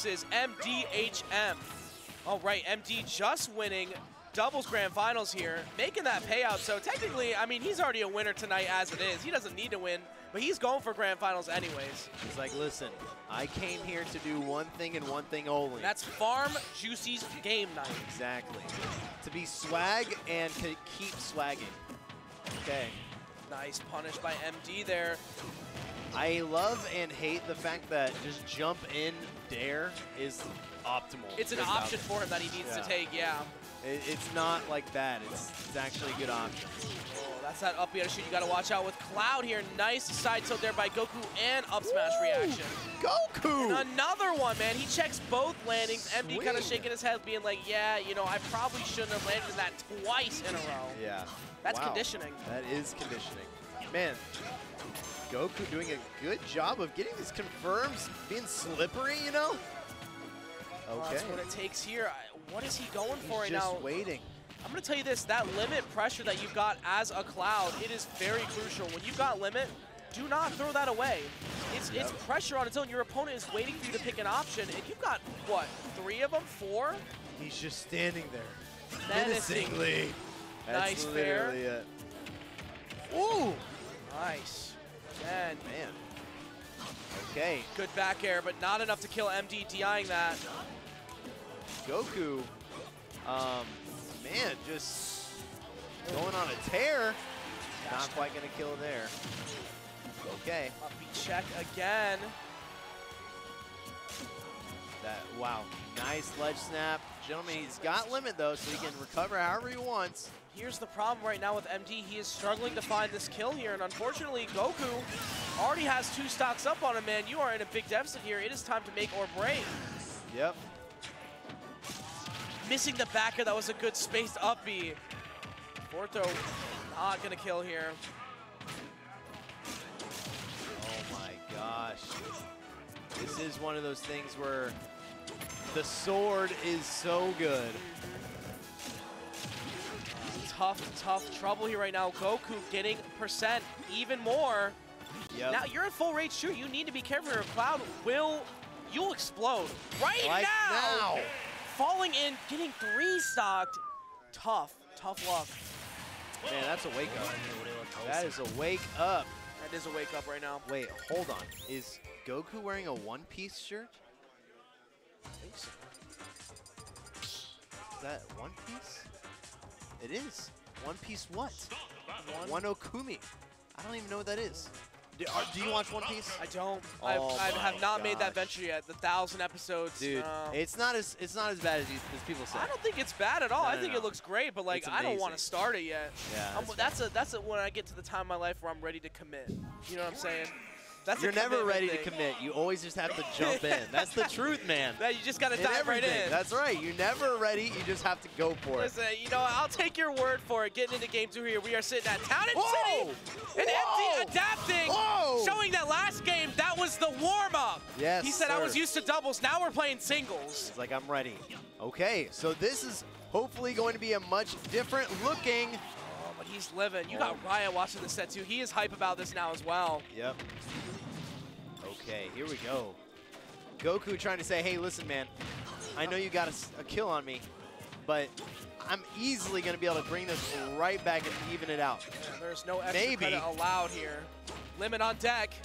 versus MDHM. All right, MD just winning doubles grand finals here, making that payout. So technically, I mean, he's already a winner tonight as it is. He doesn't need to win, but he's going for grand finals anyways. He's like, listen, I came here to do one thing and one thing only. That's farm Juicy's game night. Exactly. To be swag and keep swagging. Okay. Nice punish by MD there. I love and hate the fact that just jump in dare is optimal. It's an option for him that he needs to take, yeah. It's not like that. It's actually a good option. Oh, that's that up air shoot you got to watch out with Cloud here. Nice side tilt there by Goku and up smash reaction. Goku! And another one, man. He checks both landings. MD kind of shaking his head, being like, yeah, you know, I probably shouldn't have landed in that twice in a row. Yeah. That's conditioning. That is conditioning. Man, Goku doing a good job of getting these confirms, being slippery, you know? Okay. That's what it takes here. What is he going for right now? Just waiting. I'm going to tell you this, that limit pressure that you've got as a Cloud, it is very crucial. When you've got limit, do not throw that away. It's pressure on its own. Your opponent is waiting for you to pick an option, and you've got, what, 3 of them? 4? He's just standing there. Menacingly. Nice fair. It. Ooh! Nice. Man. Okay. Good back air, but not enough to kill MD, DIing that. Goku, man, just going on a tear. Not quite going to kill there. Okay. Up B check again. Wow, nice ledge snap. Gentlemen, he's got limit though, so he can recover however he wants. Here's the problem right now with MD. He is struggling to find this kill here, and unfortunately, Goku already has 2 stocks up on him, man. You are in a big deficit here. It is time to make or break. Yep. Missing the backer, that was a good spaced up B. Porto not gonna kill here. Oh my gosh. This is one of those things where the sword is so good. Tough trouble here right now. Goku getting percent even more. Yep. Now you're in full rage too. You need to be careful here. Cloud you'll explode right now. Falling in, getting 3 stocked. Tough luck. Man, that's a wake up. That is a wake up. That is a wake up right now. Wait, hold on. Is Goku wearing a One-Piece shirt? I think so. Is that One Piece? It is. One Piece what? One Okumi. I don't even know what that is. Do you watch One Piece? I don't. Oh I have not made that venture yet. The 1,000 episodes. Dude, it's not as bad as people say. I don't think it's bad at all. I think it looks great, but like I don't want to start it yet. Yeah. That's when I get to the time in my life where I'm ready to commit. You know what I'm saying? You're never ready to commit. You always just have to jump in. That's the truth, man. You just got to dive right in. That's right. You're never ready. You just have to go for it. Listen, you know, I'll take your word for it. Getting into game 2 here, we are sitting at Town and City. And MD adapting, showing that last game, that was the warm-up. Yes, he said, I was used to doubles. Now we're playing singles. He's like, I'm ready. Okay, so this is hopefully going to be a much different looking. Oh, but he's living. You got Riot watching the set, too. He is hype about this now as well. Yep. Okay, here we go. Goku trying to say, hey, listen, man, I know you got a kill on me, but I'm easily going to be able to bring this right back and even it out. Yeah, there's no extra credit allowed here. Limit on deck.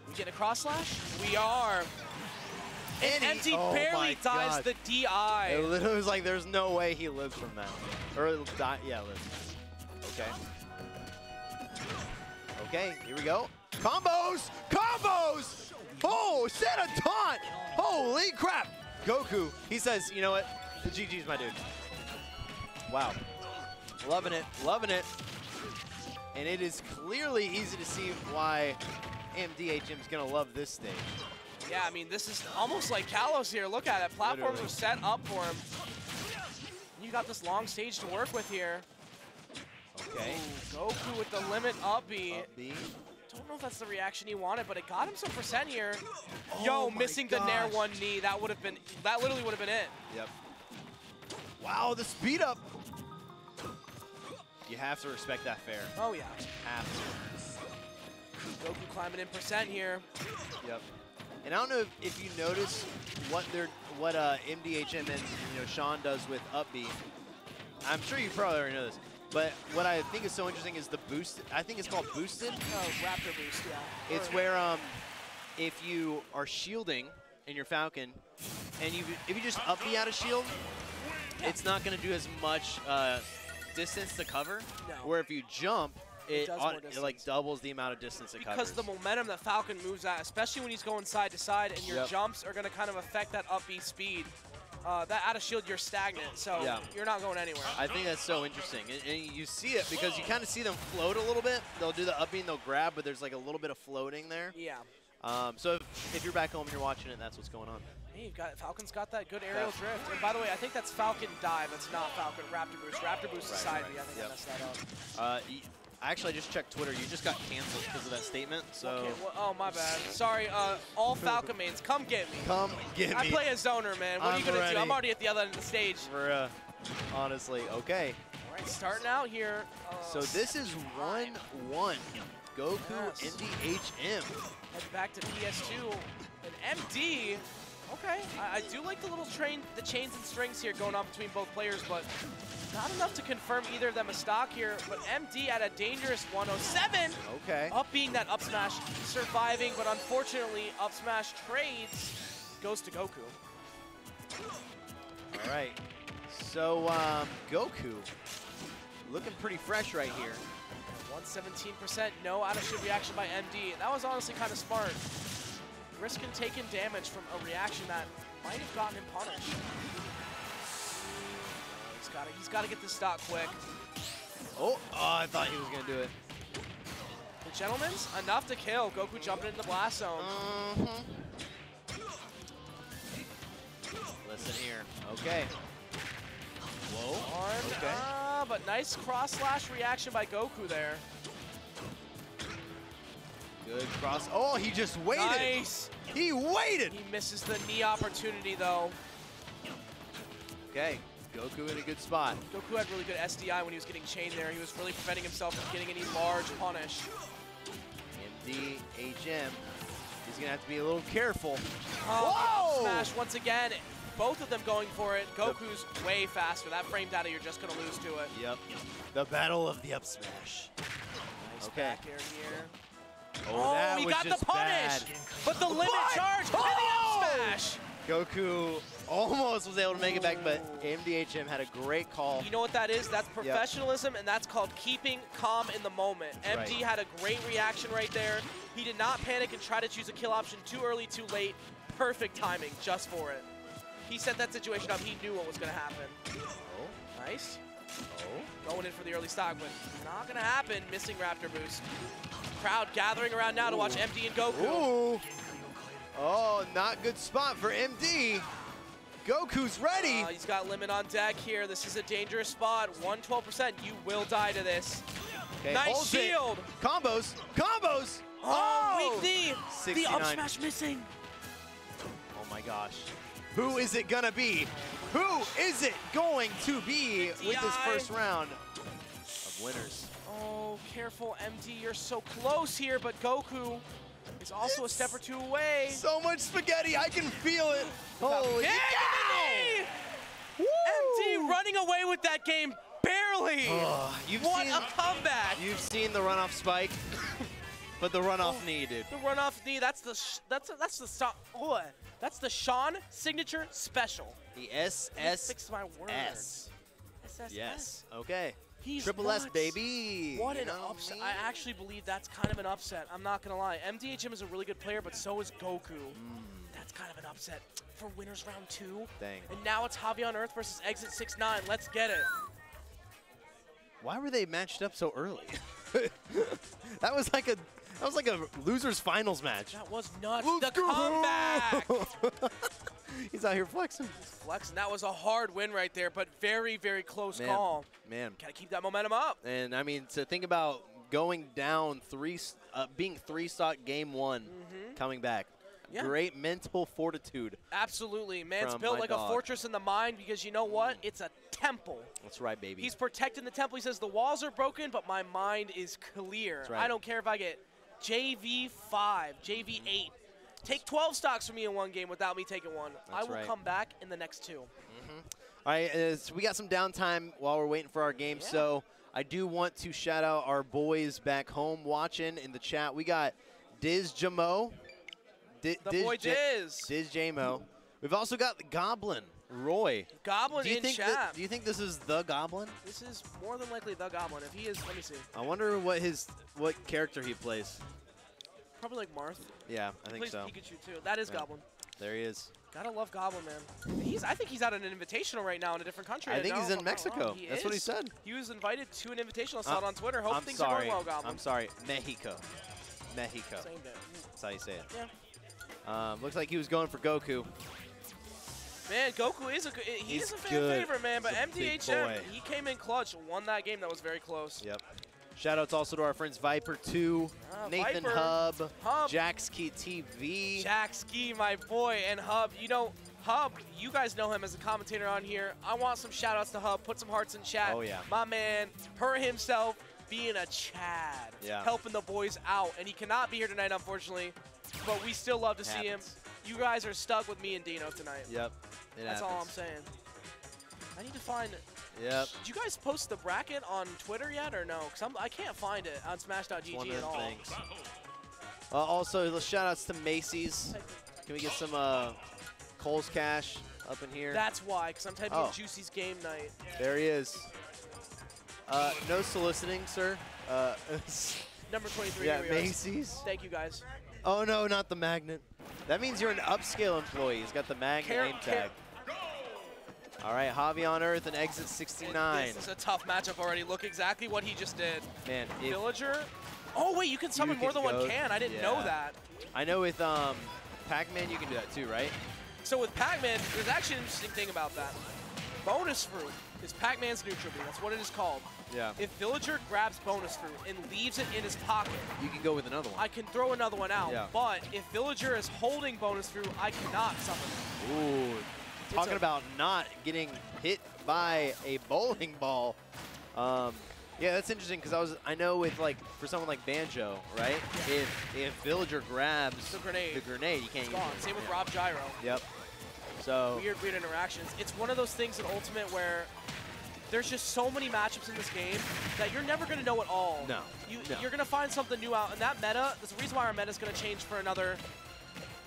We get a cross slash? We are. And MD barely dies the DI. It literally was like, there's no way he lives from that. Or it'll die. Yeah, lives. Okay. Okay, here we go. Combos! Combos! Oh, set a taunt! Holy crap! Goku, he says, you know what? The GG's my dude. Wow. Loving it, loving it. And it is clearly easy to see why MDHM's gonna love this stage. Yeah, I mean, this is almost like Kalos here. Look at it. Platforms are set up for him. You got this long stage to work with here. Okay. Ooh, Goku with the limit up B. Don't know if that's the reaction he wanted, but it got him some percent here. Yo, missing the Nair 1 knee. That literally would have been it. Yep. Wow, the speed up. You have to respect that fair. Oh, yeah. Have to. Goku climbing in percent here. Yep. And I don't know if you notice what MDHM and Sean does with up B. I'm sure you probably already know this. But what I think is so interesting is the boost. I think it's called boosted. Oh, Raptor boost, yeah. It's where if you are shielding in your Falcon, and if you just up B out of shield, it's not going to do as much distance to cover. No. Where if you jump, it like doubles the amount of distance it covers. Because the momentum that Falcon moves at, especially when he's going side to side, and your jumps are going to kind of affect that up B speed. That out of shield, you're stagnant, so you're not going anywhere. I think that's so interesting. And you see it because you kind of see them float a little bit. They'll do the up B and they'll grab, but there's like a little bit of floating there. Yeah. So if you're back home and you're watching it, that's what's going on. Hey, Falcon's got that good aerial drift. And by the way, I think that's Falcon dive. That's not Falcon Raptor boost. Raptor boost is side B. I think I messed that up. Actually, I just checked Twitter. You just got canceled because of that statement. So. Okay, well, oh, my bad. Sorry, all Falcon mains, come get me. Come get me. I play a zoner, man. What are you going to do? I'm already at the other end of the stage. Honestly, okay. All right, starting out here. So this is 1-1. Goku, MDHM. Head back to PS2. And MD, okay. I do like the chains and strings here going on between both players, but not enough to confirm either of them a stock here. But MD at a dangerous 107. Okay. Up being that up smash, surviving, but unfortunately up smash trades goes to Goku. All right. So Goku looking pretty fresh right here. 117%, no out of shield reaction by MD. That was honestly kind of smart. Risking taking damage from a reaction that might have gotten him punished. He's got to get this stock quick. Oh, I thought he was going to do it. The Gentleman's enough to kill. Goku jumping into the blast zone. Listen here. Okay. Whoa. Okay. But nice cross slash reaction by Goku there. Good cross. Oh, he just waited. Nice. He waited. He misses the knee opportunity though. Okay. Goku in a good spot. Goku had really good SDI when he was getting chained there. He was really preventing himself from getting any large punish. MDHM is going to have to be a little careful. Whoa! Smash once again. Both of them going for it. Goku's way faster. That frame data, you're just going to lose to it. Yep. The battle of the up smash. Nice back air here. Oh, that he was got just the punish. bad. But the limit charge and the up smash. Goku almost was able to make it back, but MDHM had a great call. You know what that is? That's professionalism, and that's called keeping calm in the moment. MD had a great reaction right there. He did not panic and try to choose a kill option too early, too late. Perfect timing just for it. He set that situation up. He knew what was going to happen. Oh. Nice. Oh. Going in for the early stock, but not going to happen. Missing Raptor boost. Crowd gathering around now to watch MD and Goku. Ooh. Oh, not good spot for MD. Goku's ready. He's got limit on deck here. This is a dangerous spot. 112%. You will die to this. Okay, nice shield. Combos. Combos. Oh, weak knee. 69. The up smash missing. Oh my gosh. Who is it gonna be? Who is it going to be with this first round of winners? Oh, careful, MD. You're so close here, but Goku is also a step or two away. So much spaghetti, I can feel it. Holy cow! MD running away with that game barely. What a comeback! You've seen the runoff spike, but the runoff knee, dude. The runoff knee. That's the Sean signature special. The SSS. Fix my words. SSS. Yes. Okay. He's Triple S, baby. What an upset. I actually believe that's kind of an upset. I'm not going to lie. MDHM is a really good player, but so is Goku. That's kind of an upset for winners round 2. Dang. And now it's Javi on Earth versus Exit 6ix9ine. Let's get it. Why were they matched up so early? That was like a losers finals match. That was nuts. The comeback. He's out here flexing. Flexing. That was a hard win right there, but very, very close call. Man. Got to keep that momentum up. And, I mean, to think about going down being 3-stock game 1, coming back. Yeah. Great mental fortitude. Absolutely. Man's built like a fortress in the mind because you know what? It's a temple. That's right, baby. He's protecting the temple. He says the walls are broken, but my mind is clear. That's right. I don't care if I get JV5, JV8. Take 12 stocks from me in one game without me taking one. I will come back in the next 2. All right, so we got some downtime while we're waiting for our game, so I do want to shout out our boys back home watching in the chat. We got Diz Jamo. The boy Diz. Diz Jamo. We've also got the Goblin, Roy. Goblin in chat. Do you think this is the Goblin? This is more than likely the Goblin. If he is, let me see. I wonder what character he plays. Probably like Marth. Yeah, I think so. Pikachu too. That is Goblin. There he is. Gotta love Goblin, man. I think he's at an invitational right now in a different country. I think he's in Mexico. That's what he said. He was invited to an invitational. I saw it on Twitter. Hope things are going well, Goblin. I'm sorry. Mexico. Mexico. Same day. That's how you say it. Yeah. Looks like he was going for Goku. Man, Goku is he's a fan favorite, man. But MDHM, he came in clutch, won that game that was very close. Yep. Shoutouts also to our friends Viper2, Nathan Hub, Jackski TV. Jackski, my boy, and Hub. You know, Hub, you guys know him as a commentator on here. I want some shoutouts to Hub. Put some hearts in chat. Oh, yeah. My man, per himself, being a Chad, helping the boys out. And he cannot be here tonight, unfortunately, but we still love to see him. You guys are stuck with me and Dino tonight. Yep. That's all I'm saying. I need to find... Yep. Did you guys post the bracket on Twitter yet or no? Because I can't find it on Smash.gg at all. Things. Also, shout outs to Macy's. Can we get some Cole's Cash up in here? That's why, because I'm typing in Juicy's game night. There he is. No soliciting, sir. Number 23. Yeah, Macy's. Thank you, guys. Oh, no, not the magnet. That means you're an upscale employee. He's got the magnet name tag. All right, Javi on Earth and exit 69. This is a tough matchup already. Look exactly what he just did. Man, Villager. Oh, wait, you can summon more than one can. I didn't know that. I know with Pac-Man you can do that too, right? So with Pac-Man, there's actually an interesting thing about that. Bonus Fruit is Pac-Man's neutral beam. That's what it is called. Yeah. If Villager grabs Bonus Fruit and leaves it in his pocket, you can go with another one. I can throw another one out. Yeah. But if Villager is holding Bonus Fruit, I cannot summon it. Ooh. Talking about not getting hit by a bowling ball. Yeah, that's interesting because I know with for someone like Banjo, right? If Villager grabs the grenade, you can't use it. Same with Rob Gyro. Yep. So weird interactions. It's one of those things in Ultimate where there's just so many matchups in this game that you're never going to know it all. No. You're going to find something new out, and that meta, there's a reason why our meta is going to change for another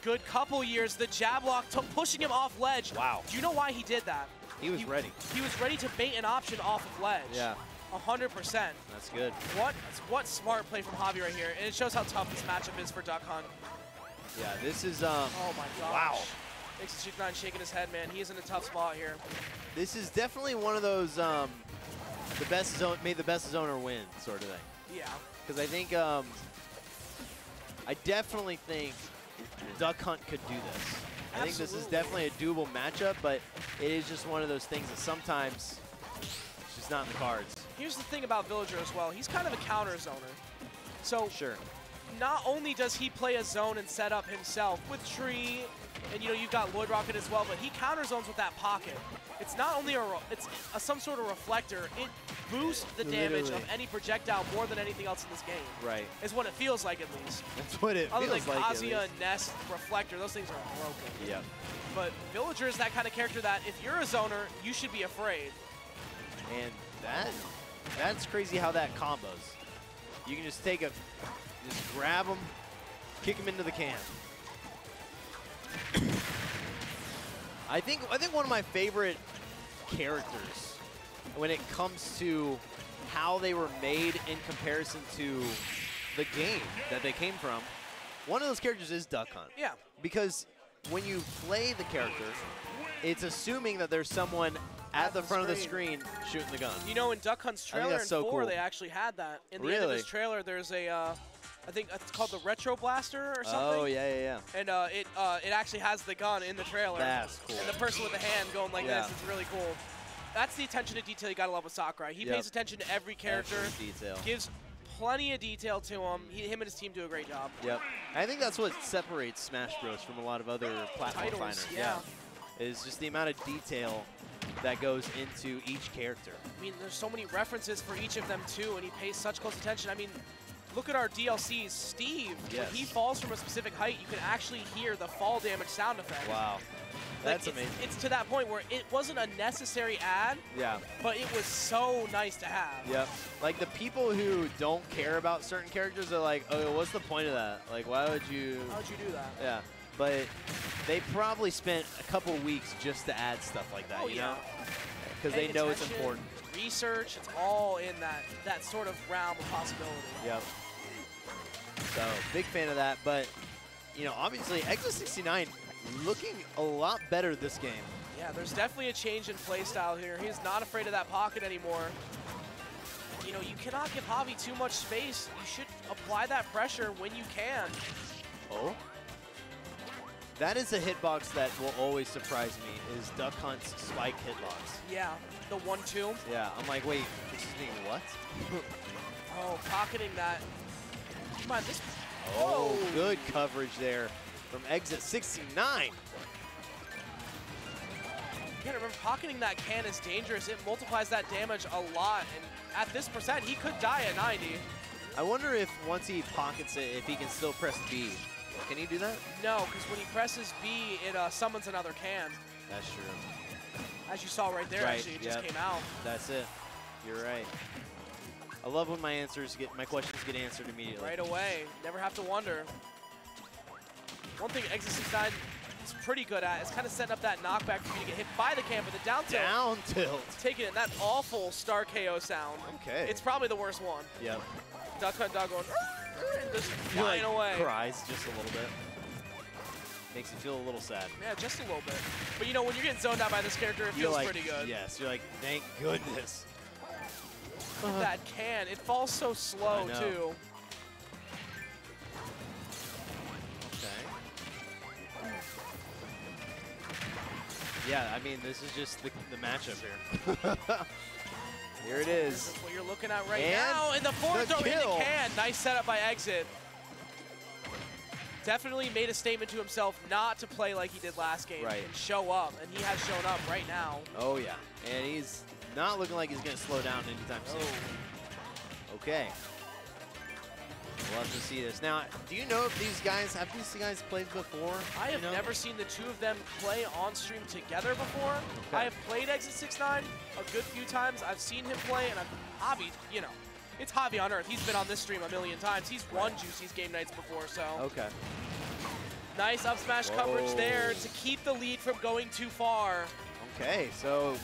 good couple years. The jab lock pushing him off ledge. Wow. Do you know why he did that? He was ready. He was ready to bait an option off of ledge. Yeah. 100%. That's good. What smart play from Javi right here, and it shows how tough this matchup is for Duck Hunt. Yeah, this is oh my gosh. Wow. X69 shaking his head, man. He's in a tough spot here. This is definitely one of those the best zoner win sort of thing. Yeah. Because I think I definitely think Duck Hunt could do this. I think this is definitely a doable matchup, but it is just one of those things that sometimes it's just not in the cards. Here's the thing about Villager as well. He's kind of a counter zoner. So sure. Not only does he play a zone and set up himself with Tree, and you've got Lloyd Rocket as well, but he counter zones with that pocket. It's not only some sort of reflector. It boosts the damage of any projectile more than anything else in this game. Right. Is what it feels like at least. That's what it feels like. Other than Kazuya, Nest, Reflector, those things are broken. Yeah. But Villager is that kind of character that if you're a zoner, you should be afraid. And that's crazy how that combos. You can just just grab him, kick him into the can. I think one of my favorite characters when it comes to how they were made in comparison to the game that they came from, one of those characters is Duck Hunt. Yeah. Because when you play the character, it's assuming that there's someone at the front of the screen shooting the gun. In Duck Hunt's trailer in 4, they actually had that. In the end of his trailer, there's a I think it's called the Retro Blaster or something. Oh, yeah. And it actually has the gun in the trailer. That's cool. And the person with the hand going like this. It's really cool. That's the attention to detail you got to love with Sakurai. He pays attention to every character. Every detail. Gives plenty of detail to him. Him and his team do a great job. Yep. I think that's what separates Smash Bros. From a lot of other platform finders. Yeah. Is just the amount of detail that goes into each character. I mean, there's so many references for each of them, too, and he pays such close attention. I mean, look at our DLCs. Steve, yes. when he falls from a specific height, you can actually hear the fall damage sound effect. Wow. That's like amazing. It's to that point where it wasn't a necessary ad, yeah, but it was so nice to have. Yep. Like the people who don't care about certain characters are like, oh, what's the point of that? Like, why would you? How would you do that? Yeah. But they probably spent a couple weeks just to add stuff like that, you know? Because they know it's important. Research, it's all in that sort of realm of possibility. Yep. So, big fan of that. But, you know, obviously, Exit 69 looking a lot better this game. Yeah, there's definitely a change in play style here. He's not afraid of that pocket anymore. You know, you cannot give Javi too much space. You should apply that pressure when you can. Oh? That is a hitbox that will always surprise me, is Duck Hunt's spike hitbox. Yeah, the 1-2. Yeah, I'm like, wait, excuse me, what? Oh, pocketing that. Come on, this. Oh, good coverage there from Exit 69. Yeah, remember, pocketing that can is dangerous. It multiplies that damage a lot, and at this percent, he could die at 90. I wonder if once he pockets it, if he can still press B. Can he do that? No, because when he presses B, it summons another can. That's true. As you saw right there, right, actually, it just came out. That's it. You're right. I love when my questions get answered immediately. Right away. Never have to wonder. One thing Exit 69 is pretty good at is kind of setting up that knockback for you to get hit by the can, but the down tilt. Down tilt. Taking it, that awful star KO sound. Okay. It's probably the worst one. Yep. Duck Hunt Dog going, and just He flying away. Cries just a little bit. Makes you feel a little sad. Yeah, just a little bit. But you know, when you're getting zoned out by this character, it feels pretty good. Yes, you're like, thank goodness. That can, it falls so slow too. Okay. Yeah, I mean, this is just the matchup here. Here it is. That's what you're looking at right now. And the forward throw in the can. Nice setup by Exit. Definitely made a statement to himself not to play like he did last game and show up. And he has shown up right now. Oh, yeah. And he's not looking like he's going to slow down anytime soon. Okay. We'll have to see this. Now, do you know if these guys played before? I have never seen the two of them play on stream together before. Okay. I have played Exit 69 a good few times. I've seen him play, and Javi, you know, it's Javi on Earth. He's been on this stream a million times. He's won Juicy's game nights before, so. Okay. Nice up smash coverage there to keep the lead from going too far. Okay, so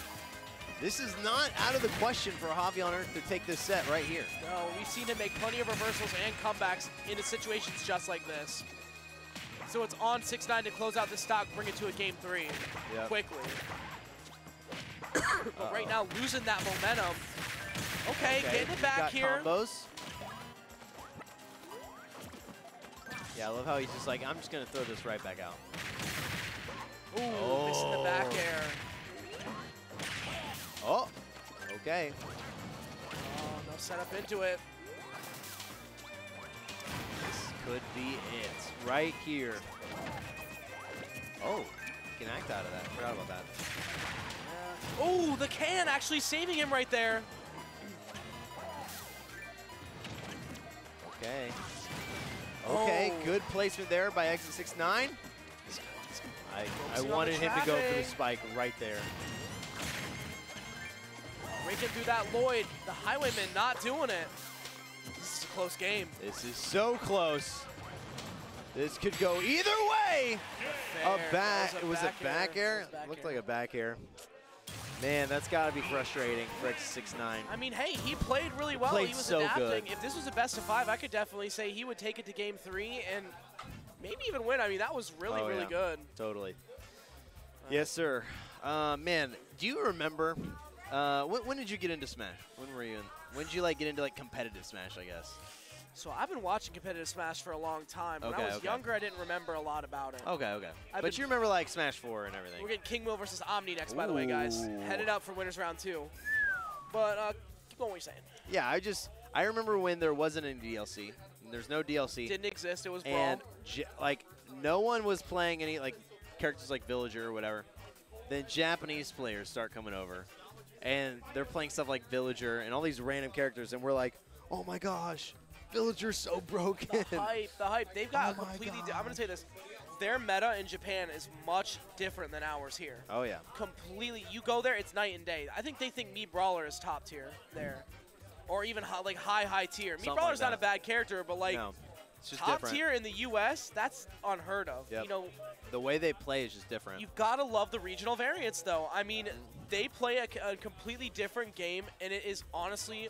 this is not out of the question for Javi on Earth to take this set right here. No, we've seen him make plenty of reversals and comebacks into situations just like this. So it's on 6-9 to close out the stock, bring it to a game 3 quickly. But right now, losing that momentum. Okay, getting it back here. Combos. Yeah, I love how he's just like, I'm just going to throw this right back out. Ooh, missing the back air. Oh, okay. Oh, no setup into it. This could be it right here. Oh, he can act out of that. Forgot about that. Oh, the can actually saving him right there. Okay. Okay, good placement there by Exit 69. I wanted him to go for the spike right there. Breaking through that Lloyd. The Highwayman not doing it. This is a close game. This is so close. This could go either way. Was it back air? Looked like a back air. Man, that's got to be frustrating for X69. I mean, hey, he played really well. He was adapting. If this was a best of 5, I could definitely say he would take it to game 3 and maybe even win. I mean, that was really, really good. Totally. Yes, sir. Man, do you remember, when did you get into Smash? When were you in? When did you get into competitive Smash, I guess? So I've been watching competitive Smash for a long time. When I was younger, I didn't remember a lot about it. Okay. But you remember Smash 4 and everything. We're getting King Will versus Omni next, by the way, guys. Headed up for winners round 2. But keep going what you're saying. Yeah, I remember when there wasn't any DLC. There's no DLC. Didn't exist. It was Brawl. And no one was playing any characters like Villager or whatever. Then Japanese players start coming over, and they're playing stuff like Villager and all these random characters, and we're like, oh my gosh, villager's so broken. The hype. They've got a Oh my completely. God. I'm gonna say this. Their meta in Japan is much different than ours here. Oh yeah. Completely. You go there, it's night and day. I think they think Mii Brawler is top tier there, or even like high tier. Mii Brawler's like not a bad character, but like No, it's just top different. tier in the U.S. That's unheard of. Yep. You know, The way they play is just different. you've got to love the regional variants, though. I mean, they play a completely different game, and it is honestly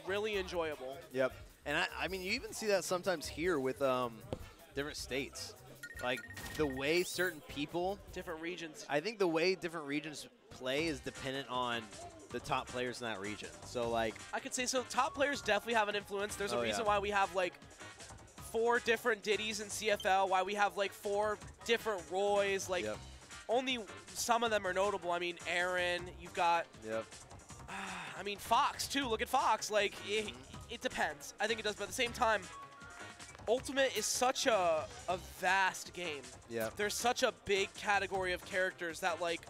really enjoyable. Yep. And I mean, you even see that sometimes here with different states. Like, the way certain people, Different regions. I think the way different regions play is dependent on the top players in that region. So, like, I could say so. Top players definitely have an influence. There's a Oh, reason yeah. why we have like 4 different Diddies in CFL. Why we have like 4 different Roys. Like Yep. only some of them are notable. I mean, Aaron. You've got. Yep. I mean, Fox too. Look at Fox. Like it depends. I think it does. But at the same time, Ultimate is such a vast game. Yep. There's such a big category of characters that like.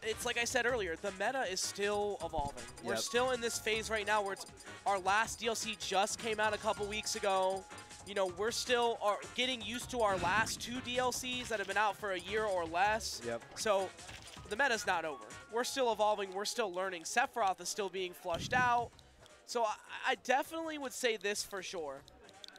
It's like I said earlier, the meta is still evolving. We're Yep. still in this phase right now where it's our last DLC just came out a couple weeks ago. You know, we're still getting used to our last 2 DLCs that have been out for a year or less. Yep. So the meta's not over. We're still evolving. We're still learning. Sephiroth is still being flushed out. So I definitely would say this for sure.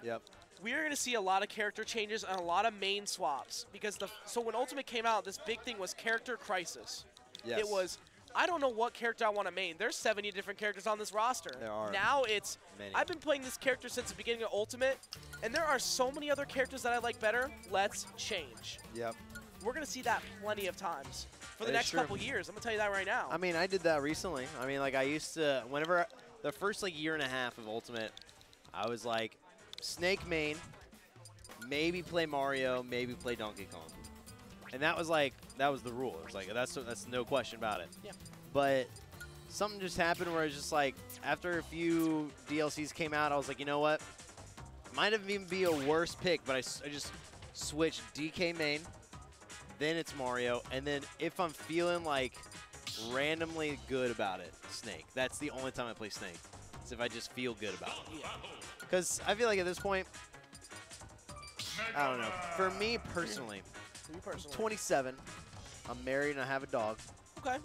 Yep. We are going to see a lot of character changes and a lot of main swaps because so when Ultimate came out, this big thing was character crisis. Yes. It was, I don't know what character I want to main. There's 70 different characters on this roster. There are. Now it's, Many. I've been playing this character since the beginning of Ultimate, and there are so many other characters that I like better. Let's change. Yep. We're going to see that plenty of times for the That is next true. couple years. I'm going to tell you that right now. I mean, I did that recently. I mean, like, I used to, whenever, the first, like, year and a half of Ultimate, I was like, Snake main, maybe play Mario, maybe play Donkey Kong. And that was like, that was the rule. It was like, that's no question about it. Yeah. But something just happened where it's just like, after a few DLCs came out, I was like, you know what? Might have even be a worse pick, but I just switched DK main, then it's Mario, and then if I'm feeling like randomly good about it, Snake. That's the only time I play Snake. Is if I just feel good about it. Yeah. Because I feel like at this point, I don't know. For me personally, For you personally. 27, I'm married and I have a dog. Okay.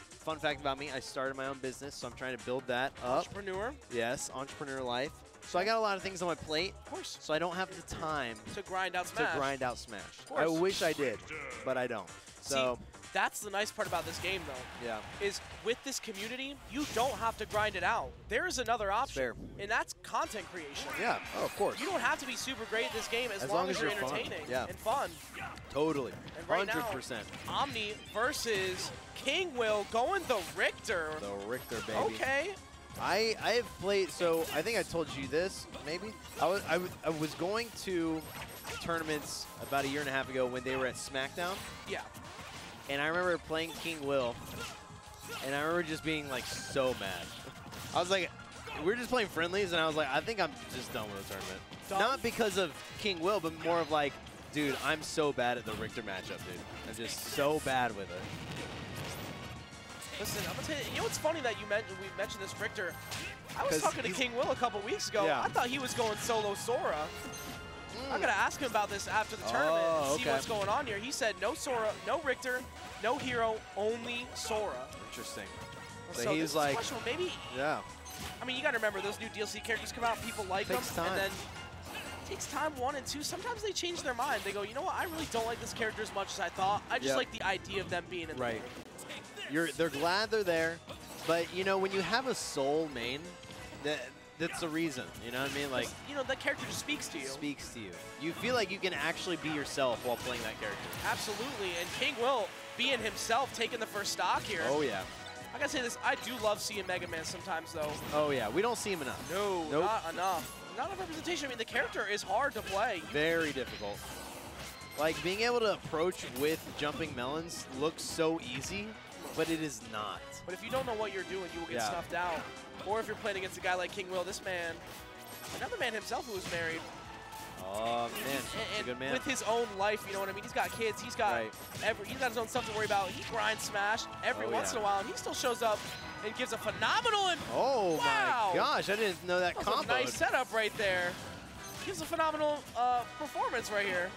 Fun fact about me, I started my own business, so I'm trying to build that up. Entrepreneur. Yes, entrepreneur life. So I got a lot of things on my plate, Of course. so I don't have the time To grind out Smash. to grind out Smash. course. I wish I did, but I don't. So, See, that's the nice part about this game, though. yeah. Is with this community, you don't have to grind it out. There is another option, fair. and that's content creation. Yeah, oh, of course. You don't have to be super great at this game as long as you're fun. entertaining Yeah. and fun. Totally. And right now, 100%. Omni versus King Will going the Richter. The Richter, baby. Okay. I have played, so I think I told you this, maybe. I was going to tournaments about a year and a half ago when they were at SmackDown, Yeah. and I remember playing King Will, and I remember just being like so mad. I was like, we were just playing friendlies, and I was like, I think I'm just done with the tournament. Done? Not because of King Will, but more of like, dude, I'm so bad at the Richter matchup, dude. I'm just so bad with it. Listen, I'm gonna tell you. You know what's funny that we mentioned this Richter. I was 'Cause talking to he's- King Will a couple weeks ago. Yeah. I thought he was going solo Sora. I'm gonna ask him about this after the tournament and see okay. what's going on here. He said no Sora, no Richter, no hero, only Sora. Interesting. So So this he's is like, questionable. Maybe. yeah. I mean, you gotta remember those new DLC characters come out, people like Takes them, time. and then it takes time. 1 and 2. Sometimes they change their mind. They go, you know what? I really don't like this character as much as I thought. I just Yep. like the idea of them being in the Right. game. They're glad they're there, but you know when you have a soul main, that's the reason. You know what I mean? Like You know, that character just speaks to you. speaks to you. You feel like you can actually be yourself while playing that character. Absolutely. And King Will being himself, taking the first stock here. Oh yeah. I gotta say this, I do love seeing Mega Man sometimes, though. Oh yeah. We don't see him enough. No, Nope. not enough. Not enough representation. I mean, the character is hard to play. Very difficult. Like being able to approach with jumping melons looks so easy, but it is not. But if you don't know what you're doing, you will get Yeah. snuffed out. Or if you're playing against a guy like King Will, this man, another man himself who was married. Oh, man. That's a good man. With his own life, you know what I mean? He's got kids. He's got he's got his own stuff to worry about. He grinds Smash every once in a while, and he still shows up and gives a phenomenal. Oh, wow. my gosh. I didn't know that combo. That was a nice setup right there. Gives a phenomenal performance right here.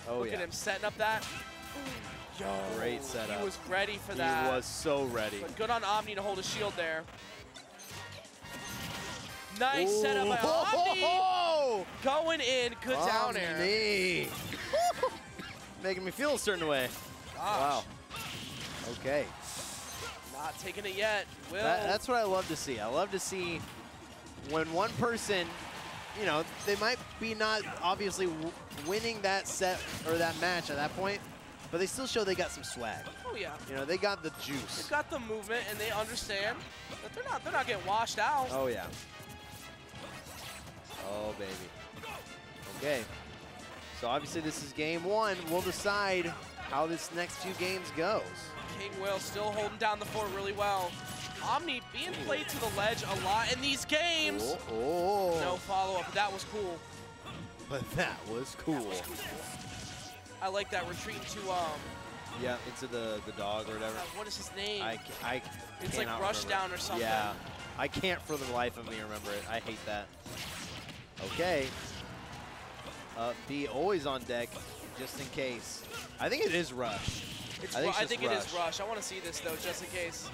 Oh, Look at him setting up that. Yo, great setup. He was ready for that. He was so ready. But good on Omni to hold his shield there. Nice setup by Omni. Going in, good down air. Making me feel a certain way. Gosh. Wow. Okay. Not taking it yet. Will. That's what I love to see. I love to see when one person, you know, they might be not obviously winning that set or that match at that point, but they still show they got some swag. Oh yeah. You know, they got the juice. They've got the movement, and they understand that they're not getting washed out. Oh yeah. Oh baby. Okay. So obviously this is game one. We'll decide how this next few games goes. King Will still holding down the fort really well. Omni being played to the ledge a lot in these games. No follow-up. That was cool. But that was cool. I like that retreat to yeah, into the dog or whatever. What is his name? It's like Rush Down or something. Yeah. I can't for the life of me remember it. I hate that. Okay. Be always on deck, just in case. I think it is Rush. I think it is Rush. I want to see this, though, just in case.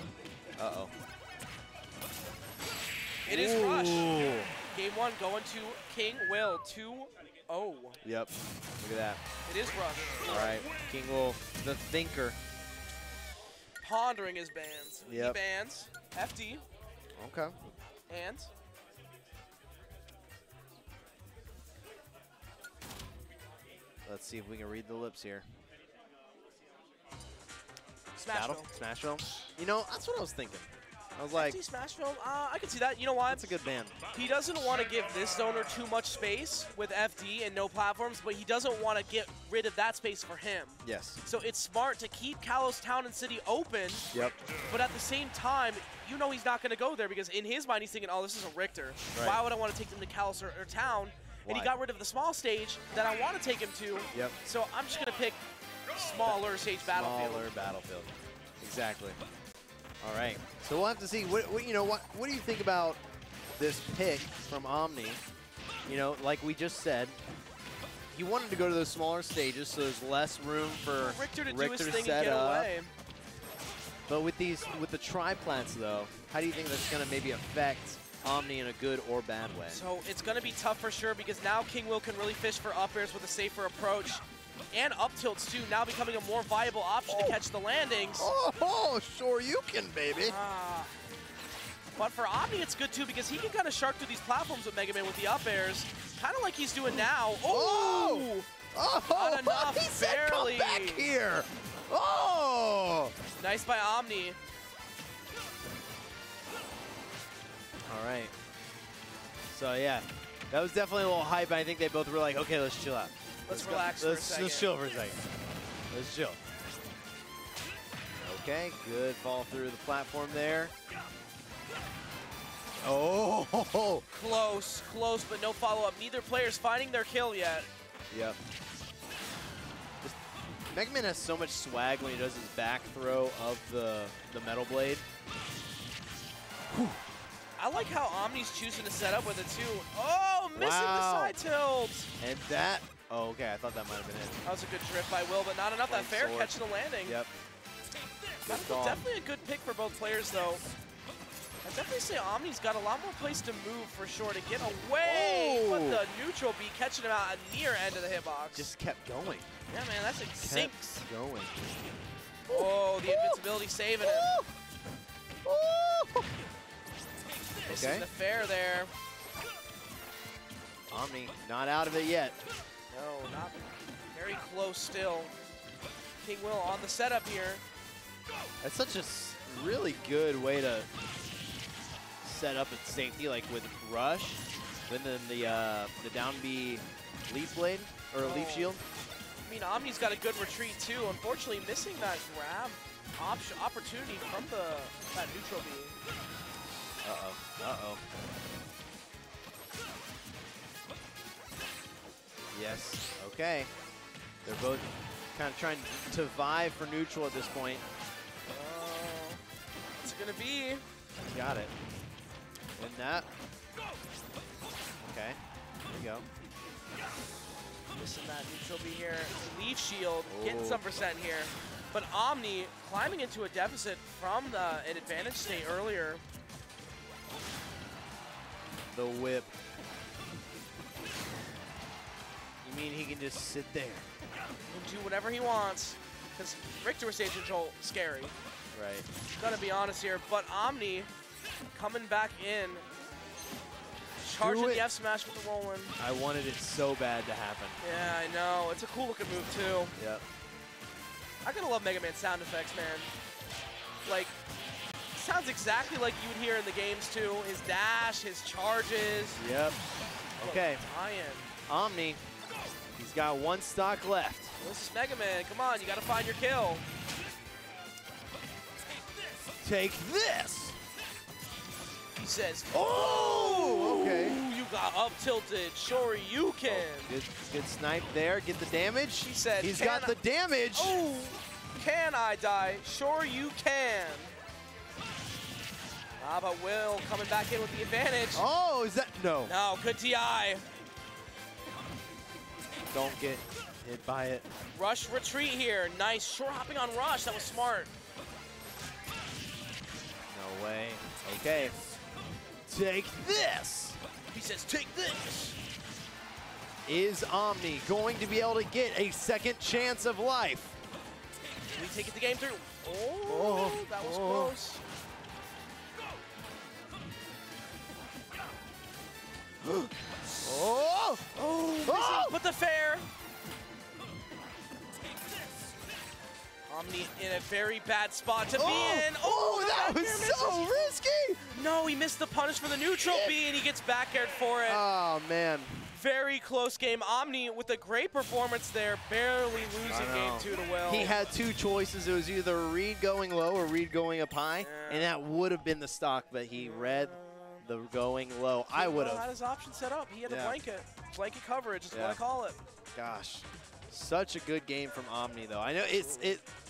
Uh-oh. It is Rush. Game one going to King Will 2-0. Yep. Look at that. It is Rush. All right. King Will, the thinker. Pondering his bans. Yep. He bans FD. Okay. And let's see if we can read the lips here. Smashville. Smashville. You know, that's what I was thinking. I was like, Smashville, I can see that. You know why? That's a good band. He doesn't want to give this zoner too much space with FD and no platforms, but he doesn't want to get rid of that space for him. Yes. So it's smart to keep Kalos Town and City open. Yep. But at the same time, you know he's not going to go there because in his mind he's thinking, oh, this is a Richter. Right. Why would I want to take them to Kalos or Town? And he got rid of the small stage that I want to take him to. Yep. So I'm just going to pick smaller stage battlefield. Smaller battlefield. Exactly. All right. So we'll have to see. What do you think about this pick from Omni? You know, like we just said, he wanted to go to those smaller stages, so there's less room for Richter to do his thing set and get up. away. But with the triplants though, how do you think that's going to maybe affect Omni in a good or bad way? So it's going to be tough for sure because now King Will can really fish for up airs with a safer approach. And up tilts too, now becoming a more viable option to catch the landings. Oh, sure you can, baby. But for Omni, it's good too because he can kind of shark through these platforms with Mega Man with the up airs, kind of like he's doing now. Oh! Not enough, he barely. Come back here. Oh! Nice by Omni. All right. So yeah, that was definitely a little hype. I think they both were like, okay, let's chill out. Let's relax for a second. Let's chill for a second. Let's chill. Okay, good fall through the platform there. Oh! Close, but no follow-up. Neither player's finding their kill yet. Yep. Mega Man has so much swag when he does his back throw of the Metal Blade. Whew. I like how Omni's choosing to set up with it too. Oh, missing the side tilt. And that, oh, okay, I thought that might have been it. That was a good drift by Will, but not enough. That fair catch the landing. Yep. Definitely a good pick for both players, though. I'd definitely say Omni's got a lot more place to move for sure to get away. Oh. But the neutral B catching him out at near end of the hitbox. Just kept going. Yeah, man, that's it. Sinks. Going. Oh, the invincibility saving him. This is the fair there. Omni not out of it yet. No, not very close still. King Will on the setup here. That's such a really good way to set up at safety, like with Rush, then the down B leaf blade or leaf shield. I mean, Omni's got a good retreat too. Unfortunately, missing that grab opportunity from that neutral B. Yes. Okay. They're both kind of trying to vie for neutral at this point. What's it gonna be? Got it. Win that. Okay. There you go. Missing that neutral B here. Leaf shield, getting some percent here. But Omni climbing into a deficit from an advantage state earlier. The whip. You mean he can just sit there? And do whatever he wants. Because Richter with stage control, scary. Right. Gotta be honest here. But Omni coming back in. Charging the F smash with the rolling. I wanted it so bad to happen. Yeah, I know. It's a cool looking move too. Yep. I gotta love Mega Man sound effects, man. Like, sounds exactly like you would hear in the games too. His dash, his charges. Yep. Okay. Tie-in. Omni, he's got one stock left. This is Mega Man. Come on, you gotta find your kill. Take this. He says, "Oh, okay." You got up tilted. Sure you can. Oh, good snipe there. Get the damage. He said, he's got the damage. Oh, can I die? Sure you can. But Will coming back in with the advantage. Oh, is that no? No, good TI. Don't get hit by it. Rush retreat here. Nice short hopping on Rush. That was smart. No way. Okay. Take this. He says, take this. Is Omni going to be able to get a second chance of life? Can we take it the game through? Oh, that was close. But the fair. Omni in a very bad spot to be in. That was so risky. No, he missed the punish for the neutral B, and he gets back aired for it. Oh, man. Very close game. Omni with a great performance there, barely losing game 2 to Will. He had two choices. It was either Reed going low or Reed going up high, and that would have been the stock, but he read the going low. I would have. Had his option set up. He had a blanket coverage is what I call it. Gosh, such a good game from Omni, though. I know it's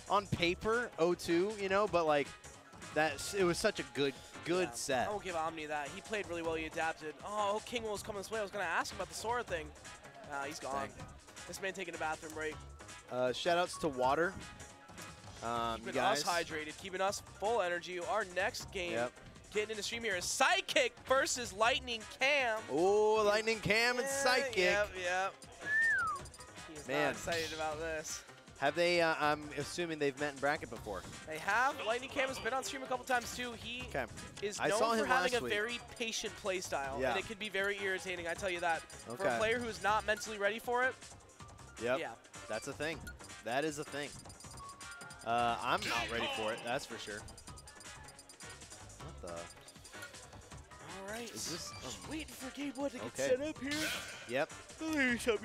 on paper 0-2, you know, but like it was such a good set. I will give Omni that. He played really well. He adapted. Oh, King Will was coming this way. I was going to ask him about the Sora thing. He's gone. Dang. This man taking a bathroom break. Shout-outs to Water. Keeping us hydrated, keeping us full energy. Our next game getting in the stream here is Sidekick versus Lightning Cam. Oh, Lightning Cam and Sidekick. Yep. He is Man, not excited about this. Have they, I'm assuming they've met in bracket before. They have. Lightning Cam has been on stream a couple times too. He is known for having a very patient play style, and it can be very irritating, I tell you that. For a player who's not mentally ready for it, that's a thing. That is a thing. I'm not ready for it, that's for sure. What the? All right. Is this? Waiting for game 1 to get set up here. Yep.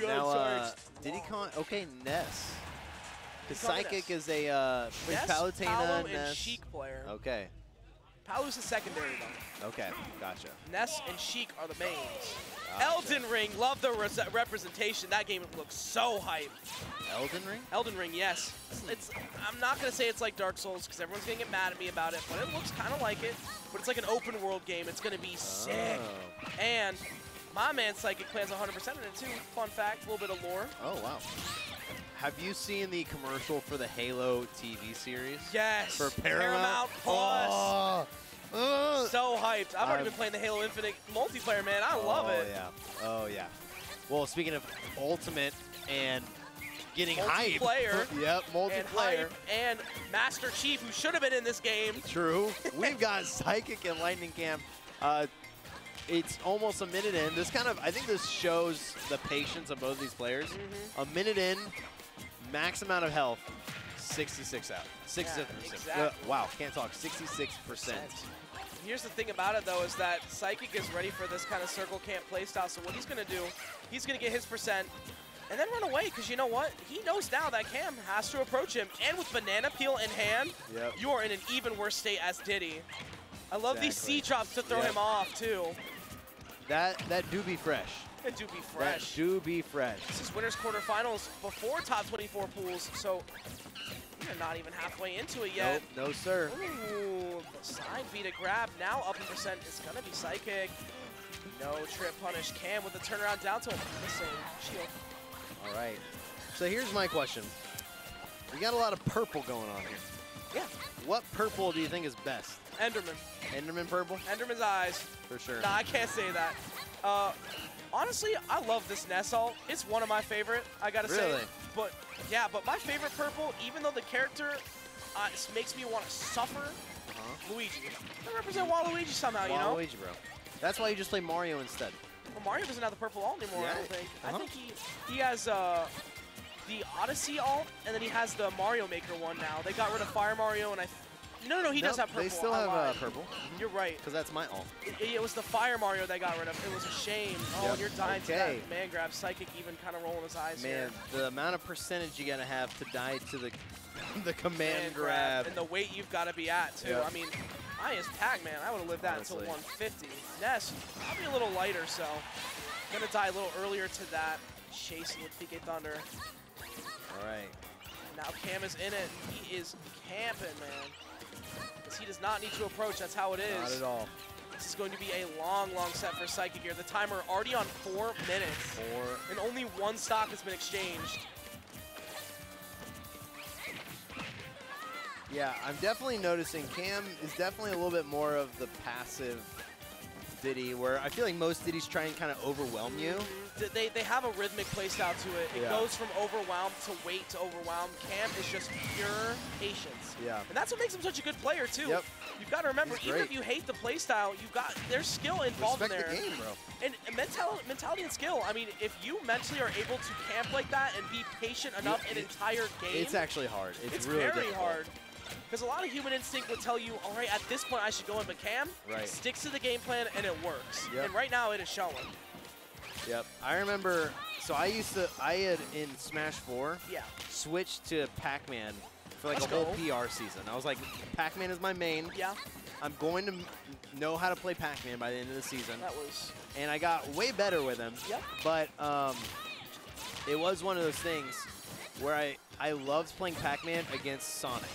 Now, did he call? Okay, Ness. Because Psychic is a Palutena, Paolo, Ness. and Sheik player. Okay. Paolo's a secondary though. Okay, gotcha. Ness and Sheik are the mains. Gotcha. Elden Ring, love the representation. That game looks so hype. Elden Ring? Elden Ring, yes. I'm not gonna say it's like Dark Souls because everyone's gonna get mad at me about it, but it looks kind of like it. But it's like an open world game. It's gonna be sick. And my man Psychic plans 100% in it too. Fun fact, a little bit of lore. Oh wow. Have you seen the commercial for the Halo TV series? Yes. For Paramount Plus. So hyped. I've already been playing the Halo Infinite multiplayer, man. I love it. Oh yeah. Well, speaking of Ultimate and getting hype. Multiplayer. Yep, multiplayer. And Master Chief, who should have been in this game. True. We've got Psychic and Lightning Cam. It's almost a minute in. This kind of, I think this shows the patience of both these players. A minute in, max amount of health, 66 out. 66%. Exactly. Wow, can't talk. 66%. Here's the thing about it, though, is that Psychic is ready for this kind of circle camp playstyle. So what he's going to do, he's going to get his percent and then run away, because you know what? He knows now that Cam has to approach him. And with Banana Peel in hand, you are in an even worse state as Diddy. I love these C drops to throw him off, too. That do be fresh. And do be fresh. That do be fresh. This is winners quarterfinals before top 24 pools, so we're not even halfway into it yet. Nope, no sir. Ooh, the side B to grab. Now up in percent is gonna be Psychic. No trip punish. Cam with the turnaround down to him. Missing shield. All right. So here's my question. We got a lot of purple going on here. Yeah. What purple do you think is best? Enderman. Enderman purple? Enderman's eyes. For sure. Nah, I can't say that. Honestly, I love this nest ult. It's one of my favorite, I gotta say. Really? But yeah, but my favorite purple, even though the character makes me want to suffer, Luigi. I represent Waluigi somehow, you know? Waluigi, bro. That's why you just play Mario instead. Well, Mario doesn't have the purple ult anymore, Yeah. I don't think. I think he has the Odyssey ult, and then he has the Mario Maker one now. They got rid of Fire Mario, and No, he does have purple. They still have purple. You're right. Because that's my ult. It was the Fire Mario they got rid of. It was a shame. Oh, Yep. and you're dying to that man grab. Psychic even kind of rolling his eyes here. Man, the amount of percentage you got to have to die to the command grab. And the weight you've got to be at, too. Yep. I mean, I as Pac-Man, I would have lived that until 150. Ness, probably a little lighter, so going to die a little earlier to that. Chasing with PK Thunder. All right. Now Cam is in it. He is camping, man. He does not need to approach. That's how it is. Not at all. This is going to be a long, long set for Psychic here. The timer already on 4 minutes. And only one stock has been exchanged. Yeah, I'm definitely noticing Cam is definitely a little bit more of the passive Diddy, where I feel like most Diddy's try and kind of overwhelm you. They have a rhythmic playstyle to it. It goes from overwhelmed to wait to overwhelmed. Cam is just pure patience. Yeah. And that's what makes him such a good player, too. Yep. You've got to remember, even if you hate the playstyle, you've got there's skill involved in there. Respect the game, bro. And mentality and skill. I mean, if you mentally are able to camp like that and be patient enough an entire game. It's actually hard. It's really very difficult. hard. Because a lot of human instinct would tell you, all right, at this point I should go in, but Cam sticks to the game plan and it works. Yep. And right now it is showing. Yep. I remember, so I had in Smash 4, switched to Pac-Man for like a whole PR season. I was like, Pac-Man is my main. Yeah. I'm going to know how to play Pac-Man by the end of the season. That was. And I got way better with him. Yep. But it was one of those things where I loved playing Pac-Man against Sonic.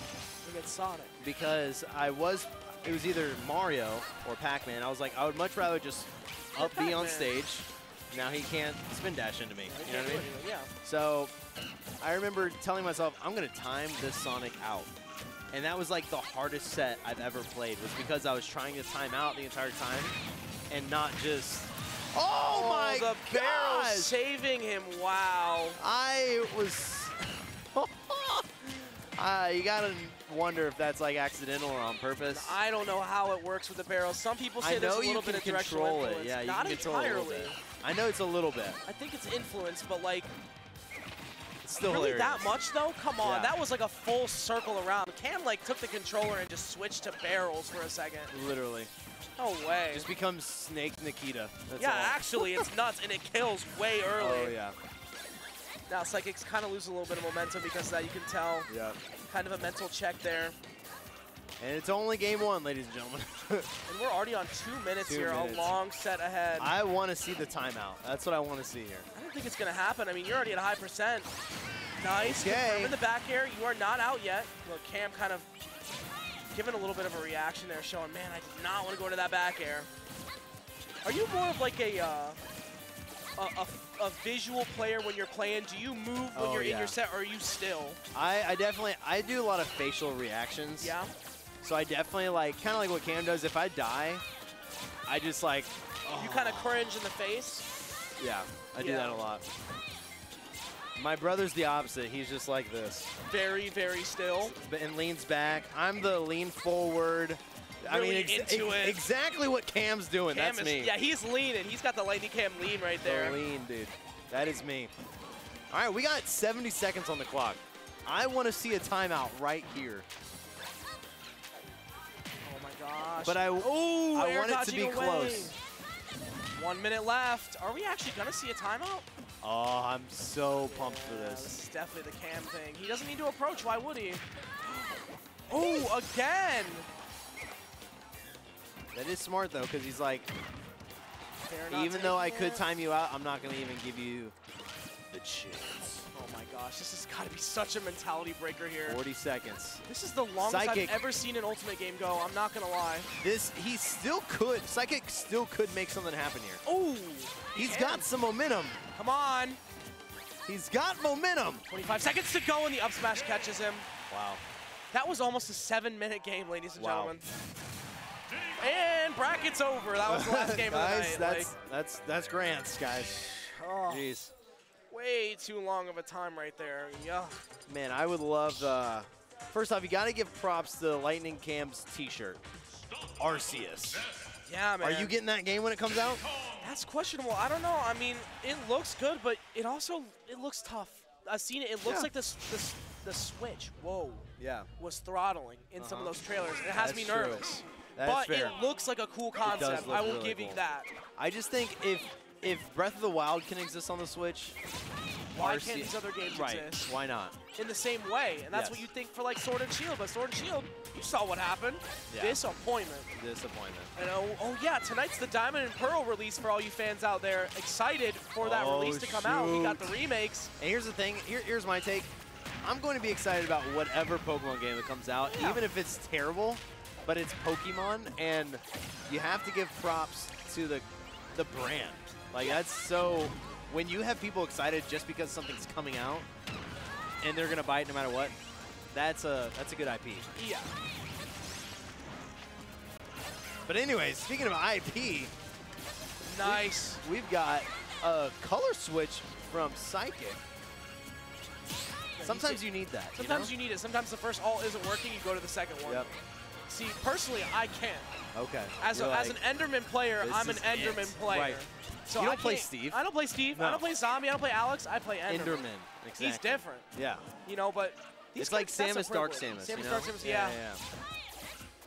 Against Sonic. Because it was either Mario or Pac-Man. I was like, I would much rather just be on stage. Now he can't spin dash into me. You know what I mean? Yeah. So I remember telling myself, I'm going to time this Sonic out. And that was like the hardest set I've ever played, was because I was trying to time out the entire time and not just... Oh my the barrel gosh! saving him. Wow. I was... you gotta wonder if that's like accidental or on purpose. I don't know how it works with the barrels. Some people say there's a little bit of directional influence. Yeah, you Not can control entirely. it. I know it's a little bit. I think it's influence, but like, it's still really hilarious. that much though? Come on, Yeah. That was like a full circle around. Cam like took the controller and just switched to barrels for a second. Literally. No way. Just becomes Snake Nikita. That's yeah, all. actually, it's nuts, and it kills way early. Oh yeah. Now Psychic's kind of losing a little bit of momentum because of that. You can tell. Yeah. Kind of a mental check there. And it's only game one, ladies and gentlemen. And we're already on 2 minutes here, a long set ahead. I want to see the timeout. That's what I want to see here. I don't think it's going to happen. I mean, you're already at a high percent. Nice. Okay. In the back air, you are not out yet. Look, Cam kind of giving a little bit of a reaction there, showing, man, I do not want to go to that back air. Are you more of like a visual player when you're playing? Do you move when you're in your set, or are you still? I definitely, I do a lot of facial reactions. Yeah. So I definitely like, kind of like what Cam does. If I die, I just like. You kind of cringe in the face? Yeah, I do that a lot. My brother's the opposite. He's just like this. Very, very still. And leans back. I'm the lean forward. Really I mean, into it. Exactly what Cam's doing. Cam That's me. Yeah, he's leaning. He's got the Lightning Cam lean right there. The lean, dude. That is me. All right, we got 70 seconds on the clock. I want to see a timeout right here. Oh my gosh. But I want it to be away. close. 1 minute left. Are we actually going to see a timeout? Oh, I'm so pumped for this. This is definitely the Cam thing. He doesn't need to approach. Why would he? Oh, again. That is smart, though, because he's like... Even though I could time you out, I'm not going to even give you the chance. Oh my gosh, this has got to be such a mentality breaker here. 40 seconds. This is the longest I've ever seen an Ultimate game go, I'm not going to lie. He still could, Psychic still could make something happen here. Oh! He's got some momentum. Come on. He's got momentum. 25 seconds to go, and the up smash catches him. Wow. That was almost a 7-minute game, ladies and gentlemen. And bracket's over. That was the last game of the night. That's Grants, guys. Oh, jeez. Way too long of a time right there. Yeah. Man, I would love the. First off, you got to give props to Lightning Cam's T-shirt. Arceus. Yeah, man. Are you getting that game when it comes out? That's questionable. I don't know. I mean, it looks good, but it looks tough. I've seen it. It looks like the Switch. Whoa. Yeah. Was throttling in some of those trailers. It has me nervous. But it looks like a cool concept. I will give you that. I just think if Breath of the Wild can exist on the Switch, why can't these other games exist? Why not? In the same way, and that's what you think for like Sword and Shield. But Sword and Shield, you saw what happened. Yeah. Disappointment. And oh yeah, tonight's the Diamond and Pearl release for all you fans out there. Excited for that release to come out. We got the remakes. And here's the thing. Here's my take. I'm going to be excited about whatever Pokemon game that comes out, even if it's terrible. But it's Pokemon, and you have to give props to the brand. Like that's so. When you have people excited just because something's coming out, and they're gonna buy it no matter what, that's a good IP. Yeah. But anyways, speaking of IP, nice. We've got a color switch from Psychic. Sometimes you need that. Sometimes you need it. Sometimes the first ult isn't working, you go to the second one. Yep. See, personally, I can't. Okay. As an Enderman player, I'm an Enderman player. Right. So you don't play Steve. I don't play Steve. No. I don't play Zombie. I don't play Alex. I play Enderman. Exactly. He's different. Yeah. You know, but it's like Samus, Dark Samus. Samus, Dark Samus. Yeah.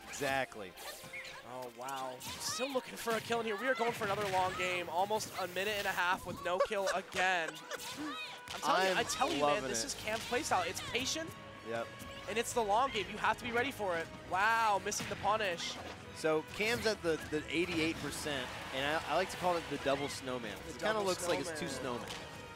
Exactly. Oh wow. Still looking for a kill in here. We are going for another long game. Almost a minute and a half with no kill again. I tell you, man, this is Cam's playstyle. It's patient. Yep. And it's the long game. You have to be ready for it. Wow, missing the punish. So Cam's at the 88%, and I like to call it the double snowman. It kind of looks like it's two snowmen.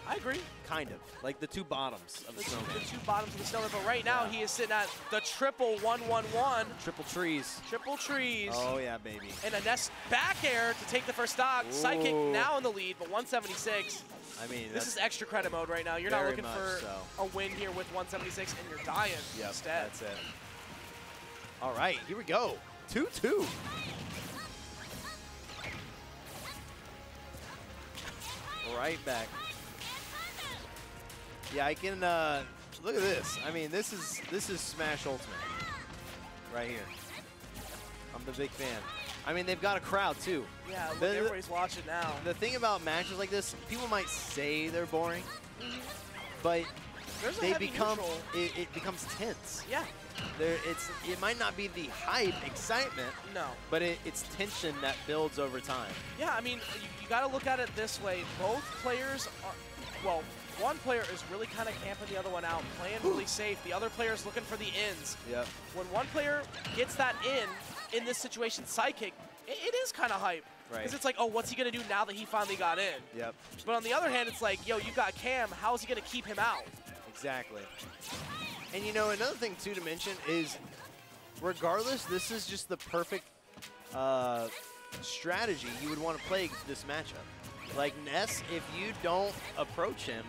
I agree. Kind of. Like the two bottoms of the snowman. The two bottoms of the snowman. But right now, he is sitting at the triple 1-1-1. Triple trees. Triple trees. Oh, yeah, baby. And a nest back air to take the first stock. Ooh. Psychic now in the lead, but 176. I mean, this is extra credit mode right now. You're not looking for a win here with 176, and you're dying instead. That's it. All right, here we go. 2-2. Right back. Yeah, I can look at this. I mean, this is Smash Ultimate right here. I'm the big fan. I mean, they've got a crowd too. Yeah, look, everybody's watching now. The thing about matches like this, people might say they're boring, but they become it becomes tense. Yeah. It might not be the hype, excitement. No. But it's tension that builds over time. Yeah, I mean, you got to look at it this way. Both players are, well, one player is really kind of camping the other one out, playing really safe. The other player is looking for the ins. Yep. When one player gets that in this situation, Psychic, it is kind of hype. Right. Because it's like, oh, what's he going to do now that he finally got in? Yep. But on the other hand, it's like, yo, you got Cam. How is he going to keep him out? Exactly. And you know, another thing too to mention is, regardless, this is just the perfect strategy you would want to play this matchup. Like Ness, if you don't approach him,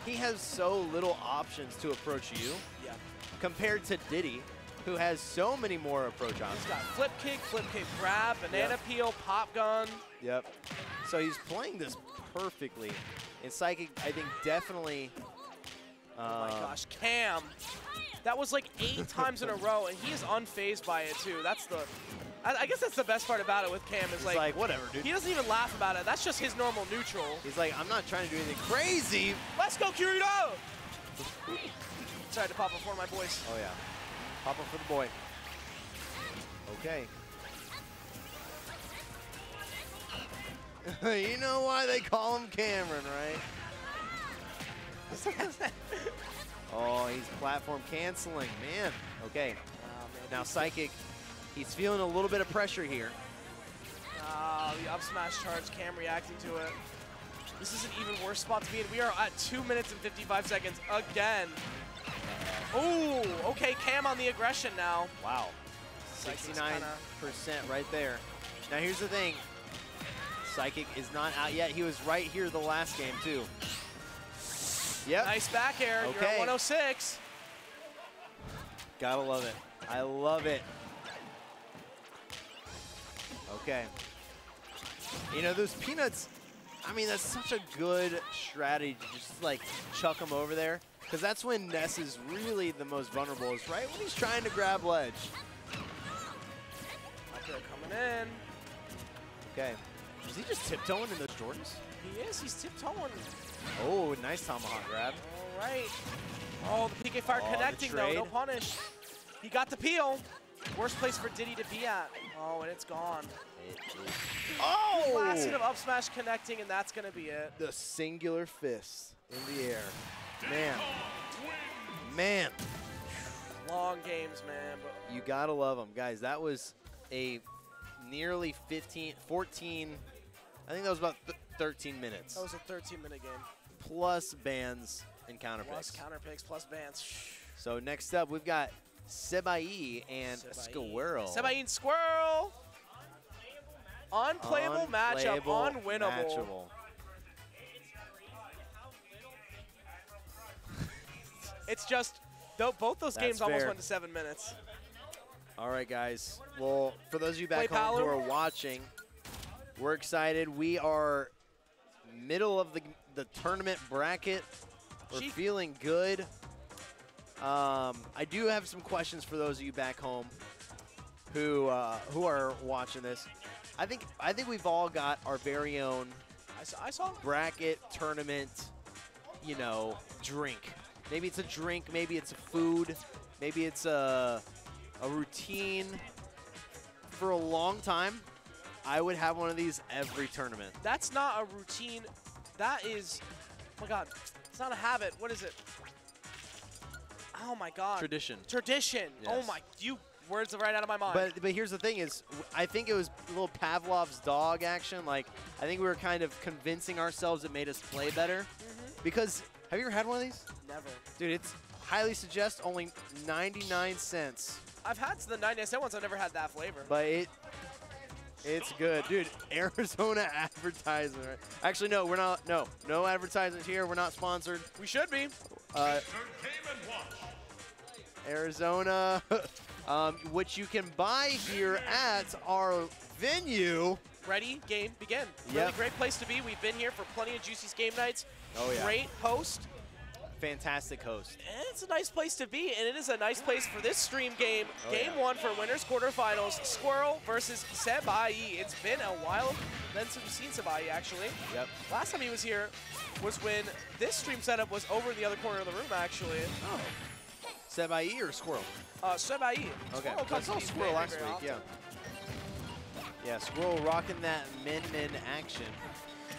he has so little options to approach you. Yeah. Compared to Diddy, who has so many more approach options. He's got flip kick grab, banana peel, pop gun. Yep. So he's playing this perfectly. And Psychic, I think, definitely. Oh my gosh, Cam. That was like 8 times in a row, and he is unfazed by it too. That's the, I guess that's the best part about it with Cam is like whatever, dude. He doesn't even laugh about it. That's just his normal neutral. He's like, I'm not trying to do anything crazy. Let's go, Kirito! Sorry to pop up for my boys. Oh yeah, pop up for the boy. Okay. You know why they call him Cameron, right? Oh, he's platform canceling, man. Okay. Oh, man. Now Psychic, he's feeling a little bit of pressure here. Ah, the up smash charge, Cam reacting to it. This is an even worse spot to be in. We are at 2 minutes and 55 seconds again. Ooh, okay, Cam on the aggression now. Wow. 69% right there. Now here's the thing. Psychic is not out yet. He was right here the last game too. Yep. Nice back air. Okay. You're at 106. Gotta love it. I love it. Okay. You know, those peanuts, I mean, that's such a good strategy. Just like chuck them over there. Because that's when Ness is really the most vulnerable, is right when he's trying to grab ledge. Up there coming in. Okay. Is he just tiptoeing in those Jordans? He is. He's tiptoeing. Oh, nice tomahawk grab. All right. Oh, the PK Fire connecting, though. No punish. He got the peel. Worst place for Diddy to be at. Oh, and it's gone. Oh! Last hit of up smash connecting, and that's going to be it. The singular fist in the air. Man. Man. Long games, man. But You gotta love them. Guys, that was a nearly 14, I think that was about 13 minutes. that was a 13-minute game. Plus bans and counter Plus picks. counter picks, plus bans. So next up, we've got Sebayee and Skwerl. Sebayee and Skwerl. Unplayable matchup, unwinnable. Matchable. It's just, both those That's games almost fair. went to 7 minutes. All right, guys. Well, for those of you back Play home who Palu. are watching, we're excited. We are middle of the tournament bracket. We're feeling good. I do have some questions for those of you back home who are watching this. I think we've all got our very own I saw bracket tournament, you know, drink. Maybe it's a drink, maybe it's a food, maybe it's a routine. For a long time, I would have one of these every tournament. That's not a routine. That is, oh my God, it's not a habit. What is it? Oh my God. Tradition. Tradition. Yes. Oh my, words are right out of my mind. But here's the thing is, I think it was a little Pavlov's dog action. Like, I think we were kind of convincing ourselves it made us play better. Because, have you ever had one of these? Never. Dude, it's highly suggest only 99 cents. I've had the 99-cent ones. I've never had that flavor. But it's good. Dude, Arizona advertisement. Actually, no, we're not. No advertisement here. We're not sponsored. We should be. Arizona, which you can buy here at our venue. Ready, game, begin. Yep. Really great place to be. We've been here for plenty of Juicy's game nights. Oh, yeah. Great host. Fantastic host. And it's a nice place to be, and it is a nice place for this stream game. Oh, game yeah. 1 for winners quarterfinals, Skwerl versus Sebayee. It's been a while since we've seen Sebayee, actually. Yep. Last time he was here was when this stream setup was over in the other corner of the room, actually. Oh. Sebayee or Skwerl? Sebayee. Okay. Skwerl comes I saw to these Skwerl last very week, often. yeah. Yeah, Skwerl rocking that Minman action.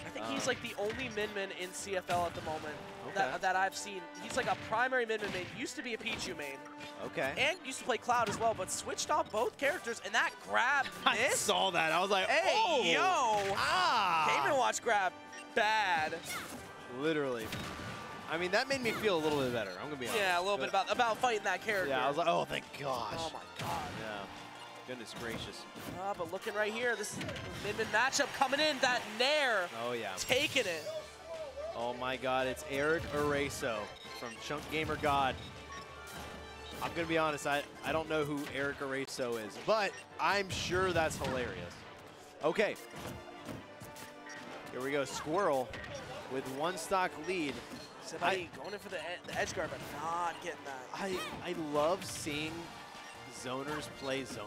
I think he's like the only Minman in CFL at the moment Okay. that I've seen. He's like a primary Minman main. Used to be a Pichu main. Okay. And used to play Cloud as well, but switched off both characters, and that grab I missed. saw that. I was like, Hey, oh. yo! Ah! Came and watch grab bad. Literally. I mean, that made me feel a little bit better. I'm going to be honest. Yeah, a little bit about fighting that character. Yeah, I was like, oh, thank gosh. Oh my God. Yeah. Goodness gracious. But looking right here, this is Minman matchup coming in. That Nair. Oh, yeah. Taking it. Oh, my God. It's Eric Araso from Chunk Gamer God. I'm going to be honest. I don't know who Eric Araso is, but I'm sure that's hilarious. Okay. Here we go. Skwerl with one stock lead. Sebayee going in for the edge guard, but not getting that. I love seeing zoners play zoners.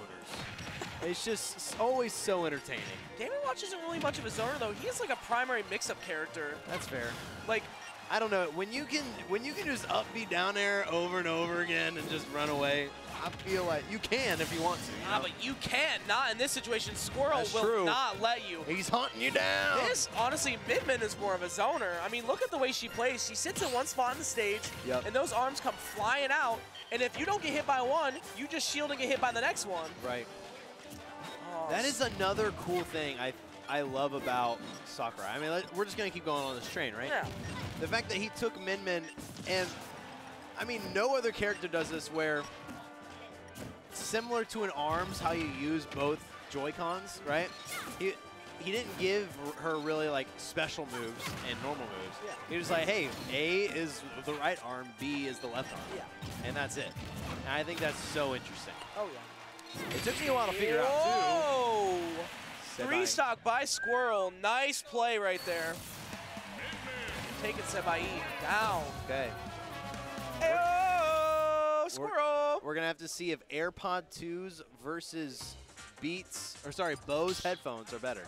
It's just always so entertaining. Game & Watch isn't really much of a zoner though. He is like a primary mix-up character. That's fair. Like, I don't know. When you can just up B down air over and over again and just run away, I feel like you can if you want to. You know? but you can't. Not in this situation. Skwerl That's will true. not let you. He's hunting you down. This, honestly, Minman is more of a zoner. I mean, look at the way she plays. She sits in one spot on the stage, Yep. and those arms come flying out. And if you don't get hit by one, you just shield and get hit by the next one. Right. Oh, That is another cool thing I love about Sakurai. I mean, we're just going to keep going on this train, right? Yeah. The fact that he took Minman, and I mean, no other character does this where, similar to in ARMS, how you use both Joy-Cons, right? He didn't give her really like special moves and normal moves. Yeah. He was like, hey, A is the right arm, B is the left arm. Yeah. And that's it. And I think that's so interesting. Oh, yeah. It took me a while to figure out, too. Oh! Sebayee. 3-stock by Skwerl. Nice play right there. Taking Sebayee down. Okay. Oh, Skwerl! We're going to have to see if AirPod 2s versus Bose headphones are better.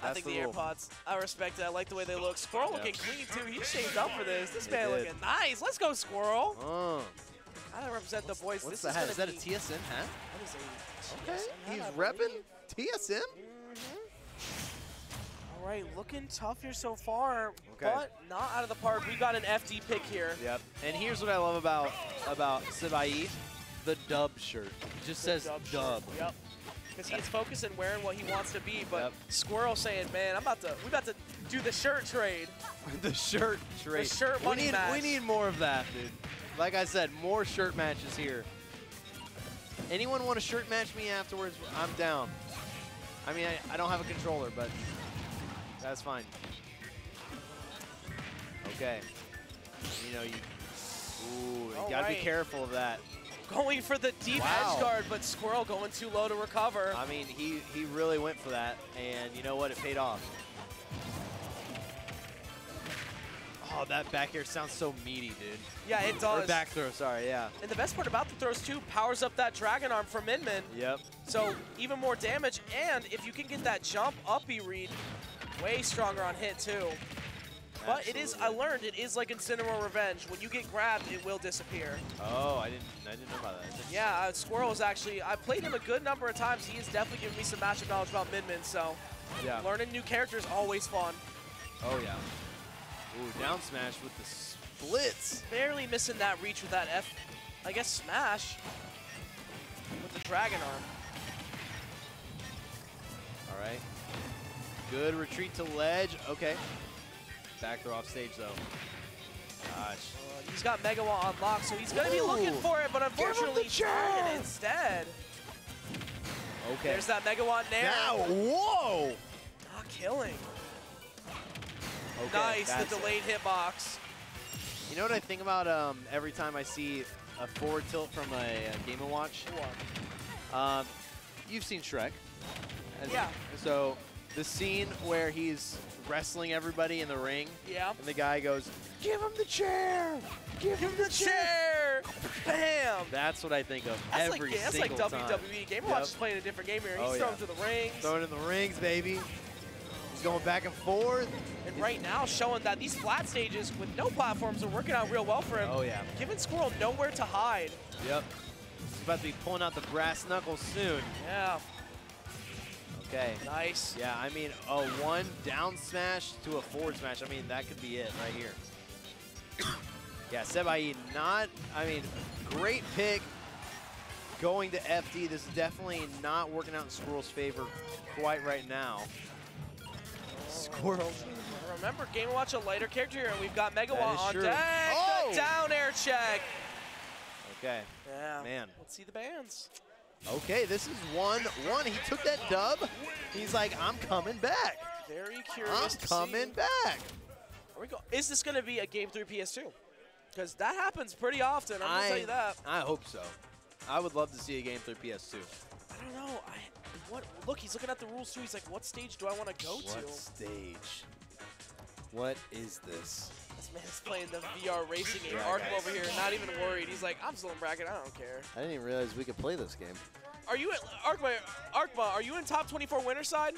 I think the rule. AirPods, I respect it. I like the way they look. Skwerl looking clean, too. He's shaved up for this. This man did. looking nice. Let's go, Skwerl. Oh. Gotta represent the boys. What's this the hat? is Is that a be, TSM hat? That is a Okay. TSM He's hat, I repping believe. TSM? All right, looking tough here so far, Okay. but not out of the park. We got an FD pick here. Yep. And here's what I love about Sebayee, the dub shirt. It just says dub. Yep. Because he is focused and wearing what he wants to be, but Yep. Skwerl saying, "Man, we about to do the shirt trade." The shirt trade. The shirt money match. We need more of that, dude. Like I said, more shirt matches here. Anyone want to shirt match me afterwards? I'm down. I mean, I don't have a controller, but that's fine. Okay. You know, you gotta be careful of that. Going for the deep edge guard, but Skwerl going too low to recover. I mean, he really went for that, and you know what? It paid off. Oh, that back air sounds so meaty, dude. Yeah, it does. Or back throw, sorry, yeah. And the best part about the throws, too, powers up that Dragon Arm from Minman. Yep. So even more damage, and if you can get that jump up B read, way stronger on hit, too. But it is, I learned, it is like in Cinema Revenge. When you get grabbed, it will disappear. Oh, I didn't know about that. Yeah, Skwerl is actually, I played him a good number of times. He has definitely given me some matchup knowledge about Minman, so yeah. Learning new characters always fun. Oh, yeah. Ooh, down smash with the splits. Barely missing that reach with that I guess, smash with the Dragon Arm. All right. Good retreat to ledge. Okay. Back throw off stage, though. Gosh. He's got Mega Wall on lock, so he's going to be looking for it, but unfortunately, Dragon instead. Okay. There's that Mega Wall Nair. Now, whoa! Not killing. Okay, nice, the delayed hitbox. You know what I think about every time I see a forward tilt from a Game & Watch? You've seen Shrek. Yeah. So the scene where he's wrestling everybody in the ring. Yeah. And the guy goes, "Give him the chair! Give him the chair!" Bam! That's what I think of That's every like, single that's time. like WWE. Game & Watch is playing a different game here. He's throwing to the rings. Throwing in the rings, baby. He's going back and forth. And right now showing that these flat stages with no platforms are working out real well for him. Oh, yeah. Giving Skwerl nowhere to hide. Yep. He's about to be pulling out the brass knuckles soon. Yeah. Okay. Nice. Yeah, I mean, a one down smash to a forward smash. I mean, that could be it right here. Yeah, Sebayee great pick going to FD. This is definitely not working out in Skwerl's favor quite right now. Skwerl. Remember, Game & Watch a lighter character here, and we've got Mega Wall on true. deck. Oh! The down air check. Okay. Yeah. Man. Let's see the bands. Okay, this is 1-1. He took that dub. He's like, I'm coming back. Very curious I'm coming back. Here we go. Is this going to be a Game 3 PS2? Because that happens pretty often, I'm going to tell you that. I hope so. I would love to see a Game 3 PS2. I don't know. Look, he's looking at the rules too. He's like, what stage do I want to go to? What stage? What is this? This man's playing the VR racing game. Yeah, Arkma guys. over here, not even worried. He's like, I'm still in bracket. I don't care. I didn't even realize we could play this game. Are you Arkma, are you in top 24 winners side?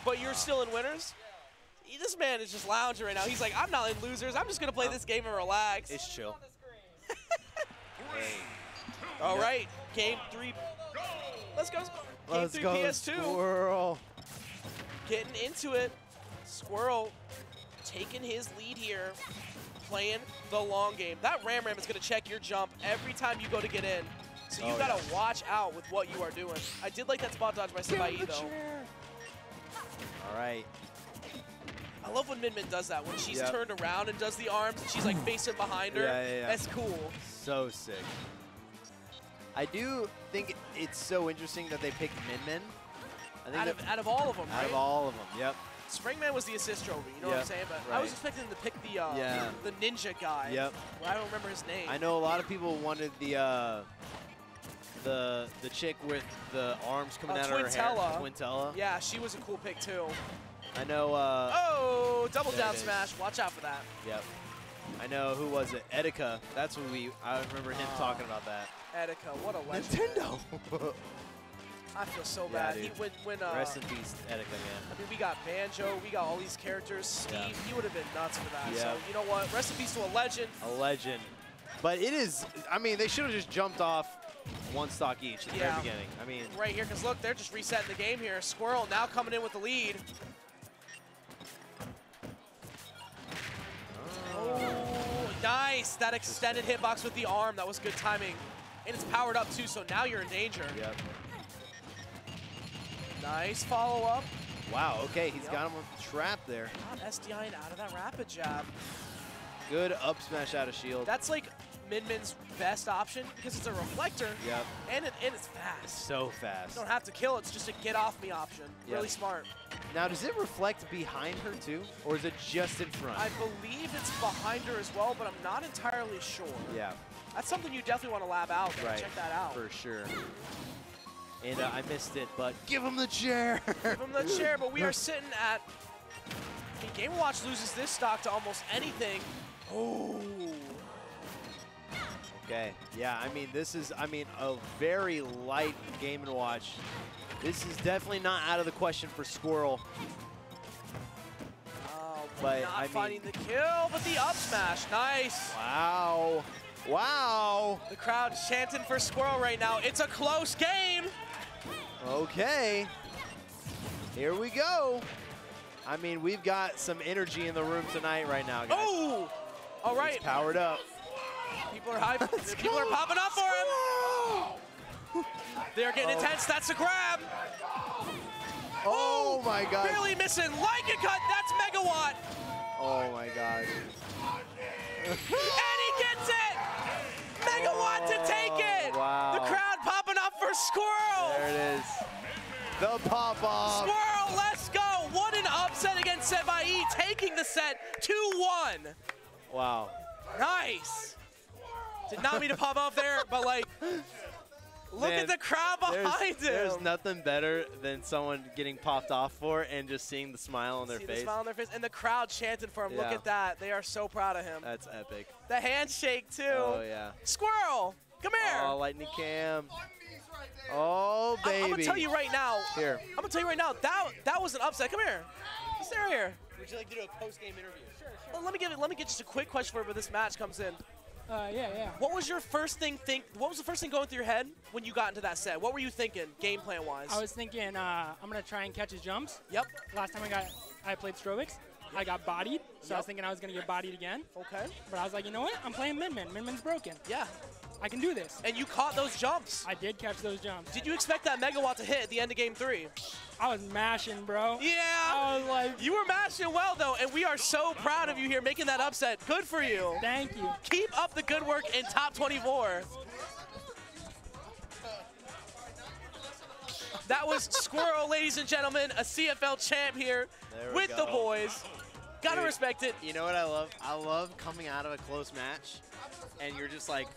But you're still in winners? This man is just lounging right now. He's like, I'm not in losers. I'm just going to play this game and relax. It's chill. All right, Game 3. Let's go. Game 3 PS2. Skwerl. Getting into it. Skwerl taking his lead here, playing the long game. That Ram is going to check your jump every time you go to get in. So you gotta watch out with what you are doing. I did like that spot dodge by Sebayee though. All right. I love when Minman does that, when she's turned around and does the arms and she's like facing behind her. Yeah. That's cool. So sick. I do think it's so interesting that they picked Minman. I think Out of all of them, right? Out of all of them, yep. Springman was the assist trophy, you know what I'm saying? But I was expecting them to pick the ninja guy. Yep. Well, I don't remember his name. I know a lot of people wanted the chick with the arms coming out of her hair. Twintella. Yeah, she was a cool pick too. I know. Oh, double down smash. Watch out for that. Yep. I know, who was it? Etika. That's what I remember him talking about that. Etika, what a legend. Nintendo. I feel so bad. He when rest in peace, Etika, man. I mean, we got Banjo, we got all these characters. Steve, he would have been nuts for that. Yeah. So you know what? Rest in peace to a legend. A legend. But it is. I mean, they should have just jumped off one stock each at the very beginning. I mean, right here, because look, they're just resetting the game here. Skwerl now coming in with the lead. Oh, nice. That extended hitbox with the arm. That was good timing. And it's powered up too, so now you're in danger. Yep. Nice follow-up. Wow, okay, he's got him on the trap there. God, SDI'd out of that rapid jab. Good up smash out of shield. That's like Minman's best option because it's a reflector. Yep. And it's fast. So fast. You don't have to kill, it's just a get off me option. Yep. Really smart. Now, does it reflect behind her too, or is it just in front? I believe it's behind her as well, but I'm not entirely sure. Yeah. That's something you definitely want to lab out. Right. Check that out. For sure. And I missed it, but give him the chair. Give him the chair, but we are sitting at... Game & Watch loses this stock to almost anything. Oh. Okay. Yeah, I mean, this is, a very light Game & Watch. This is definitely not out of the question for Skwerl. Oh, but not finding the kill, but the up smash. Nice. Wow. Wow. The crowd chanting for Skwerl right now. It's a close game. Okay. Here we go. I mean, we've got some energy in the room tonight right now, guys. Oh! All right. It's powered up. People are hyped. People are popping up for him. They're getting intense. That's a grab. Oh my God. Barely missing. Like a cut. That's Megawatt. Oh my God. And he gets it. Megawatt to take it. Wow. The crowd popping up for Skwerl. There it is. The pop-off. Skwerl, let's go. What an upset against Sebayee, taking the set 2-1. Wow. Nice. Did not mean to pop off there, but like, look at the crowd behind him. There's nothing better than someone getting popped off for and just seeing the smile on their face. The smile on their face, and the crowd chanting for him. Yeah. Look at that. They are so proud of him. That's epic. The handshake, too. Oh, yeah. Skwerl, come here. Oh, lightning cam. Oh, baby. I'm going to tell you right now. Here. I'm going to tell you right now, that was an upset. Come here. Stay right here. Would you like to do a post-game interview? Sure. Well, let me get just a quick question for you when this match comes in. Yeah. What was your first thing What was the first thing going through your head when you got into that set? What were you thinking, game plan wise? I was thinking I'm gonna try and catch his jumps. Yep. Last time I played Strobix, I got bodied, so I was thinking I was gonna get bodied again. Okay. But I was like, you know what? I'm playing Minman. Minman's broken. Yeah. I can do this. And you caught those jumps. I did catch those jumps. Did you expect that Megawatt to hit at the end of game 3? I was mashing, bro. Yeah. I was like, you were mashing well, though, and we are so proud of you here making that upset. Good for you. Thank you. Keep up the good work in top 24. That was Skwerl, ladies and gentlemen, a CFL champ here with the boys. Gotta respect it. You know what I love? I love coming out of a close match, and you're just like,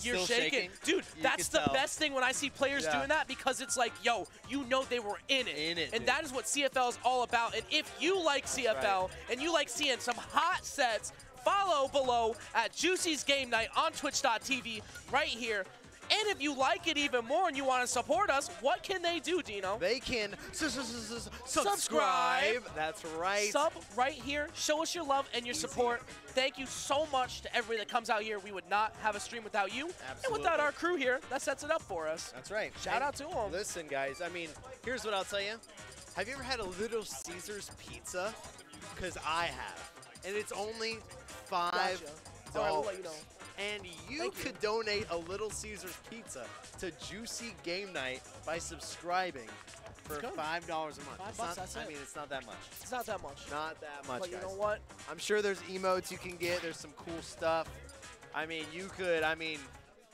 you're still shaking. Dude, that's the best thing when I see players doing that, because it's like, yo, you know they were in it. And that is what CFL is all about. And if you like CFL and you like seeing some hot sets, follow below at Juicy's Game Night on twitch.tv right here. And if you like it even more and you want to support us, what can they do, Dino? They can subscribe. That's right. Sub right here. Show us your love and your support. Thank you so much to everybody that comes out here. We would not have a stream without you. Absolutely. And without our crew here that sets it up for us. That's right. Shout out to them. Listen, guys, I mean, here's what I'll tell you. Have you ever had a Little Caesars pizza? Because I have. And it's only $5. Gotcha. All right, we'll let you know. And you could donate a Little Caesars pizza to Juicy Game Night by subscribing for $5 a month. $5, that's it. I mean, it's not that much. It's not that much. Not that much, But guys. you know what? I'm sure there's emotes you can get. There's some cool stuff. I mean, you could,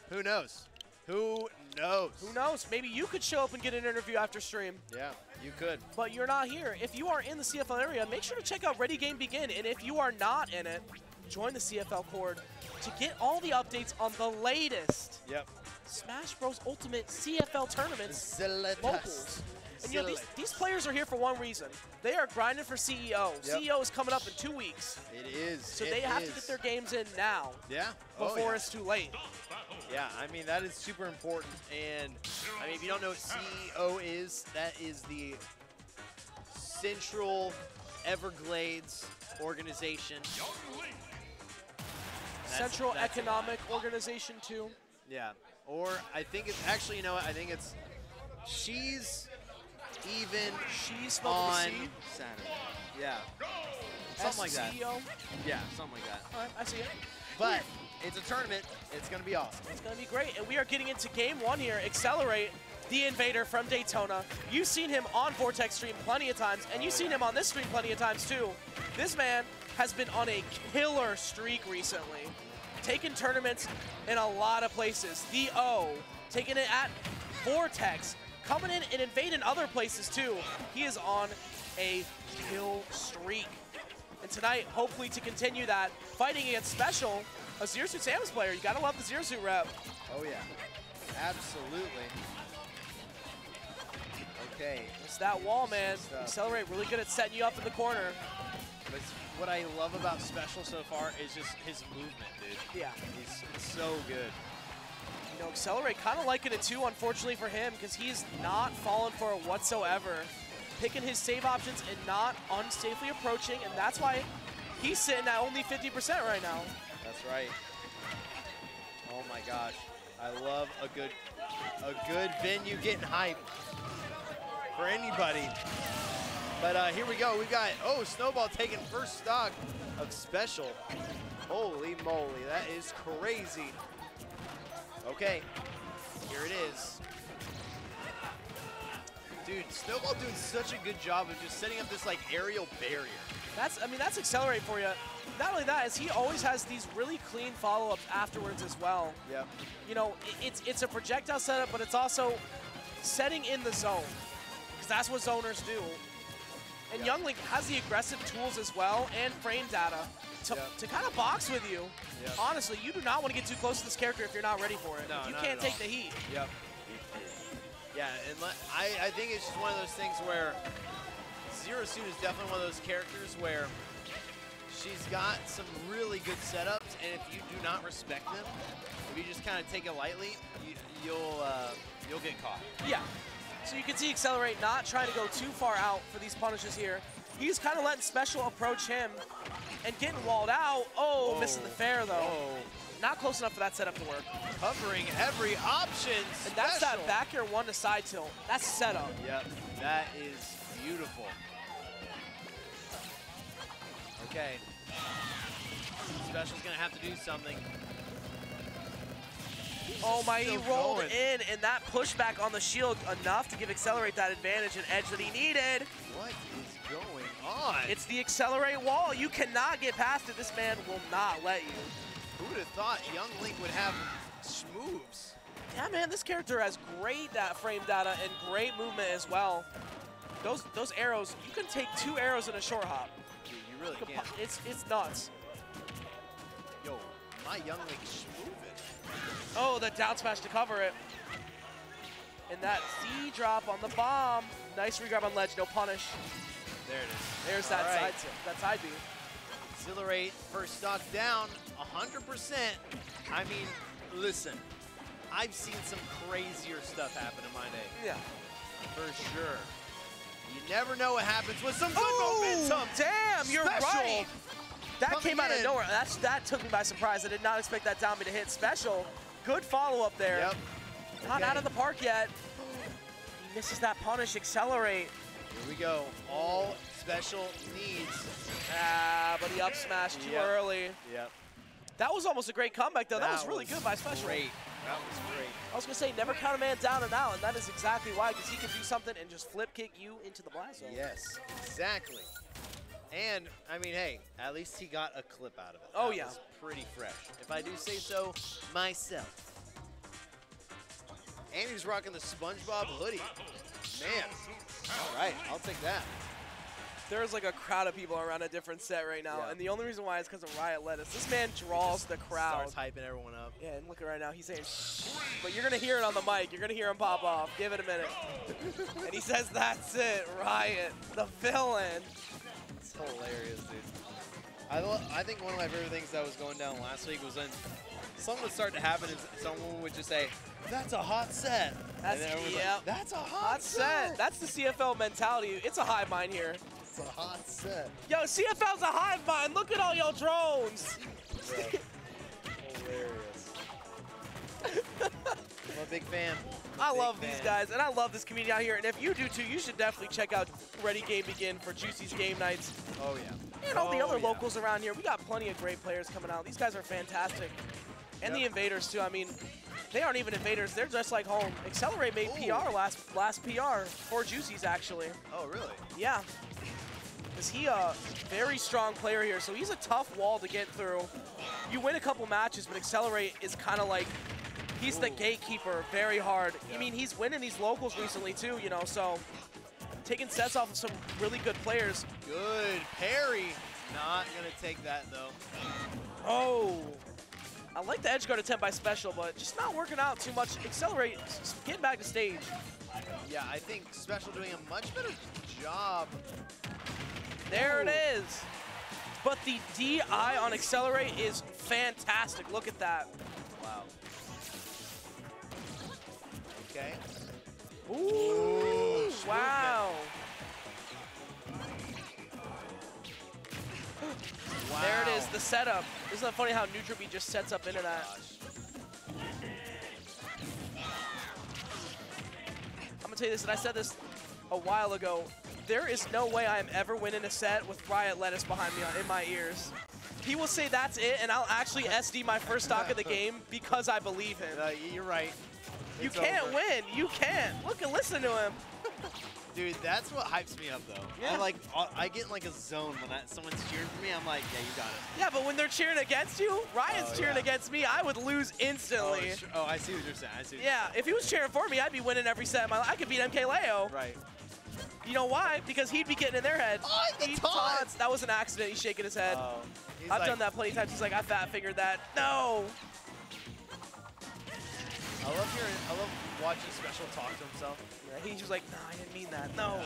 who knows? Who knows? Who knows? Maybe you could show up and get an interview after stream. Yeah, you could. But you're not here. If you are in the CFL area, make sure to check out Ready Game Begin. And if you are not in it, join the CFL Cord to get all the updates on the latest Smash Bros. Ultimate CFL tournaments, locals. And you know, these players are here for one reason. They are grinding for CEO. CEO is coming up in 2 weeks. It is. So they have to get their games in now. Yeah. Before it's too late. Yeah, I mean, that is super important. And, I mean, if you don't know what CEO is, that is the Central Everglades Organization. Central Economic Organization, too. Yeah. Or I think it's actually, you know what? I think it's She's on Saturday. Yeah. Something like that. CEO? Yeah, something like that. All right, I see it. But it's a tournament. It's going to be awesome. It's going to be great. And we are getting into game one here. Accelerate, the Invader from Daytona. You've seen him on Vortex stream plenty of times, and you've seen him on this stream plenty of times, too. This man has been on a killer streak recently, taking tournaments in a lot of places. The O, taking it at Vortex, coming in and invading other places, too. He is on a kill streak. And tonight, hopefully to continue that, fighting against Special, a Zero Suit Samus player. You gotta love the Zero Suit rep. Oh yeah, absolutely. Okay. It's that wall, man. Accelerate, really good at setting you up in the corner. But what I love about Special so far is just his movement, dude. Yeah. He's so good. You know, Accelerate kind of liking it too, unfortunately for him, because he's not fallen for it whatsoever. Picking his save options and not unsafely approaching, and that's why he's sitting at only 50% right now. That's right. Oh my gosh. I love a good venue getting hype for anybody. But here we go. We've got, Snowball taking first stock of Special. Holy moly, that is crazy. Okay, here it is. Dude, Snowball doing such a good job of just setting up this like aerial barrier. That's Accelerate for you. Not only that, is he always has these really clean follow-ups afterwards as well. Yep. You know, it's a projectile setup, but it's also setting in the zone, because that's what zoners do. And Young Link has the aggressive tools as well and frame data to kind of box with you. Yep. Honestly, you do not want to get too close to this character if you're not ready for it. No, you not can't at take all. the heat. Yep. Yeah, and I think it's just one of those things where Zero Suit is definitely one of those characters where she's got some really good setups, and if you do not respect them, if you just kind of take it lightly, you'll get caught. Yeah. So you can see Accelerate not trying to go too far out for these punishes here. He's kind of letting Special approach him and getting walled out. Oh, missing the fair though. Oh. Not close enough for that setup to work. Covering every option. And that's that back air 1 to side tilt. That's setup. Yep, that is beautiful. Okay. Special's gonna have to do something. Oh my, he rolled in, and that pushback on the shield enough to give Accelerate that advantage and edge that he needed. What is going on? It's the Accelerate wall. You cannot get past it. This man will not let you. Who would have thought Young Link would have moves? Yeah, man, this character has great frame data and great movement as well. Those arrows, you can take 2 arrows in a short hop. Dude, you really can. It's nuts. Yo, my Young Link schmoving. Oh, the down smash to cover it. And that Z drop on the bomb. Nice regrab on ledge, no punish. There it is. There's that side B. Accelerate first stock down, 100%. I mean, listen, I've seen some crazier stuff happen in my day. Yeah. For sure. You never know what happens with some good momentum. Damn, you're right. That came out of nowhere. That took me by surprise. I did not expect that down B to hit. Special. Good follow-up there. Yep. Not out of the park yet. He misses that punish. Accelerate. Here we go. All Special needs. But he up smashed too early. Yep. That was almost a great comeback, though. That was really good by Special. Great. That was great. I was going to say, never count a man down and out, and that is exactly why, because he can do something and just flip kick you into the blast zone. Yes, exactly. And, I mean, hey, at least he got a clip out of it. Oh, that yeah. was pretty fresh, if I do say so myself. And he's rocking the SpongeBob hoodie. Man, all right, I'll take that. There's like a crowd of people around a different set right now, and the only reason why is because of RiotLettuce. This man draws the crowd. Starts hyping everyone up. Yeah, and look at right now, he's saying shh, but you're gonna hear it on the mic. You're gonna hear him pop off. Give it a minute. And he says, "That's it, Riot, the villain." It's hilarious, dude. I think one of my favorite things that was going down last week was when something would start to happen and someone would just say, "That's a hot set." That's, and then everyone's like, "That's a hot set." That's the CFL mentality. It's a hive mind here. It's a hot set. Yo, CFL's a hive mind. Look at all your drones. Yeah. Hilarious. I'm a big fan. I love these guys, and I love this community out here. And if you do too, you should definitely check out Ready Game Begin for Juicy's game nights. Oh, yeah. And all the other locals around here. We got plenty of great players coming out. These guys are fantastic. And the Invaders, too. I mean, they aren't even Invaders. They're just like home. Accelerate made PR last PR for Juicy's, actually. Oh, really? Yeah. Because he a very strong player here, so he's a tough wall to get through. You win a couple matches, but Accelerate is kind of like, he's the gatekeeper very hard. I mean, he's winning these locals recently, too, you know, so taking sets off of some really good players. Good parry. Not going to take that, though. Oh. I like the edge guard attempt by Special, but just not working out too much. Accelerate, getting back to stage. Yeah, I think Special doing a much better job. There it is. But the DI on Accelerate is fantastic. Look at that. Wow. Okay. Ooh, wow. Wow. There it is, the setup. Isn't it funny how NeutraB just sets up into that? I'm going to tell you this, and I said this a while ago. There is no way I am ever winning a set with RiotLettuce behind me in my ears. He will say that's it, and I'll actually SD my first stock of the game because I believe him. You're right. You can't win. You can't. Look and listen to him. Dude, that's what hypes me up, though. Yeah. I get in like a zone when someone's cheering for me. I'm like, yeah, you got it. Yeah, but when they're cheering against you, Riot's cheering against me, I would lose instantly. Oh, I see what you're saying. I see. Yeah, if he was cheering for me, I'd be winning every set. I could beat MK Leo. Right. You know why? Because he'd be getting in their head. Oh, the taunts! That was an accident. He's shaking his head. I've done that plenty of times. He's like, I fat figured that. No. I love watching Special talk to himself. Yeah, he's just like, nah, I didn't mean that. No.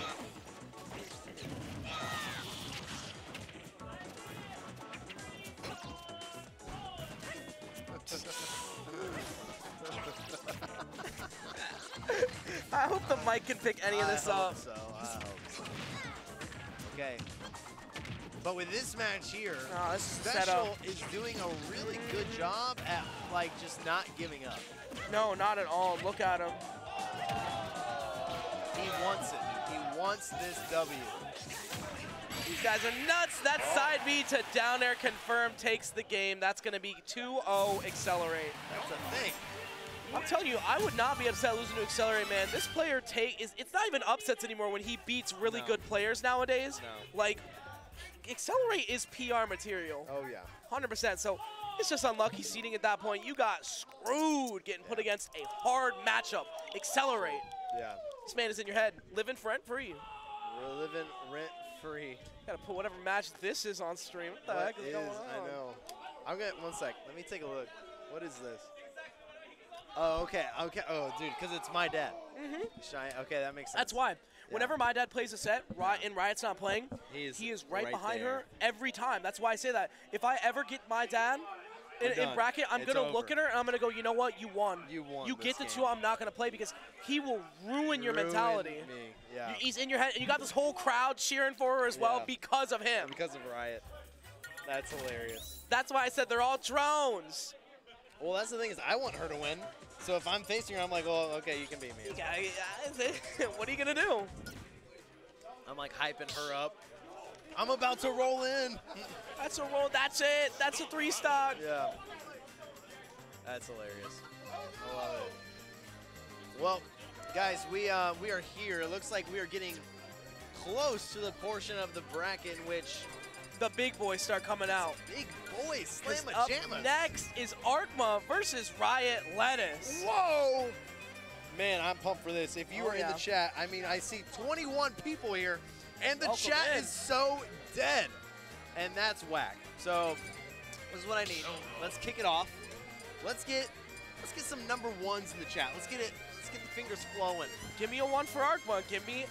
I hope the mic can pick any of this up. I hope so. Okay. But with this match here, Special is doing a really good job at just not giving up. No, not at all. Look at him. He wants it. He wants this W. These guys are nuts. That side B to down air confirm takes the game. That's going to be 2-0 Accelerate. That's a thing. I'm telling you, I would not be upset losing to Accelerate, man. This player it's not even upsets anymore when he beats really good players nowadays. No. Like, Accelerate is PR material. Oh, yeah. 100%. So it's just unlucky seeding at that point. You got screwed getting put against a hard matchup. Accelerate. Yeah. This man is in your head. Living rent-free. We're living rent-free. Gotta put whatever match this is on stream. What the heck is going on? I know. I'm gonna, one sec. Let me take a look. What is this? Oh, okay. Okay. Oh, dude, because it's MyDad. Okay, that makes sense. That's why. Whenever MyDad plays a set and Riot's not playing, he is right behind her every time. That's why I say that. If I ever get MyDad in bracket, I'm going to look at her and I'm going to go, you know what? You won. You won. You get the two I'm not going to play because he will ruin your mentality. Me. Yeah. He's in your head. And you got this whole crowd cheering for her as well because of him. Because of Riot. That's hilarious. That's why I said they're all drones. Well, that's the thing is I want her to win. So if I'm facing her, I'm like, well, okay, you can beat me. What are you going to do? I'm like hyping her up. I'm about to roll in. That's a roll. That's it. That's a 3-stock. Yeah. That's hilarious. I love it. Well, guys, we are here. It looks like we are getting close to the portion of the bracket in which the big boys start coming out. Big boys, slamma Up jamma. next is Arkma versus RiotLettuce. Whoa! Man, I'm pumped for this. If you were in yeah. the chat, I mean, I see 21 people here, and the Welcome chat in. is so dead, and that's whack. So this is what I need. Let's kick it off. Let's get some number ones in the chat. Let's get the fingers flowing. Give me a 1 for Arkma. Give me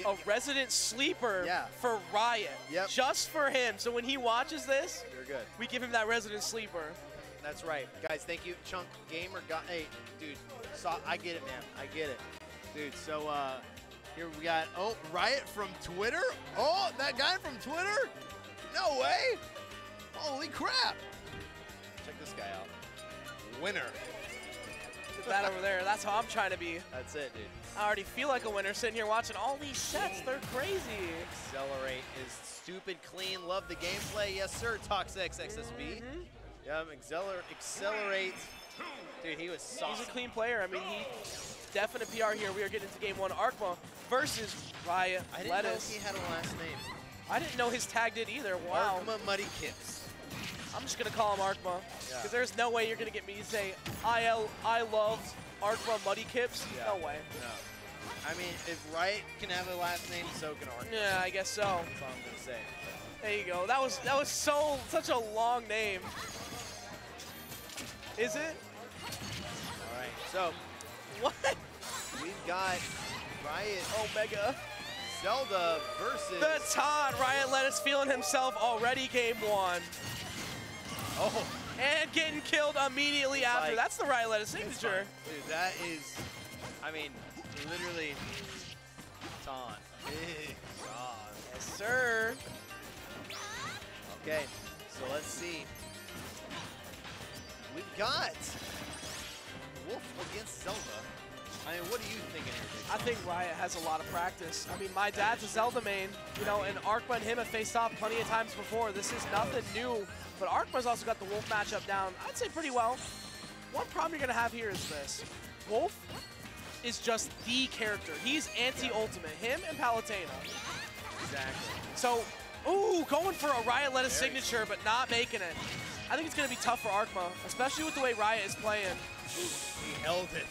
a resident sleeper for Riot. Yep. Just for him. So when he watches this, you're good. We give him that resident sleeper. That's right. Guys, thank you. Chunk Gamer got, hey, dude, I get it, man. I get it. Dude, so here we got, oh, Riot from Twitter. Oh, that guy from Twitter? No way. Holy crap. Check this guy out. Winner. Get that over there. That's how I'm trying to be. That's it, dude. I already feel like a winner sitting here watching all these sets. They're crazy. Accelerate is stupid clean. Love the gameplay. Yes, sir. Toxic XSB. Yeah, accelerate. Dude, he was soft. He's a clean player. I mean, he definite PR here. We are getting into game 1. Arkma versus RiotLettuce. I didn't know he had a last name. I didn't know his tag did either. Wow. Arkma Muddy Kips. I'm just going to call him Arkma. Because there's no way you're going to get me to say, I love Arkma Muddy Kips. Yeah. No way. No. I mean, if Riot can have a last name, so can Arkma. Yeah, I guess so. That's all I'm going to say. There you go. That was such a long name. Is it? All right. So, what? We've got Riot Omega. Zelda versus The Todd. RiotLettuce feeling himself already game 1. Oh. And getting killed immediately after. That's the RiotLettuce signature. Dude, that is, I mean, literally taunt. Big taunt. Yes, sir. Okay, so let's see. We've got Wolf against Zelda. I mean, what are you thinking here, Big I think Riot has a lot of practice. I mean, my dad's a Zelda main, you know, and Arkma and him have faced off plenty of times before. This is nothing new, but Arkma's also got the Wolf matchup down, I'd say pretty well. One problem you're going to have here is this. Wolf is just the character. He's anti-ultimate. Him and Palutena. Exactly. So, ooh, going for a RiotLettuce signature, but not making it. I think it's going to be tough for Arkma, especially with the way Riot is playing. He held it.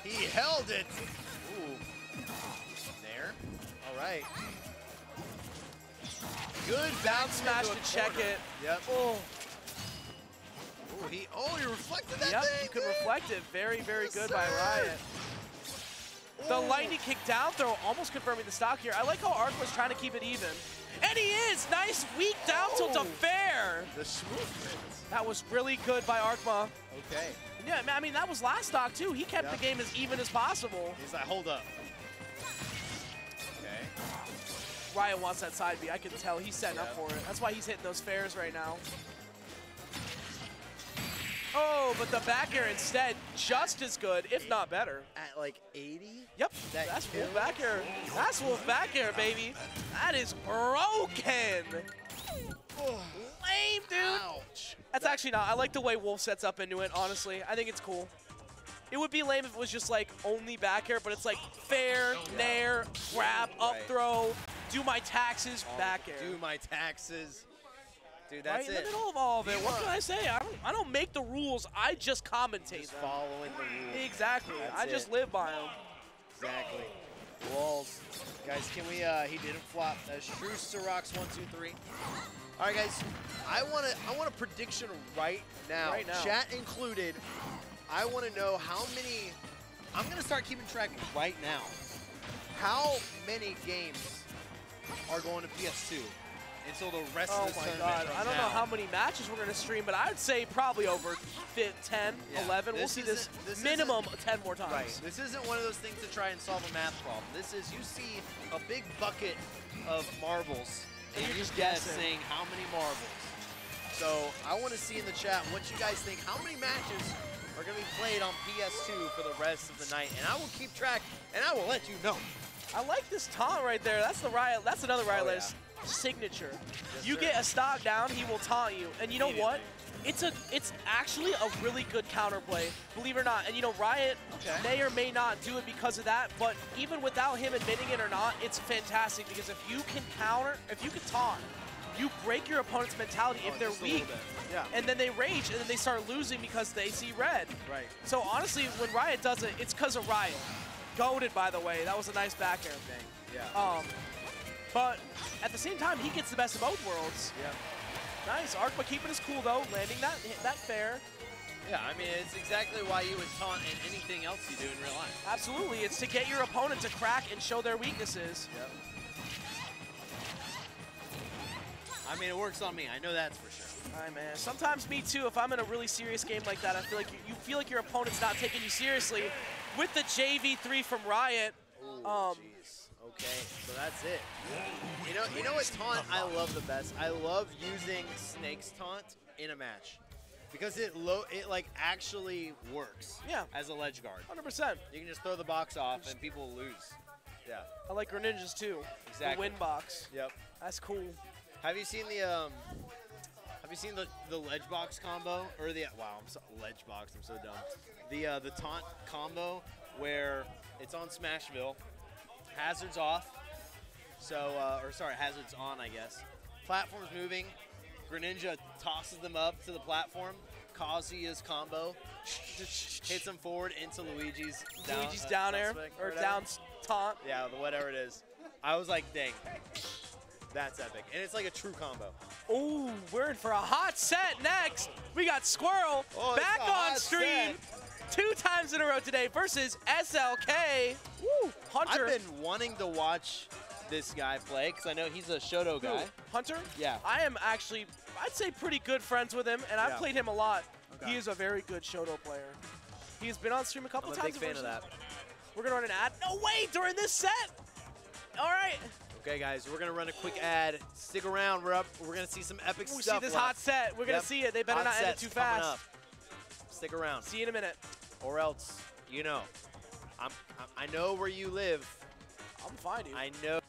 He held it. Ooh. There. All right. Good Down smash to check it. Yep. Oh. Ooh, he reflected that Yep, thing. you could reflect it. Very, very Yes, good by sir. Riot. The lightning kick down throw almost confirming the stock here. I like how Arkma's trying to keep it even. And he is! Nice weak down tilt to fair! The smoothment. That was really good by Arkma. Okay. Yeah, I mean, that was last stock too. He kept the game as even as possible. He's like, hold up. Okay. Riot wants that side B. I can tell he's setting up for it. That's why he's hitting those fairs right now. Oh, but the back air instead, just as good, if not better. At like 80? Yep, that's Wolf back air. That's Wolf back air, baby. That is broken. Lame, dude. Ouch. That's actually not. I like the way Wolf sets up into it, honestly. I think it's cool. It would be lame if it was just like only back air, but it's like fair, nair, grab, up throw, do my taxes, back air. Do my taxes. Dude, that's right in it. the middle of all of it. What can I say? I don't make the rules. I just commentate Just them. following the rules. Exactly. That's I just it. live by them. Exactly. Walls. Guys, can we, he didn't flop. That's true, Sirox 1, 2, 3. All right, guys, I want a prediction right now. Right now. Chat included. I want to know how many, I'm going to start keeping track right now. How many games are going to PS2 until the rest of this tournament runs I don't know out? how many matches we're going to stream, but I would say probably over 10, 11. We'll see this minimum 10 more times. Right. This isn't one of those things to try and solve a math problem. This is, you see a big bucket of marbles, and you're you're just just guessing. saying how many marbles. So I want to see in the chat what you guys think. How many matches are going to be played on PS2 for the rest of the night? And I will keep track, and I will let you know. I like this taunt right there. That's the Riot. That's another RiotLettuce signature. You get a stock down, he will taunt you. And you know what? It's actually a really good counterplay, believe it or not. And you know, Riot may or may not do it because of that, but even without him admitting it or not, it's fantastic because if you can counter, if you can taunt, you break your opponent's mentality if they're weak. And then they rage and then they start losing because they see red. Right. So honestly, when Riot does it, it's because of Riot. Goated, by the way. That was a nice back air thing. Yeah. But at the same time, he gets the best of both worlds. Yeah. Nice. Arkma keeping his cool, though. Landing that fair. Yeah, I mean, it's exactly why you would taunt in anything else you do in real life. Absolutely. It's to get your opponent to crack and show their weaknesses. Yep. I mean, it works on me. I know that's for sure. All right, man. Sometimes me, too. If I'm in a really serious game like that, I feel like you feel like your opponent's not taking you seriously. With the JV3 from Riot. Oh, jeez. Okay, so that's it. You know what taunt I love the best? I love using Snake's taunt in a match because it like actually works. Yeah. As a ledge guard. 100%. You can just throw the box off and people lose. Yeah. I like Greninjas too. Exactly. The win box. Yep. That's cool. Have you seen the ledge box combo or the ledge box? I'm so dumb. The taunt combo where it's on Smashville. Hazard's off, so, or sorry, hazard's on, I guess. Platform's moving, Greninja tosses them up to the platform, Kazuya's combo, hits him forward into Luigi's down air, or down taunt. Yeah, whatever it is. I was like, dang, that's epic. And it's like a true combo. Ooh, we're in for a hot set next. We got Skwerl back on stream. 2 times in a row today versus SLK. Woo, Hunter. I've been wanting to watch this guy play because I know he's a Shoto guy. Hunter? Yeah. I am actually, I'd say, pretty good friends with him, and I've played him a lot. Okay. He is a very good Shoto player. He's been on stream a couple times. I'm a big fan of that. We're going to run an ad. No way, during this set. All right. Okay, guys, we're going to run a quick ad. Stick around. We're going to see some epic stuff. We see this hot set. We're going to see it. They better not end it too fast. Stick around. See you in a minute. Or else, you know, I know where you live. I'm fine, dude. I know.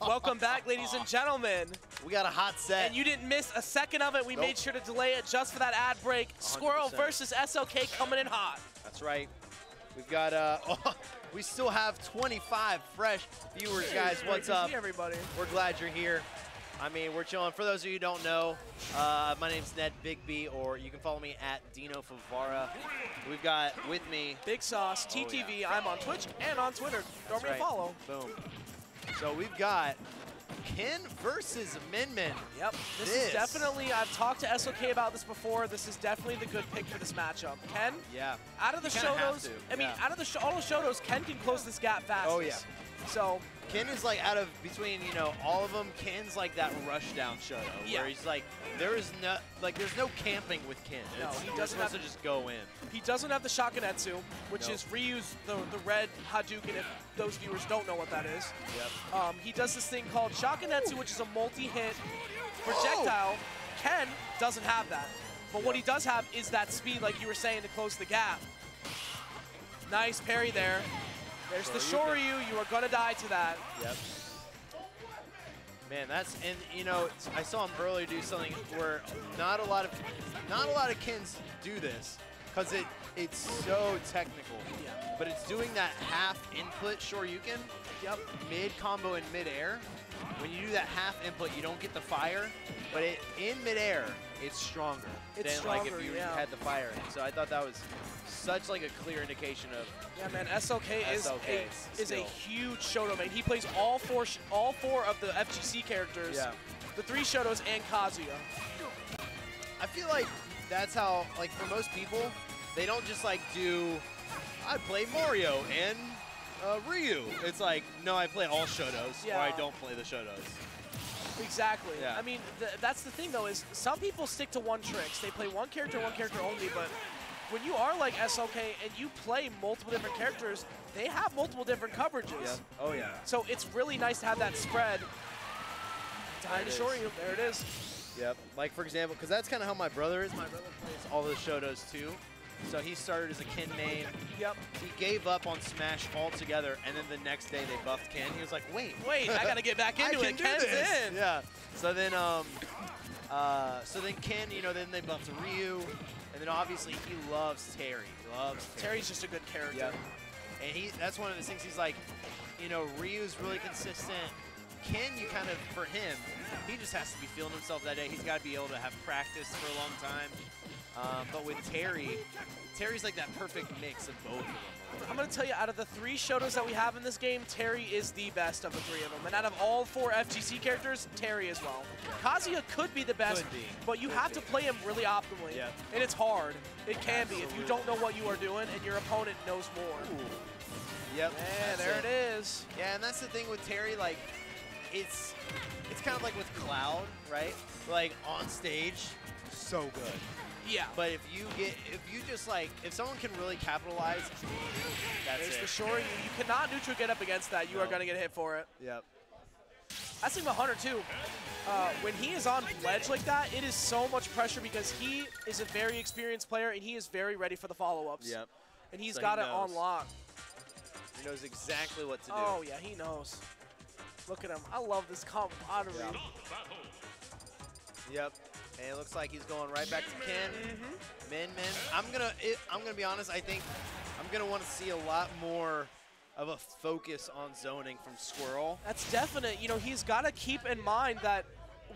Welcome back, ladies and gentlemen. We got a hot set. And you didn't miss a second of it. We made sure to delay it just for that ad break. 100%. Skwerl versus SLK coming in hot. That's right. We've got, we still have 25 fresh viewers, guys. What's up? Everybody. We're glad you're here. I mean, we're chilling. For those of you who don't know, my name's Ned Big B, or you can follow me at Dino Favara. We've got with me Big Sauce, TTV. I'm on Twitch and on Twitter. Throw me a follow. Boom. So we've got Ken versus Minman. Yep. This is definitely, I've talked to SOK about this before. This is definitely the good pick for this matchup. Ken? Yeah. Out of the Shotos, I mean, out of the all the Shotos, Ken can close this gap fastest. Oh, yeah. So Ken is like out of between, you know, all of them, Ken's like that rush down Shoto where he's like, there's no camping with Ken. No, he doesn't have to just go in. He doesn't have the Shakunetsu, which is Ryu's the red Hadouken, if those viewers don't know what that is. Yep. He does this thing called Shakunetsu, which is a multi-hit projectile. Ken doesn't have that. But what he does have is that speed, like you were saying, to close the gap. Nice parry there. There's the Shoryu. You are going to die to that. Yep. Man, that's, and you know, I saw him earlier do something where not a lot of Kens do this because it's so technical. Yeah. But it's doing that half input Shoryuken, mid combo in midair. When you do that half input, you don't get the fire, but in midair, it's stronger than like if you had the fire in. So I thought that was such like a clear indication of. Yeah, man, SOK is a huge Shoto main. He plays all four of the FGC characters. Yeah. The 3 Shotos and Kazuya. I feel like that's how, like, for most people, they don't just like do. I play Mario and Ryu. It's like, no, I play all Shotos, or I don't play the Shotos. Exactly. Yeah. I mean, that's the thing, though, is some people stick to one tricks. They play one character only, but when you are like SOK and you play multiple different characters, they have multiple different coverages. Yeah. Oh, yeah. So it's really nice to have that spread. Time to Shoryu. There it is. Yep. Like, for example, because that's kind of how my brother is. My brother plays all the Shotos, too. So he started as a Ken main. Yep. He gave up on Smash altogether, and then the next day they buffed Ken. He was like, wait, I got to get back into it. Ken's in. Yeah. So then, Ken, you know, then they buffed Ryu. And then obviously he loves Terry. Terry's just a good character. Yep. And that's one of the things he's like, you know, Ryu's really consistent. Ken, you kind of, for him, he just has to be feeling himself that day. He's got to be able to have practice for a long time. But with Terry's like that perfect mix of both of them. I'm going to tell you, out of the 3 Shotos that we have in this game, Terry is the best of the 3 of them. And out of all 4 FGC characters, Terry as well. Kazuya could be the best, but you have to play him really optimally. Yeah. And it's hard. It can be if you don't know what you are doing and your opponent knows more. Ooh. Yep. Yeah, there it is. Yeah, and that's the thing with Terry, like, it's kind of like with Cloud, right? Like, on stage, so good. Yeah. But if someone can really capitalize, there's the Shoryu. You cannot neutral get up against that. You are going to get hit for it. Yep. That's the thing with Hunter, too. When he is on ledge like that, it is so much pressure because he is a very experienced player and he is very ready for the follow-ups. Yep. And he's got it on lock. He knows exactly what to do. Oh, yeah, he knows. Look at him. I love this camaraderie. Yep. And it looks like he's going right back to Ken. Min. I'm gonna be honest. I think I'm gonna want to see a lot more of a focus on zoning from Skwerl. That's definite. You know, he's got to keep in mind that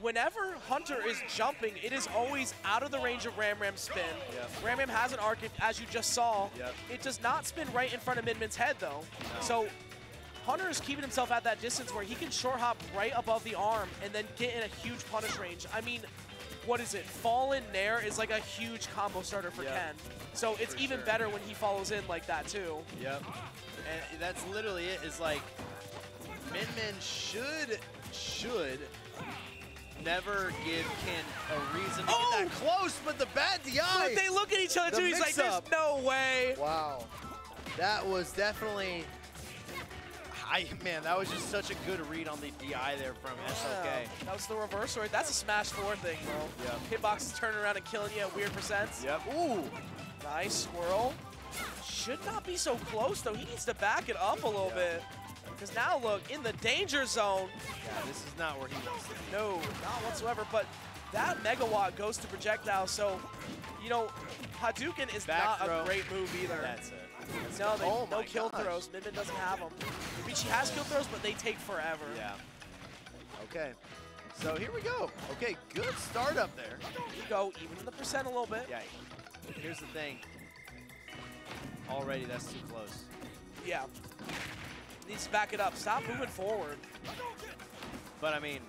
whenever Hunter is jumping, it is always out of the range of Ram spin. Yep. Ram has an arc, as you just saw. Yep. It does not spin right in front of Minman's head, though. No. So Hunter is keeping himself at that distance where he can short hop right above the arm and then get in a huge punish range. I mean, what is it? Fall in Nair is like a huge combo starter for Ken. So it's even better when he follows in like that, too. Yep. And that's literally it, is like, Minman should never give Ken a reason to get that close, but the bad DI. But they look at each other, too. He's like, there's no way. Wow. That was definitely, man, that was just such a good read on the DI there from SOK. That was the reverse right. That's a Smash 4 thing, bro. Yep. Hitbox is turning around and killing you at weird percents. Yep. Ooh. Nice, Skwerl. Should not be so close, though. He needs to back it up a little bit. Because now, look, in the danger zone. Yeah, this is not where he wants to be. No, not whatsoever. But that Megawatt goes to projectile, so, you know, Hadouken is not a great move either. That's it. No, no kill throws. Minman doesn't have them. Michi has kill throws, but they take forever. Yeah. Okay. So here we go. Okay, good start up there. There you go, even the percent a little bit. Yeah. Here's the thing. Already, that's too close. Yeah. Needs to back it up. Stop moving forward. But I mean,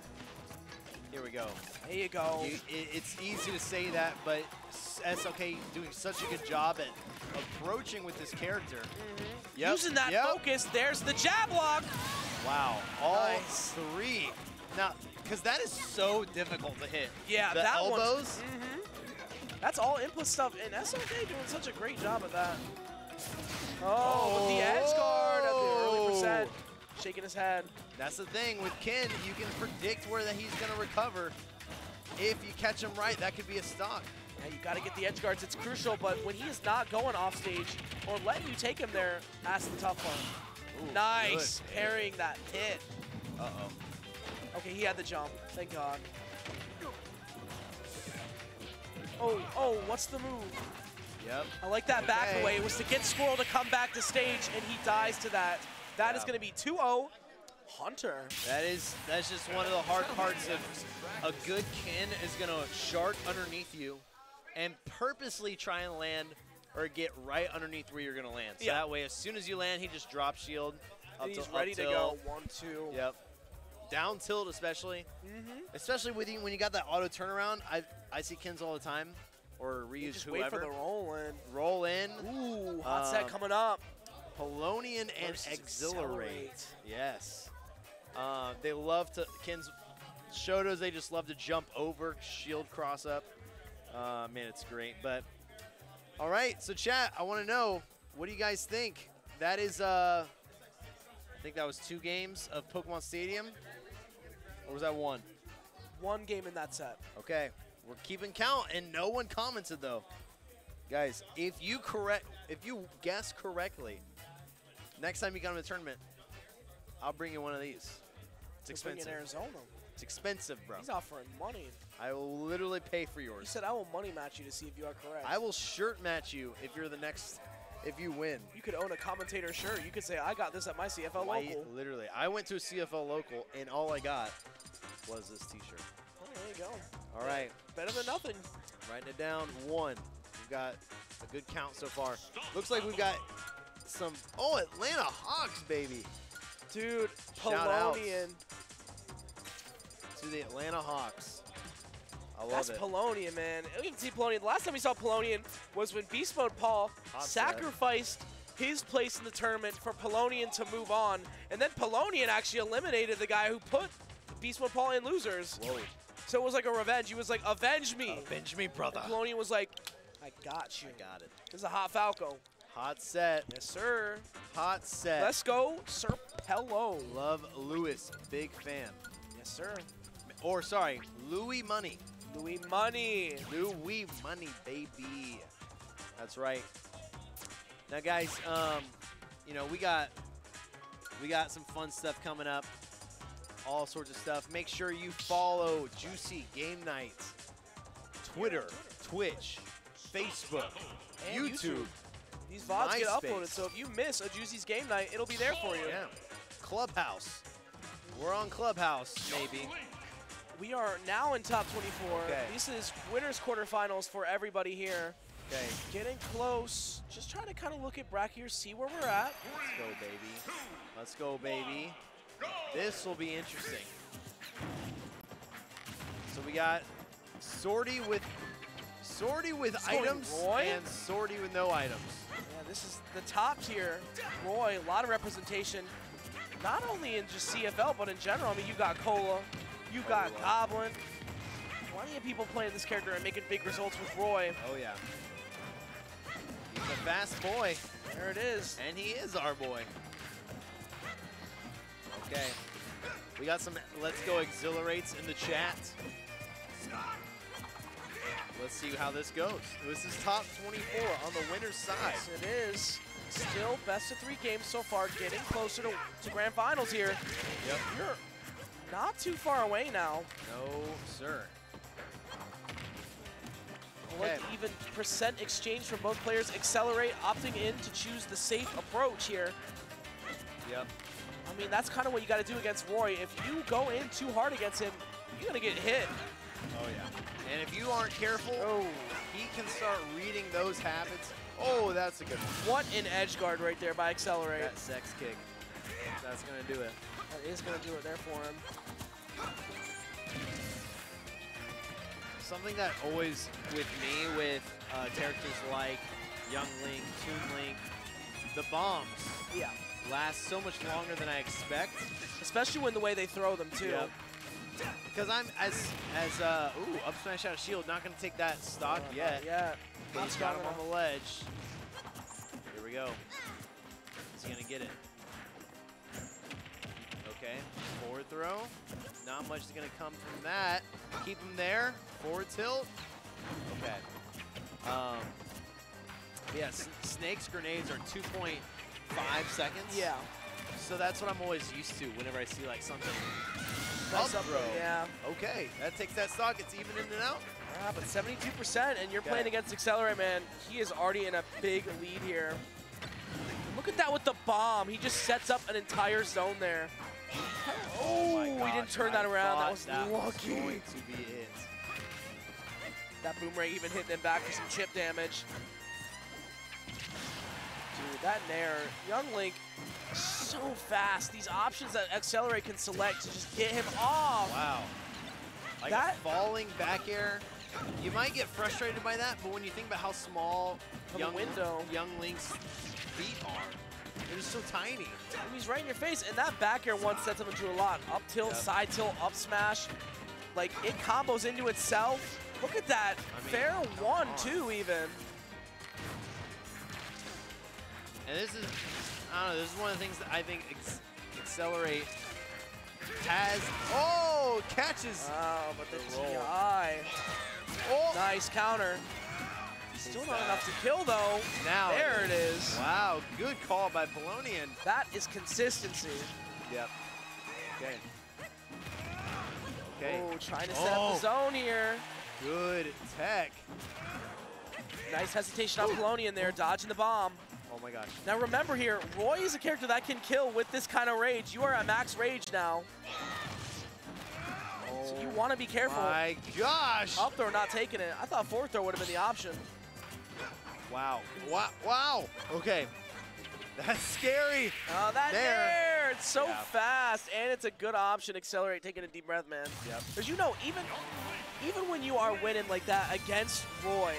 here we go. There you go. It's easy to say that, but SOK doing such a good job at approaching with this character. Yep. Using that focus. There's the jab lock. Wow. All Nice. 3. Now, because that is so difficult to hit. Yeah, the that elbows. That's all input stuff, and SOK doing such a great job at that. Oh, with the edge guard at the early percent. Shaking his head. That's the thing with Ken, you can predict where that he's going to recover. If you catch him right, that could be a stock. Yeah, you got to get the edge guards. It's crucial, but when he is not going off stage or letting you take him there, that's the tough one. Ooh, Nice, good. parrying that hit. Uh-oh. Okay, he had the jump. Thank God. Oh, what's the move? Yep. I like that back away. It was to get Skwerl to come back to stage, and he dies to that. That is going to be 2-0 Hunter. That's just one of the hard parts of a good Ken is going to shark underneath you and purposely try and land or get right underneath where you're going to land. So that way, as soon as you land, he just drops shield. And he's ready to go. 1-2. Yep. Down tilt especially. Especially with when you got that auto turnaround. I see Kens all the time. Or Ryu's just whoever. wait for the roll in. Roll in. Ooh, hot set coming up. Pellonian and Accelerate. Yes. They love to, Ken's Shotos, they just love to jump over, shield cross up. Man, it's great. But, all right, so chat, I want to know, what do you guys think? That is, I think that was 2 games of Pokemon Stadium. Or was that 1? 1 game in that set. Okay, we're keeping count, and no one commented, though. Guys, if you guess correctly, next time you come to the tournament, I'll bring you one of these. It's expensive. In Arizona. It's expensive, bro. He's offering money. I will literally pay for yours. He said, I will money match you to see if you are correct. I will shirt match you if you're the next, if you win. You could own a commentator shirt. You could say, I got this at my CFL local. Literally. I went to a CFL local, and all I got was this t-shirt. Oh, there you go. All right. Better than nothing. Writing it down, 1. We've got a good count so far. Looks like we've got some, Atlanta Hawks, baby. Dude, Shout out Pellonian. To the Atlanta Hawks. I love That's it. Pellonian, man. We can see Pellonian. The last time we saw Pellonian was when Beast Mode Paul sacrificed his place in the tournament for Pellonian to move on. And then Pellonian actually eliminated the guy who put Beast Mode Paul in losers. Whoa. So it was like a revenge. He was like, avenge me. Avenge me, brother. And Pellonian was like, I got you. I got it. This is a hot Falco. Hot set. Yes, sir. Hot set. Let's go, Sir Pello. Love Lewis. Big fan. Yes, sir. Or, sorry, Louis Money. Louis Money. Louis Money, baby. That's right. Now, guys, you know, we got some fun stuff coming up. All sorts of stuff. Make sure you follow Juicy Game Night. Twitter, Twitch, Facebook, And YouTube. These VODs get uploaded, so if you miss a Juicy's Game Night, it'll be there for you. Yeah. Clubhouse. We're on Clubhouse, maybe. We are now in top 24. Okay. This is winners quarterfinals for everybody here. Okay. Getting close. Just trying to kind of look at bracket here, see where we're at. Let's go, baby. Let's go, baby. This will be interesting. So we got Sortie with items Roy? and Sortie with no items. Yeah, this is the top tier. Roy, a lot of representation, not only in just CFL, but in general. I mean, you got Cola, you got Goblin. Plenty of people playing this character and making big results with Roy. Oh, yeah. He's a fast boy. There it is. And he is our boy. Okay. We got some Let's Go Exhilarates in the chat. Let's see how this goes. This is top 24 on the winner's side. Yes, it is. Still best of 3 games so far, getting closer to grand finals here. Yep. You're not too far away now. No, sir. I like the even percent exchange from both players. Accelerate, opting in to choose the safe approach here. Yep. I I mean, that's kind of what you got to do against Roy. If you go in too hard against him, you're going to get hit. Oh, yeah. And if you aren't careful, he can start reading those habits. Oh, that's a good one. What an edge guard right there by Accelerate. That sex kick. That's going to do it. That is going to do it there for him. Something that always, with me, with characters like Young Link, Toon Link, the bombs last so much longer than I expect. Especially when the way they throw them, too. Yep. Because I'm, up smash out of shield, not going to take that stock yet. Yeah. He's got him on the ledge. Here we go. He's going to get it. Okay, forward throw. Not much is going to come from that. Keep him there. Forward tilt. Okay. Yeah, Snake's grenades are 2.5 seconds. Yeah. So that's what I'm always used to whenever I see like something. Nice Up throw. Yeah. Okay, that takes that stock. It's even in and out. Yeah, but 72%, and you're playing against Accelerate, man. He is already in a big lead here. Look at that with the bomb. He just sets up an entire zone there. Oh, my gosh, he didn't turn that around. That was lucky. Was going to be it. That boomerang even hitting him back for some chip damage. Dude, that Nair, Young Link, so fast. These options that Accelerate can select to just get him off. Wow. Like that falling back air, you might get frustrated by that, but when you think about how small Young Link's feet are, they're just so tiny. And he's right in your face, and that back air one sets him into a lot. Up tilt, side tilt, up smash. Like, it combos into itself. Look at that. I mean, fair 1-2 even. And this is, I don't know, this is one of the things that I think Accelerate has. Oh, catches. Oh, but the TI. Oh, nice counter. Still not enough to kill, though. Now there it is. Wow, good call by Pellonian. That is consistency. Yep. Okay. Okay. Oh, trying to set up the zone here. Good tech. Nice hesitation on Pellonian there, dodging the bomb. Oh my gosh. Now remember here, Roy is a character that can kill with this kind of rage. You are at max rage now. So you want to be careful. My gosh. Up throw not taking it. I thought forward throw would have been the option. Wow. Wow. Wow. Okay. That's scary. Oh, that there. It's so fast, and it's a good option. Accelerate, taking a deep breath, man. Yep. Because you know, even when you are winning like that against Roy,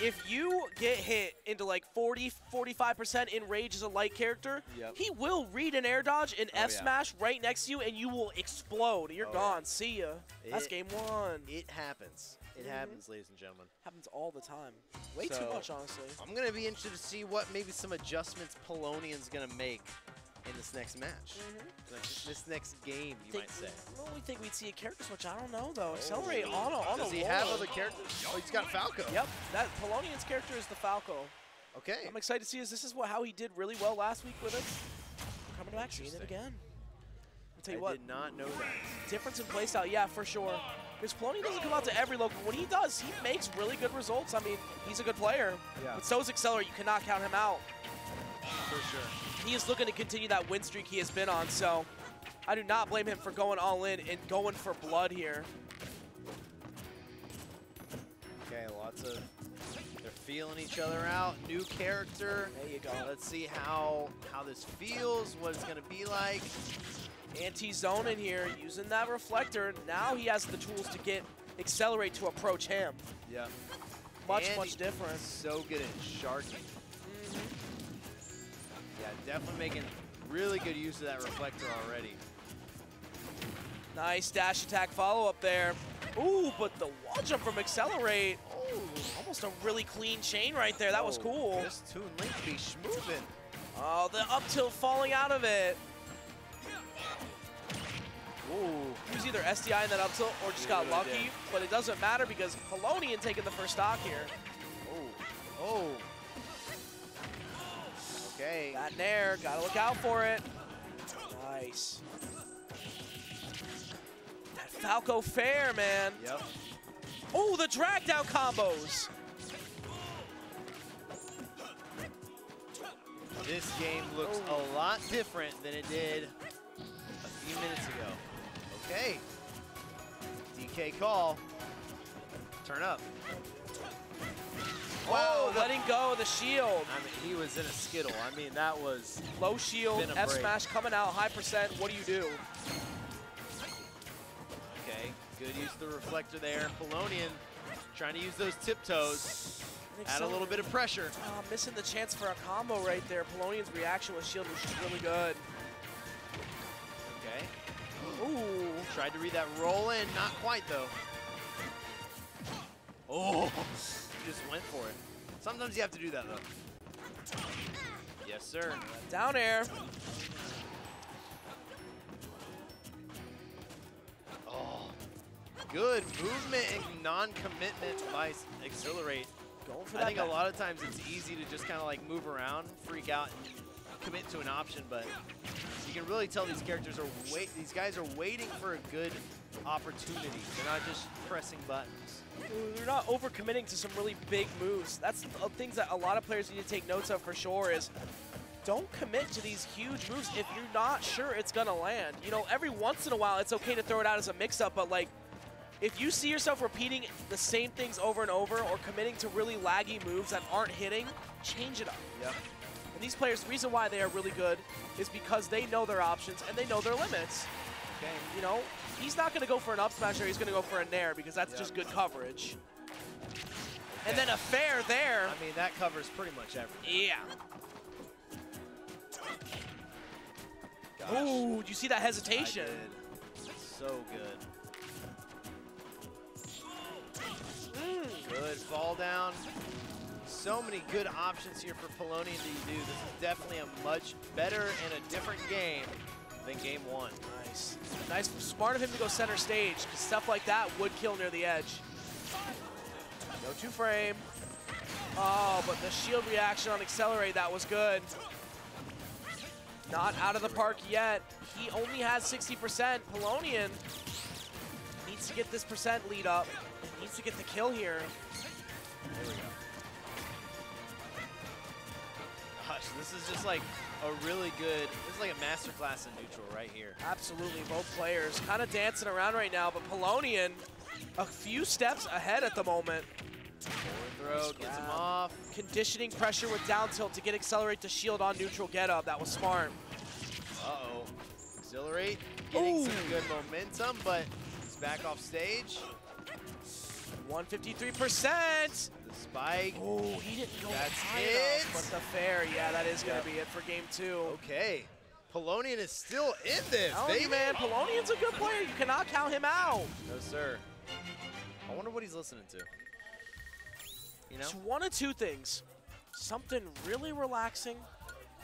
if you get hit into like 40–45% in rage as a light character, he will read an air dodge and F smash right next to you, and you will explode. You're gone. See ya. That's game one. It happens. It happens, ladies and gentlemen. Happens all the time. Way too much, honestly. I'm going to be interested to see what maybe some adjustments Pellonian's going to make in this next match. Like this next game, you might say. Well, we think we'd see a character switch. I don't know, though. Accelerate on a Does he have other characters? Oh, he's got Falco. Yep. That Pellonian's character is the Falco. Okay. I'm excited to see this is how he did really well last week with it. Coming back, seeing it again. I'll tell you what. I did not know that. Difference in playstyle, yeah, for sure. Because Pellonian doesn't come out to every local. When he does, he makes really good results. I mean, he's a good player. Yeah. But so is Accelerate. You cannot count him out. For sure. He is looking to continue that win streak he has been on, so I do not blame him for going all in and going for blood here. Okay, lots of, they're feeling each other out. New character. There you go. Let's see how this feels, what it's going to be like. Anti-zone in here, using that reflector. Now he has the tools to get Accelerate to approach him. Yeah. Much different. So good at sharking. Yeah, definitely making really good use of that reflector already. Nice dash attack follow-up there. Ooh, but the wall jump from Accelerate. Oh, almost a really clean chain right there. That was cool. This Toon Link be schmoovin'. Oh, the up tilt falling out of it. Ooh. He was either SDI in that up tilt or just got lucky, but it doesn't matter because Pellonian taking the first stock here. Oh. Okay. That Nair, gotta look out for it. Nice. That Falco fair, man. Yep. Oh, the drag down combos. This game looks a lot different than it did few minutes ago. Okay. DK call. Turn up. Wow, letting go of the shield. I mean, he was in a skittle. I mean, that was Low shield, F smash coming out, high percent. What do you do? okay. Good use of the reflector there. Pellonian trying to use those tiptoes. Add a little bit of pressure. Missing the chance for a combo right there. Pellonian's reaction with shield was just really good. Okay. Ooh. Tried to read that roll in. Not quite, though. Oh, he just went for it. Sometimes you have to do that, though. Yes, sir. Down air. Oh, good movement and non-commitment by Accelerate. Going for I that think a lot of times it's easy to just kind of like move around, freak out, and commit to an option, but you can really tell these characters are these guys are waiting for a good opportunity. They're not just pressing buttons. You're not overcommitting to some really big moves. That's the things that a lot of players need to take notes of for sure is don't commit to these huge moves if you're not sure it's going to land. You know, every once in a while it's okay to throw it out as a mix-up, but like if you see yourself repeating the same things over and over or committing to really laggy moves that aren't hitting, change it up. Yep. And these players, the reason why they are really good is because they know their options and they know their limits. Okay. You know, he's not going to go for an up smash or he's going to go for a nair because that's just good coverage. And then a fair there. I mean, that covers pretty much everything. Yeah. Gosh. Ooh, did you see that hesitation? I did. So good. Good fall down. So many good options here for Pellonian to do. This is definitely a much better and a different game than game one. Nice. Nice, smart of him to go center stage, because stuff like that would kill near the edge. No two frame. Oh, but the shield reaction on Accelerate, that was good. Not out of the park yet. He only has 60%. Pellonian needs to get this percent lead up. Needs to get the kill here. There we go. Gosh, this is just like a really good, this is like a masterclass in neutral right here. Absolutely, both players kind of dancing around right now, but Pellonian a few steps ahead at the moment. Forward throw, gets him off. Conditioning pressure with down tilt to get Accelerate to shield on neutral get up. That was smart. Uh-oh. Accelerate, getting some good momentum, but he's back off stage. 153%. The spike. Oh, he didn't go That's high it. enough, but the fair, yeah, that is going to be it for game two. Okay. Pellonian is still in this, Hey, man, Pellonian's a good player. You cannot count him out. No, sir. I wonder what he's listening to. You know? It's one of two things. Something really relaxing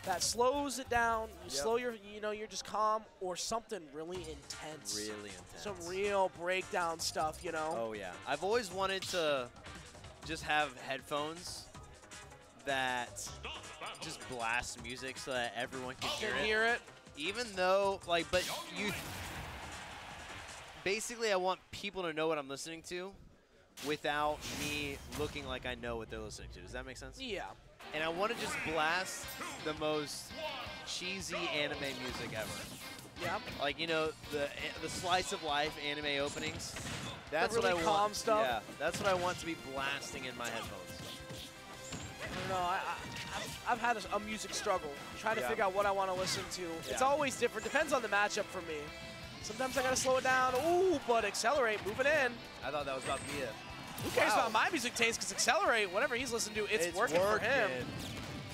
that slows it down. You slow your, you're just calm, or something really intense. Really intense. Some real breakdown stuff, you know? Oh, yeah. I've always wanted to just have headphones that just blast music so that everyone can hear it. Even though, like, but you... Basically, I want people to know what I'm listening to without me looking like I know what they're listening to. Does that make sense? Yeah. And I want to just blast the most cheesy anime music ever. Yeah. Like, you know, the slice of life anime openings. That's the really what I calm want. stuff. Yeah, that's what I want to be blasting in my headphones. I don't know. I've had a music struggle, trying to figure out what I want to listen to. It's always different. Depends on the matchup for me. Sometimes I got to slow it down. Ooh, but Accelerate, moving in. I thought that was about to be it. Who cares about my music taste? Because Accelerate, whatever he's listening to, it's working for him.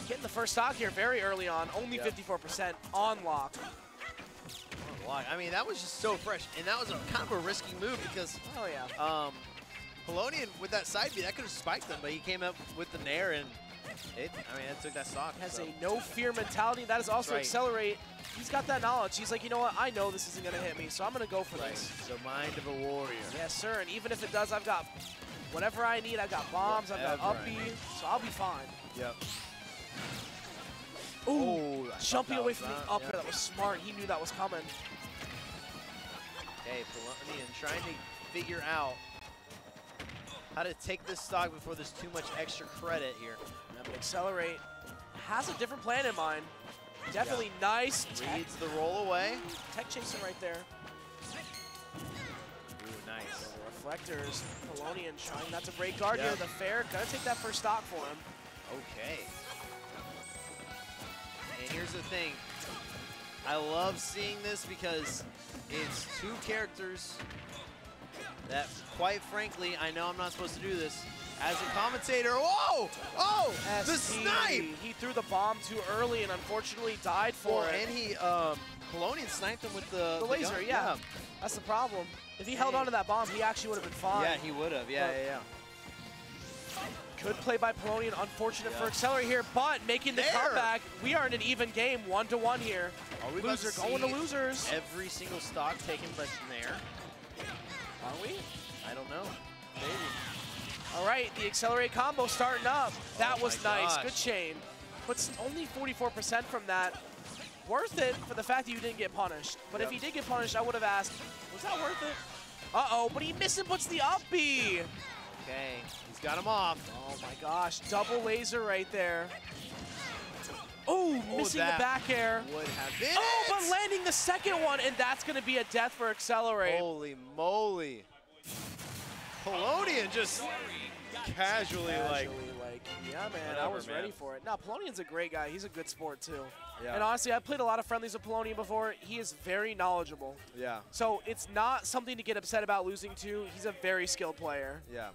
Getting the first stock here very early on. Only 54% on lock. I mean, that was just so fresh. And that was kind of a risky move because Pellonian, with that side B, that could have spiked him, but he came up with the nair and it took that stock. Has a no fear mentality. That is also Accelerate. He's got that knowledge. He's like, you know what? I know this isn't going to hit me, so I'm going to go for this. The mind of a warrior. Yes, sir. And even if it does, I've got whatever I need. I've got bombs. I've got up B, so I'll be fine. Yep. Ooh, jumping away from the up air. That was smart. He knew that was coming. Okay, Pellonian trying to figure out how to take this stock before there's too much extra credit here. Accelerate has a different plan in mind. Definitely nice. Reads the roll away. Tech chasing right there. Ooh, nice. The reflectors. Pellonian trying not to break guard Yep. here. The fair gonna take that first stock for him. Okay. And here's the thing. I love seeing this because it's two characters that, quite frankly, I know I'm not supposed to do this. As a commentator, whoa! Oh! The ST. snipe! He threw the bomb too early and unfortunately died for Well, it. and he, Pellonian sniped him with the laser, gun. yeah. That's the problem. If he held Dang. on to that bomb, he actually would have been fine. Yeah, he would have. Yeah, But- yeah. Good play by Pellonian. Unfortunate Yeah. for Accelerate here, but making the There. comeback. We are in an even game, 1-1 here. Are we about Loser to going to see losers. every single stock taken by Nair? Are we? I don't know. Maybe. All right, the Accelerate combo starting up. That Oh was my nice. gosh. Good chain. But only 44% from that. Worth it for the fact that you didn't get punished. But if Yep. he did get punished, I would have asked, was that worth it? Uh-oh, but he missed and puts the up B. Okay, he's got him off. Oh my gosh, double laser right there. Oh, missing the that back air. Would have been Oh, it. but landing the second one, and that's going to be a death for Accelerate. Holy moly. Pellonian just casually, like, yeah, man, I whatever, was man. ready for it. Now, Pellonian's a great guy. He's a good sport, too. Yeah. And honestly, I've played a lot of friendlies with Pellonian before. He is very knowledgeable. yeah, So it's not something to get upset about losing to. He's a very skilled player. yeah.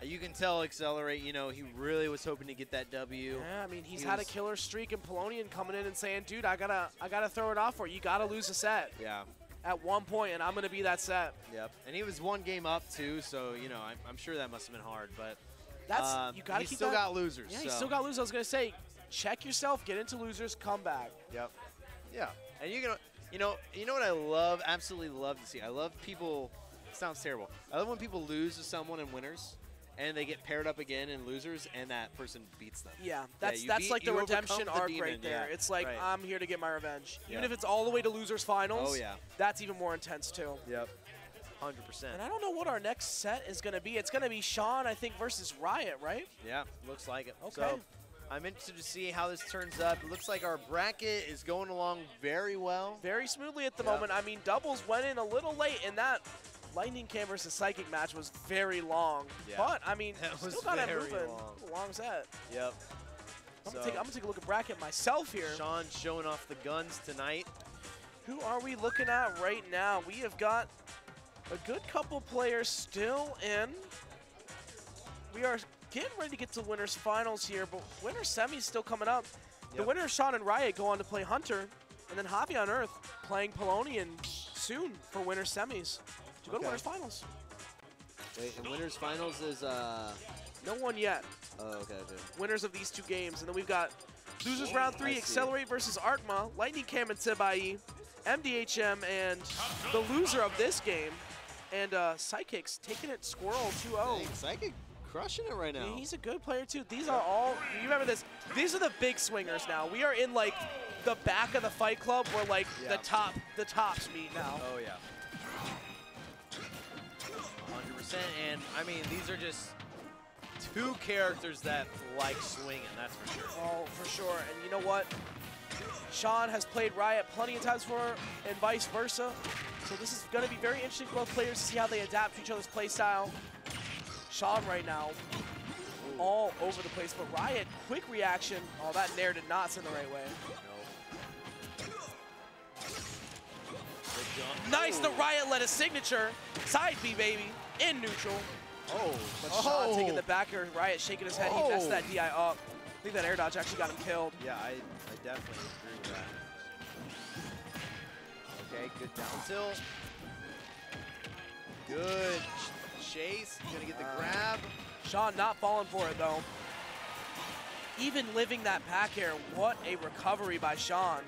You can tell Accelerate, you know, he really was hoping to get that W. Yeah, I mean, he's He had a was- killer streak, and Pellonian coming in and saying, dude, I gotta throw it off for you. You gotta lose a set Yeah, at one point, and I'm gonna be that set. yep. And he was one game up, too, so, you know, I'm sure that must have been hard, but That's you gotta he's keep still that. got losers. Yeah, so. he's still got losers. I was gonna say, check yourself, get into losers, come back. Yep. Yeah. And you're gonna, you know what I love, absolutely love to see. I love people. It sounds terrible. I love when people lose to someone in winners, and they get paired up again in losers, and that person beats them. Yeah, that's you like the you overcome redemption the arc demon, right there. yeah. It's like, Right. I'm here to get my revenge. Even Yeah. if it's all the way to losers finals, Oh, yeah. that's even more intense too. Yep. 100%. And I don't know what our next set is going to be. It's going to be Sean, I think, versus Riot, right? Yeah, looks like it. Okay. So I'm interested to see how this turns up. It looks like our bracket is going along very well. Very smoothly at the Yeah. moment. I mean, doubles went in a little late, and that Lightning Cam versus Psychic match was very long. Yeah. But, I mean, That was still got it very moving. long. A long set. Yep. I'm going to take a look at bracket myself here. Sean showing off the guns tonight. Who are we looking at right now? We have got a good couple players still in. We are getting ready to get to winners finals here, but winners semis still coming up. The Yep. winner of Sean and Riot go on to play Hunter, and then Javi on Earth playing Pellonian soon for winners semis to go to Okay. winners finals. Wait, and winners finals is No one yet. Oh, okay. Winners of these two games, and then we've got losers Oh, round I 3, see. Accelerate versus Arcma, Lightning Cam and Sebayee, MDHM, and the loser of this game, and Psychics taking it Skwerl 2-0. Dang, Psychic crushing it right now. Yeah, he's a good player too. These are all, you remember this, these are the big swingers now. We are in like the back of the fight club where like Yeah. the tops meet now. Oh, yeah. 100%. And, I mean, these are just two characters that like swinging, that's for sure. Oh, for sure. And you know what? Sean has played Riot plenty of times before and vice versa. So this is going to be very interesting for both players to see how they adapt to each other's play style. Sean right now all over the place, but Riot, quick reaction. Oh, that Nair did not send the right way. Nice, the RiotLettuce signature. Side B, baby, in neutral. Oh, But Sean taking the back air, Riot shaking his head. He messed that DI up. I think that air dodge actually got him killed. Yeah, I definitely agree with that. Okay, good down tilt. Good chase. He's gonna get the grab. Sean not falling for it, though. Even living that back air, what a recovery by Sean.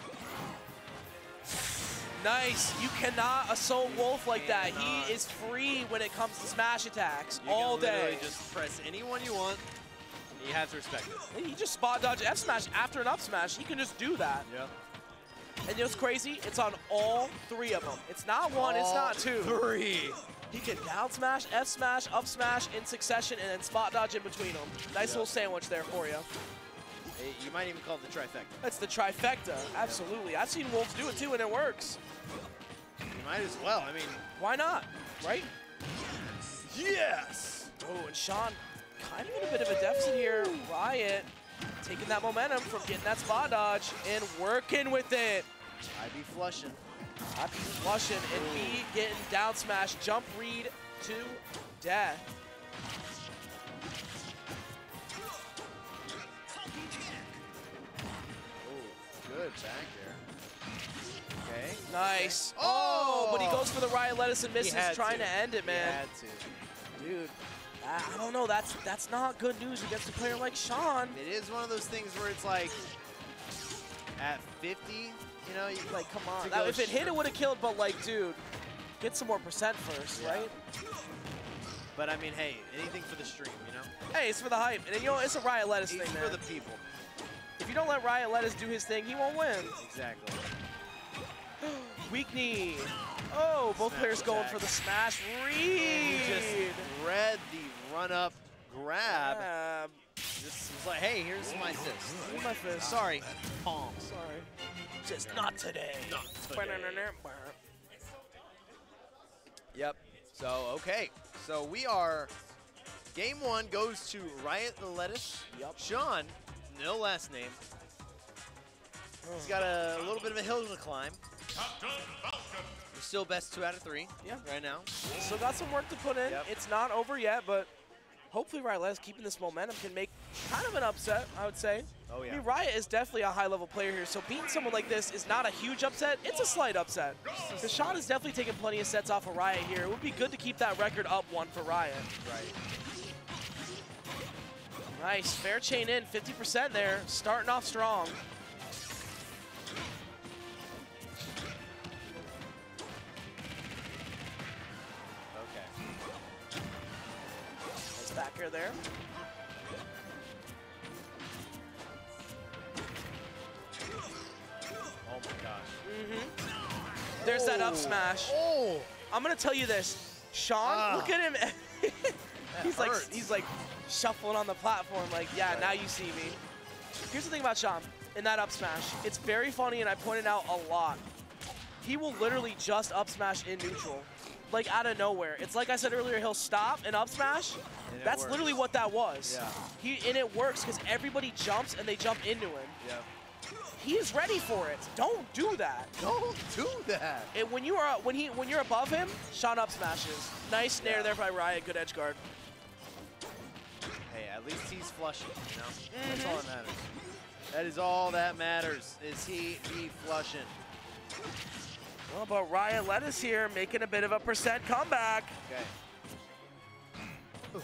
Nice. You cannot assault Wolf like that. He is free when it comes to smash attacks all You can day. literally just press anyone you want. And you have to respect it. He just spot dodge F smash after an up smash. He can just do that. Yep. And you know what's crazy? It's on all three of them. It's not one, it's not two. Three. He can down smash, F smash, up smash in succession, and then spot dodge in between them. Nice little sandwich there for you. You might even call it the trifecta. That's the trifecta, absolutely. I've seen Wolves do it too, and it works. You might as well. I mean, why not, right? yes! Oh, and Sean kind of in a bit of a deficit here. Riot taking that momentum from getting that spot dodge and working with it. I be flushing. I be flushing and B getting down smash. Jump read to death. Oh, good back there. Okay. Nice. Okay. Oh, but he goes for the RiotLettuce and misses, trying to end it, man. He had to. Dude, I don't know. That's not good news against a player like Sean. It is one of those things where it's like, at 50, you know, you Like, come on. Now, if it hit, it would have killed, but like, dude, get some more percent first, right? But I mean, hey, anything for the stream, you know? Hey, it's for the hype. And, you know, it's a RiotLettuce thing, It's man. for the people. If you don't let RiotLettuce do his thing, he won't win. Exactly. Weak knee. Oh, both Smash players going attack. for the smash read. He just read the run-up grab. Just was like, hey, here's my assist. Here's my fist. Sorry, palm. Sorry. Just not today. Not today. Yep. So, okay. So we are, game one goes to RiotLettuce. Yep. Sean, no last name. He's got a little bit of a hill to climb. We're still best 2 out of 3 right now. Still got some work to put in. Yep. It's not over yet, but hopefully RiotLettuce keeping this momentum can make kind of an upset, I would say. Oh, yeah. I mean, Riot is definitely a high-level player here, so beating someone like this is not a huge upset. It's a slight upset. Because Sean is definitely taking plenty of sets off of Riot here. It would be good to keep that record up 1 for Riot. Right. Nice. Fair chain in. 50% there. Starting off strong. Okay. Nice back air there. Oh, my gosh. There's that up smash. Oh! I'm gonna tell you this, Sean. Look at him. he's like shuffling on the platform. Like, yeah, now you see me. Here's the thing about Sean in that up smash. It's very funny, and I pointed out a lot. He will literally just up smash in neutral, like out of nowhere. It's like I said earlier. He'll stop and up smash. That's literally what that was. Yeah. And it works because everybody jumps and they jump into him. Yeah. He is ready for it. Don't do that. Don't do that. And when you're above him, Sean up smashes. Nice snare there by Riot. Good edge guard. Hey, at least he's flushing, you know? That's all that matters. That is all that matters, is he be flushing. Well, but RiotLettuce here making a bit of a percent comeback. Okay.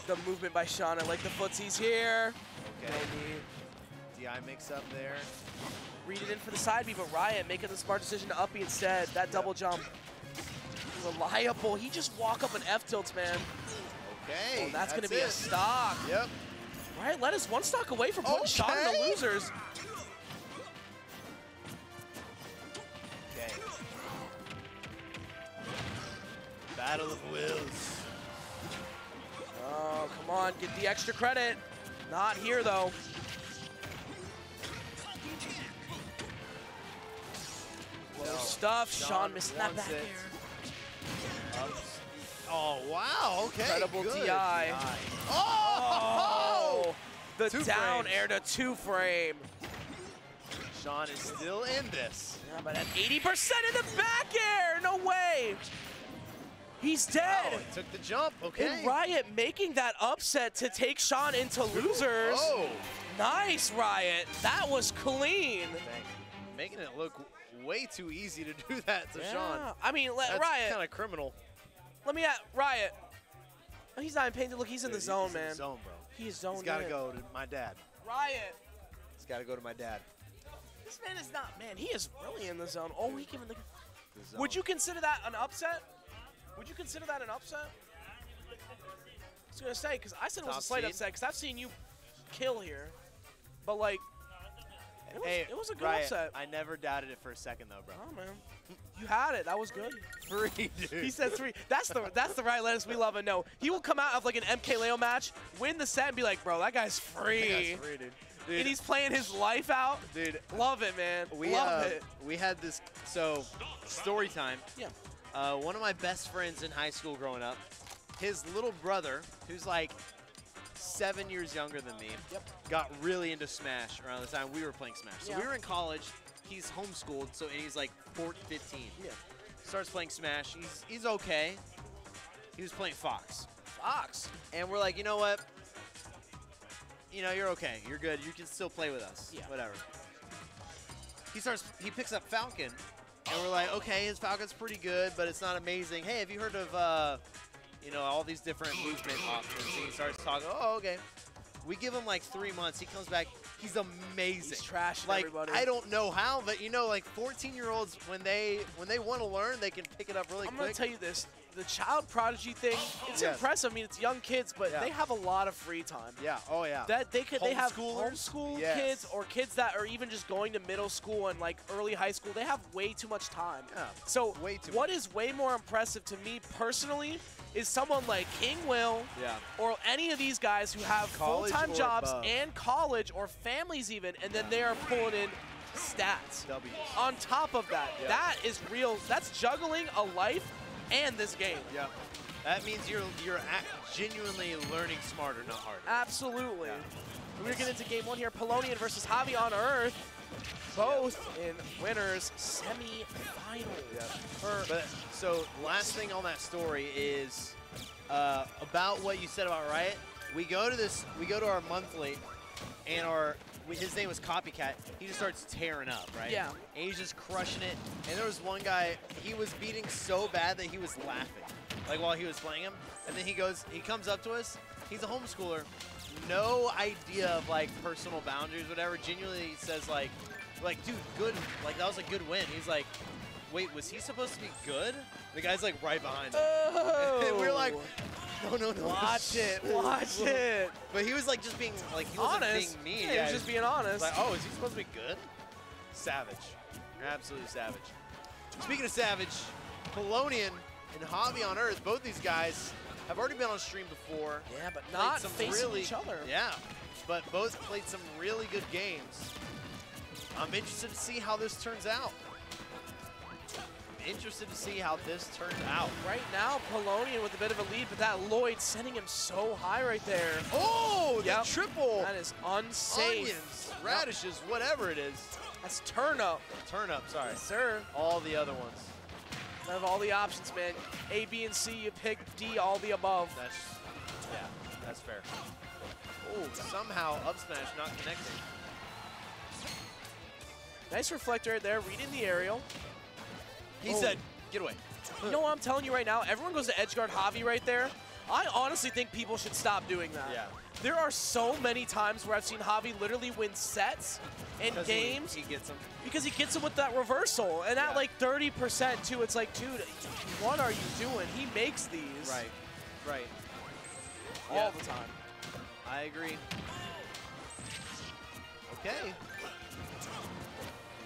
The movement by Sean. I like the footsies here. Okay. DI mix up there. Read it in for the side B, but Riot making the smart decision to up B instead. That double jump. Reliable. He just walk up and F tilts, man. Okay. Oh, that's going to be a stock. Yep. RiotLettuce 1 stock away from putting Sean in the losers. Okay. Battle of wills. Oh, come on. Get the extra credit. Not here, though. Low stuff. Sean missing that back air. Oh, wow. Okay. Incredible good. DI. Oh! The Two down frames. air to 2-frame. Sean is still in this. Yeah, but at 80% in the back air. No way. He's dead. Oh, he took the jump. Okay. And Riot making that upset to take Sean into losers. Oh. Nice, Riot. That was clean. Making it look way too easy to do that to Sean. I mean, That's Riot. kind of criminal. Let me at Riot. Oh, he's not in pain. Look, he's in the zone, He's man. in the zone, bro. He's zoned He's got to in. go to my dad. Riot. He's got to go to my dad. This man is not, man, he is really in the zone. Oh, he giving the. The zone. Would you consider that an upset? Would you consider that an upset? I was going to say, because I said it was Top a slight seed? upset, because I've seen you kill here. But, like, It was a good Riot, upset. I never doubted it for a second, though, bro. Oh, man. You had it. That was good. 3, dude. He said 3. That's the RiotLettuce we love and know. He will come out of like an MKLeo match, win the set, and be like, bro, that guy's free. That guy's free, dude. And he's playing his life out. Dude. Love it, man. Love it. We had this, so story time. Yeah. One of my best friends in high school growing up, his little brother, who's like 7 years younger than me, got really into Smash around the time we were playing Smash. So we were in college. He's homeschooled, so and he's like 15. Yeah. Starts playing Smash. He's okay. He was playing Fox. Fox. And we're like, you know what? You know, you're okay. You're good. You can still play with us. Yeah. Whatever. He picks up Falcon, and we're like, okay, his Falcon's pretty good, but it's not amazing. Hey, have you heard of, you know, all these different movement options? And he starts talking, oh, okay. We give him like 3 months. He comes back. He's amazing. He's trashing like, everybody. I don't know how, but you know, like 14-year-olds, when they want to learn, they can pick it up really I'm quick. going to tell you this. The child prodigy thing, it's impressive. I mean, it's young kids, but they have a lot of free time. Yeah. Oh, yeah. That they have Homeschoolers? homeschool Yes. kids or kids that are even just going to middle school and like early high school. They have way too much time. Yeah, So way too what is way more impressive to me personally is someone like King Will or any of these guys who have College full-time or jobs above. and college or families even, and then they are pulling in stats. W's. On top of that, that is real. That's juggling a life and this game. Yeah. That means you're genuinely learning smarter, not harder. Absolutely. We're getting into game 1 here. Pellonian versus Javi on Earth. Both in winners semi-final. But so last thing on that story is about what you said about Riot. We go to our monthly, and his name was Copycat. He just starts tearing up, right? Yeah. And he's just crushing it. And there was one guy, he was beating so bad that he was laughing, like while he was playing him. And then he comes up to us. He's a homeschooler, no idea of like personal boundaries, whatever. Genuinely says like, dude, good. Like that was a good win. He's like, wait, was he supposed to be good? The guy's like right behind him. Oh. And we're like, no. Watch it. But he was like just being like, he wasn't Honest. being mean. Yeah, he was just being honest. Like, oh, is he supposed to be good? Savage. Absolutely savage. Speaking of savage, Pellonian and Javi on Earth, both these guys have already been on stream before. Yeah, but not some facing each other. Yeah, but both played some really good games. I'm interested to see how this turns out. Right now, Pellonian with a bit of a lead, but that Lloyd sending him so high right there. Oh, the triple. That is unsafe. Onions, radishes, whatever it is. That's turnip. Turnip, sorry. Yes, sir. All the other ones. I have all the options, man. A, B, and C, you pick D, all the above. That's fair. Oh, somehow up smash not connecting. Nice reflector right there, reading the aerial. He said, get away. You know what I'm telling you right now? Everyone goes to edgeguard Javi right there. I honestly think people should stop doing that. Yeah. There are so many times where I've seen Javi literally win sets and games He gets them. because he gets them with that reversal. And at like 30% too, it's like, dude, what are you doing? He makes these. Right. All the time. I agree. Okay.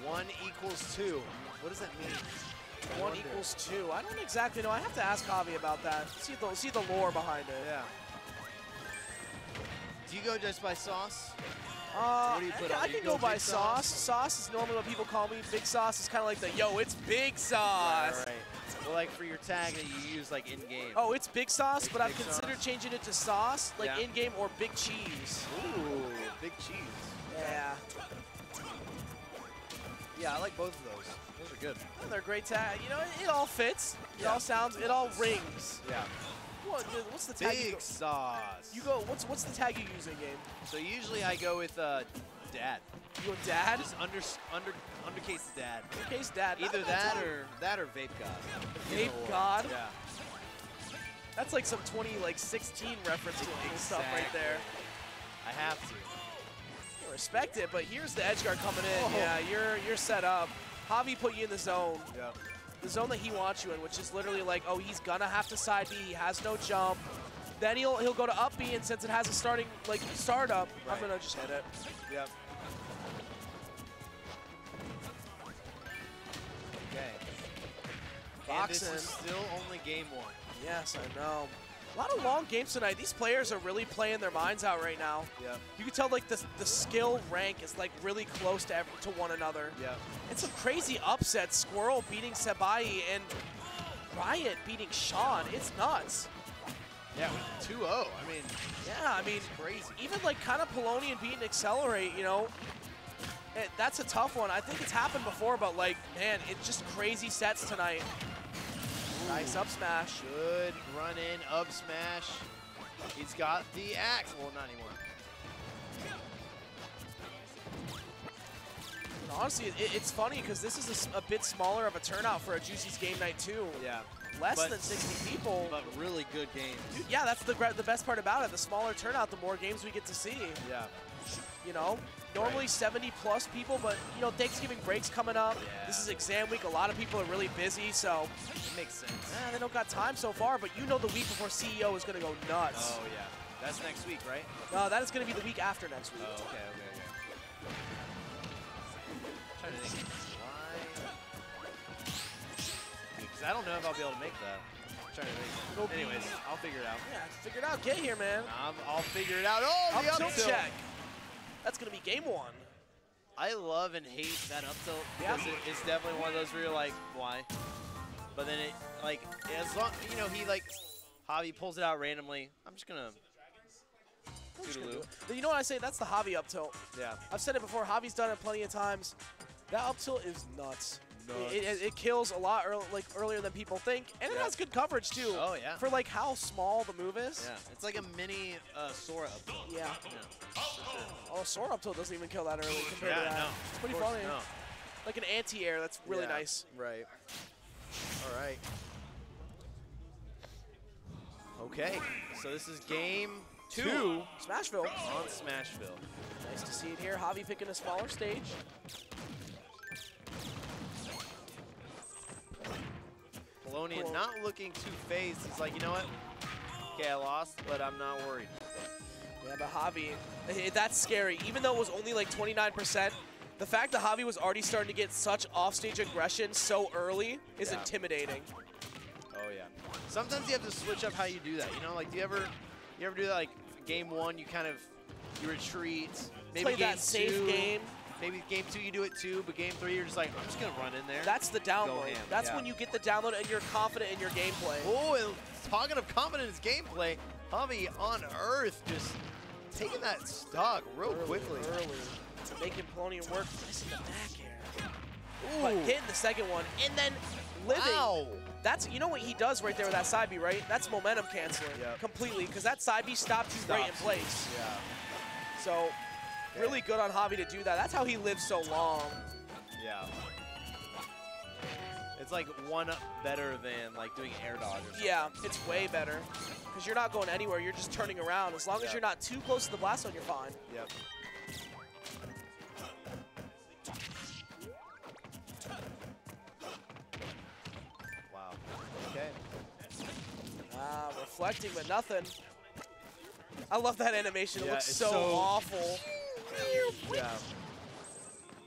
1 = 2. What does that mean? 1 = 2. I don't exactly know. I have to ask Javi about that. See the lore behind it. Yeah. Do you go just by sauce? What do you put on? I You can go go by big sauce? sauce. Sauce is normally what people call me. Big sauce is kind of like the, yo, it's big sauce. Right. Well, like for your tag that you use like in-game. Oh, it's big sauce, but I've big considered sauce. changing it to sauce, like Yeah. in-game or big cheese. Ooh, big cheese. Yeah. Yeah, I like both of those. Those are good. They're great tag. You know, it all fits. It all sounds, it all rings. Yeah. What's the tag? Big sauce. You go, what's the tag you use in game? So usually I go with dad. You go dad? Just undercase the dad. In case dad. Either that or vape god. Vape Either or. god? Yeah. That's like some 2016 reference to stuff right there. I have to. I respect it, but here's the edge guard coming in. Yeah, you're set up. Javi put you in the zone. Yep. The zone that he wants you in, which is literally like, oh, he's gonna have to side B. He has no jump. Then he'll go to up B, and since it has a startup, I'm gonna just hit it. Yep. And this Boxing. is still only game 1. Yes, I know. A lot of long games tonight. These players are really playing their minds out right now. Yep. You can tell like the skill rank is like really close to one another. Yep. And some crazy upsets. Skwerl beating Sebayee and Riot beating Sean. It's nuts. Yeah, 2-0. I mean, Yeah, I mean, crazy. even like kind of Pellonian beating Accelerate, you know, that's a tough one. I think it's happened before, but like, man, it's just crazy sets tonight. Nice up smash. Good run in, up smash. He's got the axe. Well, not anymore. And honestly, it's funny because this is a bit smaller of a turnout for a Juicy's game night too. Yeah. Less But- than 60 people. But really good games. Dude, yeah, that's the best part about it. The smaller turnout, the more games we get to see. Yeah. You know, normally 70 plus people, but you know, Thanksgiving break's coming up. Yeah. This is exam week. A lot of people are really busy, so It makes sense. they don't got time so far. But you know, the week before CEO is going to go nuts. Oh, yeah. That's next week, right? No, that is going to be the week after next week. Oh, okay. Trying to think why. Because I don't know if I'll be able to make that. I'm trying to Go think. Anyways, I'll figure it out. Yeah, figure it out. Get here, man. I'll figure it out. Oh, the Up up tilt tilt. check. That's going to be game 1. I love and hate that up tilt Yeah. because it's definitely one of those where you're like, why? But then it, like, as long, you know, he like, Javi pulls it out randomly. I'm just gonna toodaloo. But you know what I say? That's the Javi up tilt. Yeah. I've said it before. Javi's done it plenty of times. That up tilt is nuts. Nuts. It kills a lot earlier than people think, and it Yeah. has good coverage too. Oh, yeah. For like how small the move is. Yeah. It's like a mini Sora up tilt. Yeah. Yeah. For sure. Oh, Sora up tilt doesn't even kill that early compared Yeah, to that. no. It's pretty Of course, funny. no. Like an anti-air. That's really Yeah, nice. Right. All right. Okay. So this is game 2 Smashville. on Smashville. Nice to see it here. Javi picking a smaller stage. Pellonian Cool. not looking too phased. He's like, you know what? Okay, I lost, but I'm not worried. Yeah, but Javi, that's scary. Even though it was only like 29%, the fact that Javi was already starting to get such offstage aggression so early is Yeah. intimidating. Oh yeah. Sometimes you have to switch up how you do that. You know, like do you ever do that? Like game 1, you kind of retreat. Maybe Play game that safe 2, game. Maybe game 2 you do it too, but game 3 you're just like, I'm just gonna run in there. That's the Go download. ham, That's yeah. when you get the download and you're confident in your gameplay. Oh, and talking of confidence gameplay, Javi on Earth just taking that stock real quickly. Early. Making Pellonian work. Missing the back air. Ooh. But hitting the second one and then living. Wow. That's, you know what he does right there with that side B, right? That's momentum canceling Yep. completely because that side B stopped you right in Stops. place. Yeah. So really good on Javi to do that. That's how he lives so long. Yeah. It's like one up better than like doing air dodge or something. Yeah, it's way better because you're not going anywhere. You're just turning around. As long as Yeah. you're not too close to the blast zone, you're fine. Yep. Wow. Okay. Reflecting, but nothing. I love that animation. It Yeah, looks it's so so- awful. Yeah.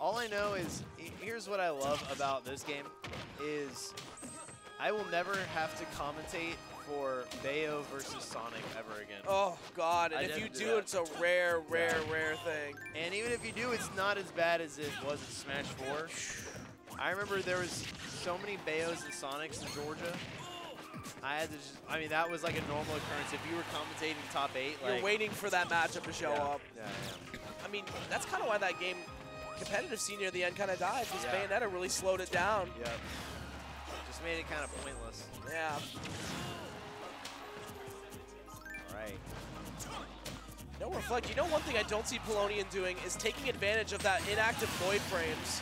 All I know is, here's what I love about this game, is I will never have to commentate for Bayo versus Sonic ever again. Oh, God. And I if never you do do, that. it's a rare thing. And even if you do, it's not as bad as it was in Smash 4. I remember there was so many Bayos and Sonics in Georgia. I had to just, I mean, that was like a normal occurrence. If you were commentating top 8, like. You're waiting for that matchup to show yeah, up. Yeah, I mean, that's kind of why that game, competitive scene near the end, kind of died because Yeah. Bayonetta really slowed it down. yeah. Yep. Just made it kind of pointless. Yeah. All right. No reflect. You know, one thing I don't see Pellonian doing is taking advantage of that inactive Lloyd frames.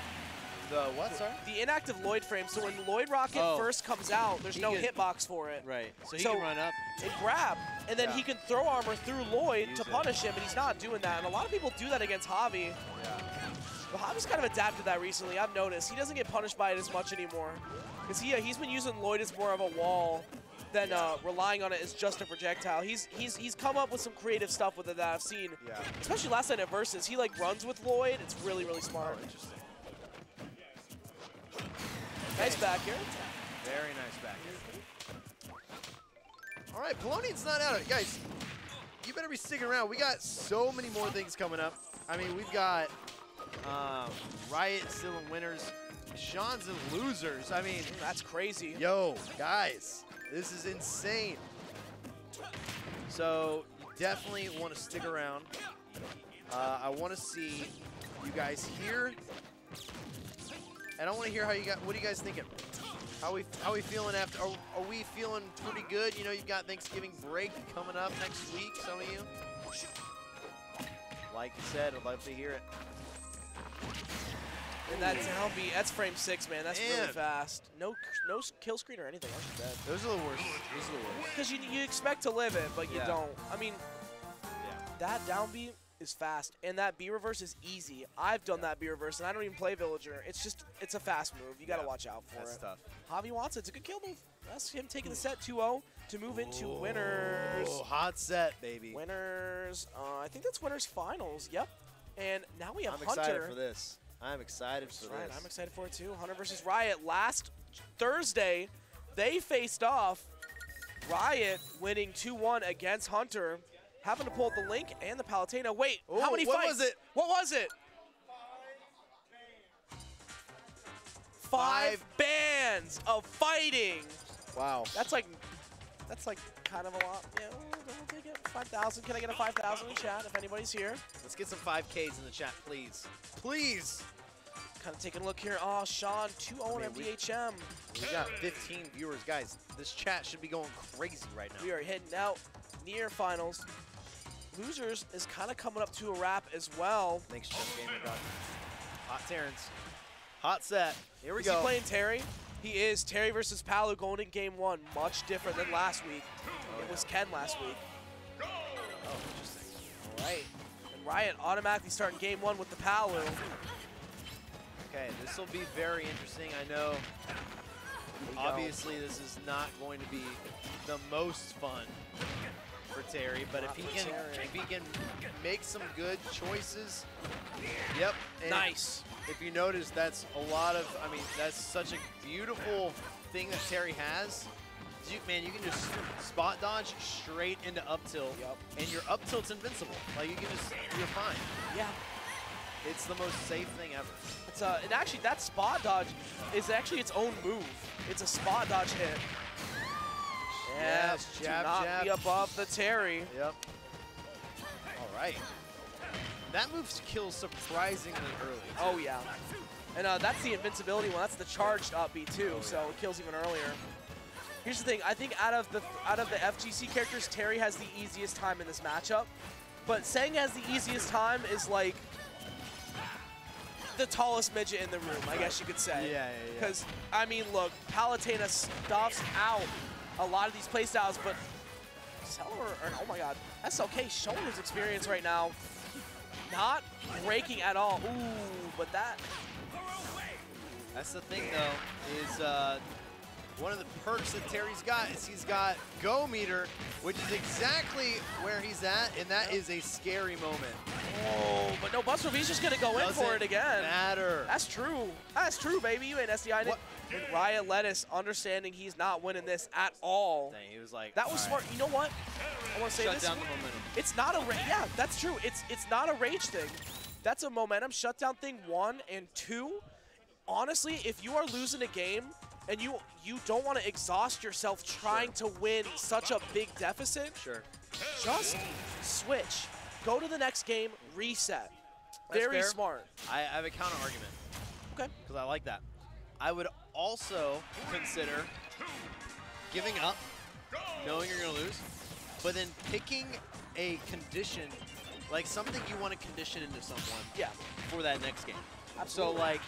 The what, sorry? The inactive Lloyd frame. So when Lloyd Rocket Oh. first comes out, there's He no can- hitbox for it. Right. So he So- can run up. And grab, and then Yeah. he can throw armor through Lloyd Use to it. punish him, and he's not doing that. And a lot of people do that against Javi. Yeah. But Javi's kind of adapted that recently. I've noticed he doesn't get punished by it as much anymore, because he's been using Lloyd as more of a wall than relying on it as just a projectile. He's come up with some creative stuff with it that I've seen, Yeah. especially last night at Versus. He like runs with Lloyd. It's really smart. Oh, interesting. Nice back here. Very nice back. All right, Pellonian's not out of it. Guys, you better be sticking around. We got so many more things coming up. I mean, we've got Riot still in winners. Sean's in losers. I mean, That's crazy. yo, guys, this is insane. So you definitely want to stick around. I want to see you guys here, and I want to hear how you got. What are you guys thinking? How we feeling after? Are we feeling pretty good? You know, you've got Thanksgiving break coming up next week. Some of you, like you said, I'd love to hear it. And that down B, that's frame 6, man. That's Man. really fast. No kill screen or anything. That's dead. Those are the worst. Those are the worst. Because you expect to live it, but you Yeah. don't. I mean, Yeah. that down B is fast, and that B reverse is easy. I've done that B reverse, and I don't even play Villager. It's a fast move. You got to watch out for That's it. tough. Javi wants it. It's a good kill move. That's him taking the set 2-0 to move into winners. Oh, hot set, baby. Winners. I think that's winners finals. Yep. And now we have I'm Hunter. excited for this. I'm excited for Right, this. I'm excited for it too. Hunter versus Riot. Last Thursday, they faced off. Riot winning 2-1 against Hunter. Having to pull up the Link and the Palutena. Wait, how many what fights? was it? What was it? 5 bans of fighting. Wow. That's like kind of a lot. Yeah, we'll take it. 5,000. Can I get a 5,000 in chat if anybody's here? Let's get some 5Ks in the chat, please. Please. Kind of taking a look here. Oh, Sean, 2-0 I mean, MDHM. We got 15 viewers. Guys, this chat should be going crazy right now. We are heading out near finals. Losers is kind of coming up to a wrap as well. Thanks, Chef Gamer God. Hot Terrence. Hot set. Here we Is go. he playing Terry? He is. Terry versus Palu going in game 1. Much different than last week. It was Ken last week. Oh, interesting. All right. And Riot automatically starting game 1 with the Palu. Okay, this will be very interesting. I know, we go. obviously, this is not going to be the most fun for Terry, but Not for Terry. if he can make some good choices, yep. And Nice. If you notice, that's a lot of, I mean, that's such a beautiful thing that Terry has. Man, you can just spot dodge straight into up tilt, Yep. and your up tilt's invincible. Like, you can just, you're fine. Yeah. It's the most safe thing ever. It's and actually that spot dodge is actually its own move. It's a spot dodge hit. Yes, Do jab, not jab. be above the Terry. Yep. All right. That move kills surprisingly early. Oh yeah. And that's the invincibility one. That's the charged up B too, so it kills even earlier. Here's the thing. I think out of the FGC characters, Terry has the easiest time in this matchup. But saying has the easiest time is like the tallest midget in the room, I guess you could say. Yeah. Because, I mean, look, Palutena stuffs out a lot of these playstyles, but oh my god, SLK showing his experience right now. Not breaking at all. Ooh, but that. That's the thing, though, is one of the perks that Terry's got is he's got Go Meter, which is exactly where he's at, and that is a scary moment. Oh, but no, Buster V's just going to go in for it again. Matter. That's true. That's true, baby. You ain't SDI'd it. And RiotLettuce understanding he's not winning this at all. Dang, he was like, That was smart. You know what? I want to say shut this. down the momentum. It's not a yeah, that's true. It's not a rage thing. That's a momentum shutdown thing, 1, and 2. Honestly, if you are losing a game and you don't want to exhaust yourself trying to win such a big deficit, Sure. just switch. Go to the next game, reset. That's Very fair. smart. I have a counter argument. Okay. Because I like that. I would also consider giving up, knowing you're going to lose, but then picking a condition, like something you want to condition into someone Yeah. for that next game. Absolutely. So, like,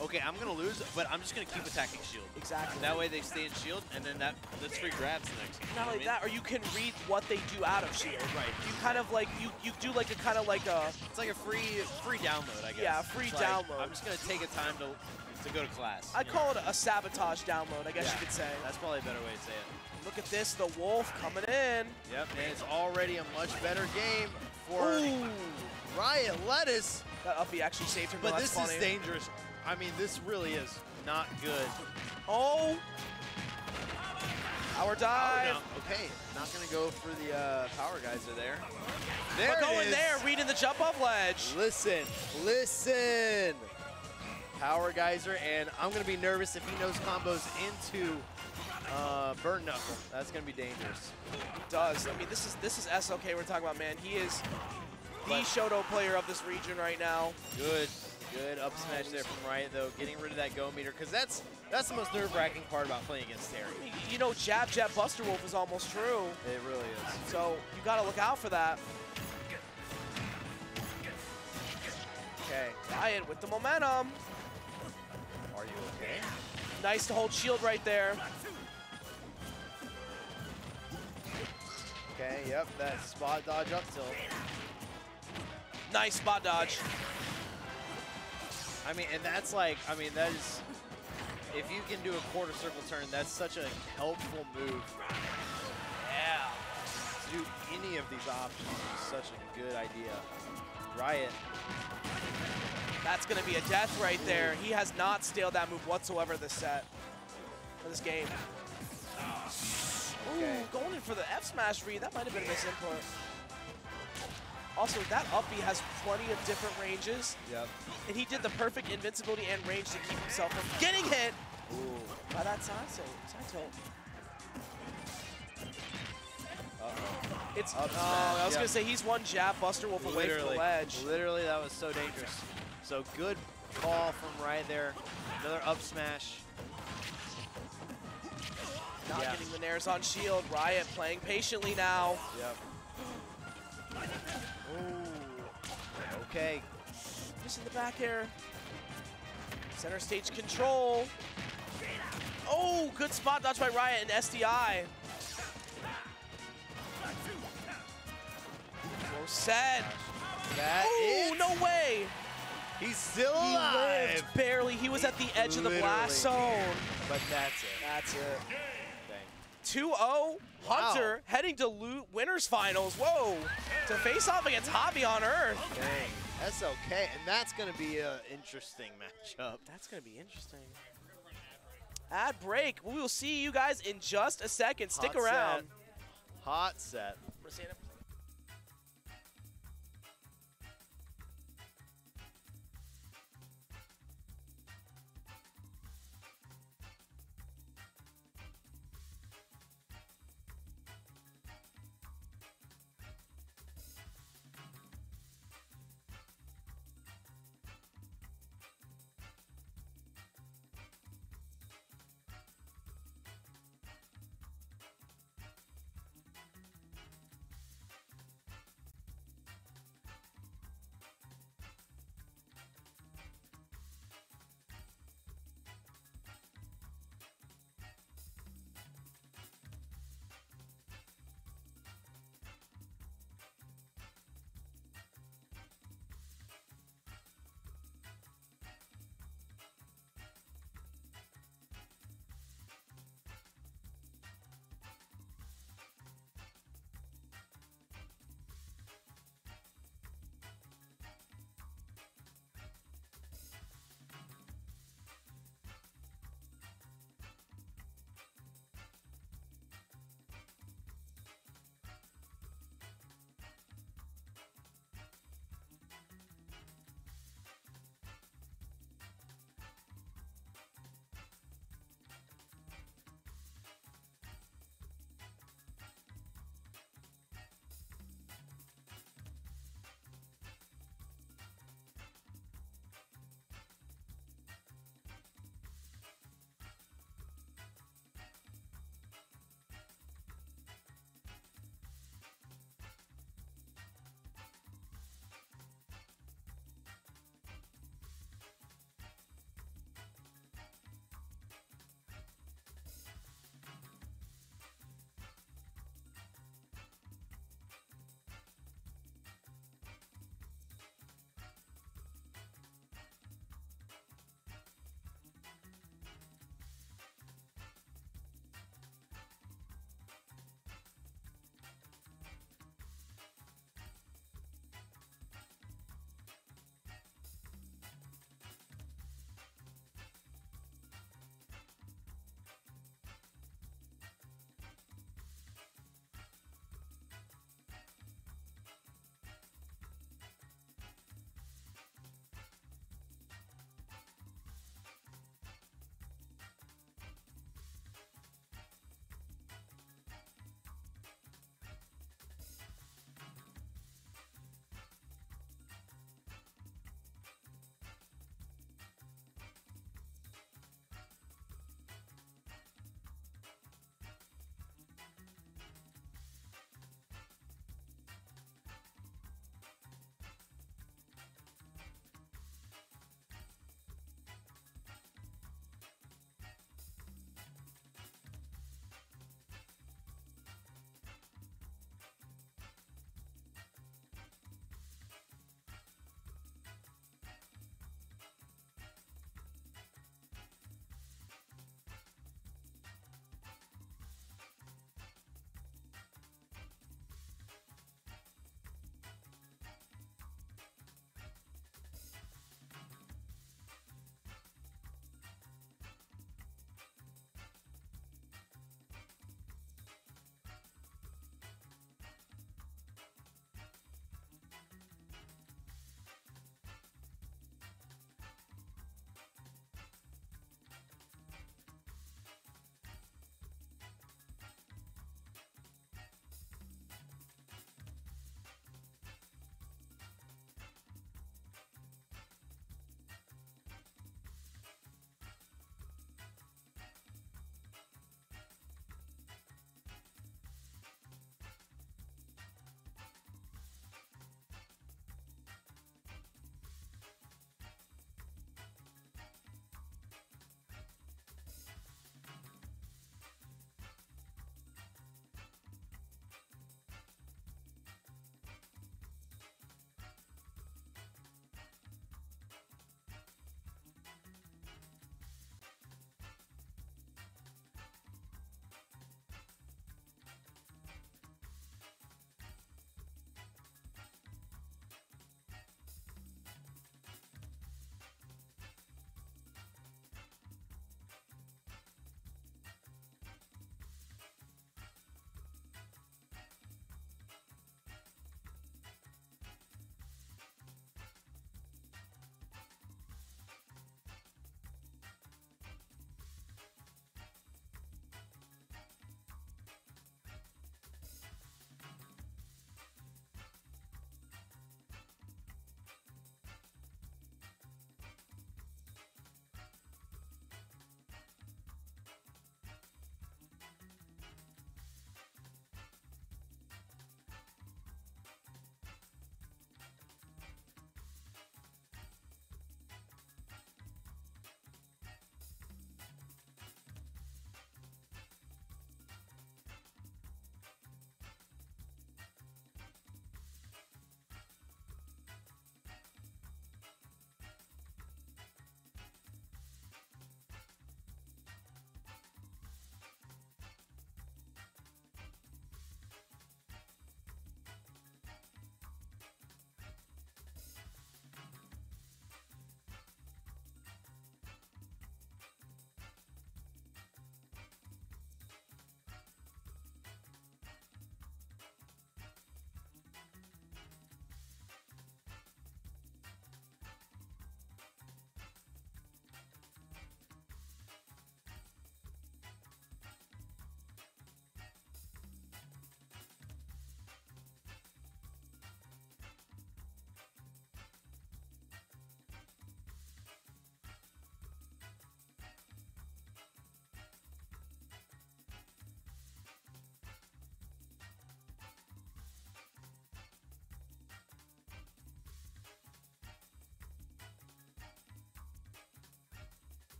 okay, I'm going to lose, but I'm just going to keep attacking shield. Exactly. That way they stay in shield, and then that's free grabs the next game. Not only that, or you can read what they do out of shield. Right. You kind of like you do like a kind of like a It's like a free download, I guess. Yeah, free It's like, download. I'm just going to take a time to go to class. I call it a sabotage download, I guess Yeah, you could say. That's probably a better way to say it. Look at this, the Wolf coming in. Yep, and it's already a much better game for Ooh. RiotLettuce. That uppy actually saved him. But That's this funny. is dangerous. I mean, this really is not good. Oh, Power dive. No. Okay, not gonna go for the power geyser there. There But it going is. there, reading the jump off ledge. Listen, listen. Power geyser, and I'm gonna be nervous if he knows combos into burn knuckle. That's gonna be dangerous. He does. I mean, this is SOK we're talking about, man. He is the Shoto player of this region right now. Good up smash there from Riot though, getting rid of that go meter, because that's the most nerve-wracking part about playing against Terry. I mean, you know, jab Buster Wolf is almost true. It really is. So you got to look out for that. Okay, Riot with the momentum. Are you okay? Nice to hold shield right there. Okay, yep, that spot dodge up tilt. Nice spot dodge. I mean, and that's like, I mean, that is, if you can do a quarter circle turn, that's such a helpful move. Yeah. To do any of these options is such a good idea. Riot. That's going to be a death right there. He has not stalled that move whatsoever this set, for this game. Okay. Ooh, going in for the F smash read. That might have been a misinput. Also, that up B has plenty of different ranges. Yep. And he did the perfect invincibility and range to keep himself from getting hit Ooh. by that side tilt. Uh-oh. It's, Up oh, smash, I was yep. going to say, he's one jab Buster Wolf away from the ledge. Literally, that was so dangerous. So good call from Riot there. Another up smash. Not getting the nairs on shield. Riot playing patiently now. Yep. Ooh. Okay. Just in the back air. Center stage control. Oh, good spot dodge by Riot and SDI. Well said. That Oh, is. no way. He's still He alive. lived barely. He was at the edge of the blast zone. But that's it. That's it. Dang. 2-0. Hunter heading to winners finals. Whoa. To face off against Javi on Earth. Dang. That's okay. And that's going to be an interesting matchup. That's going to be interesting. Ad break. We will see you guys in just a second. Stick Hot around. set. Hot set.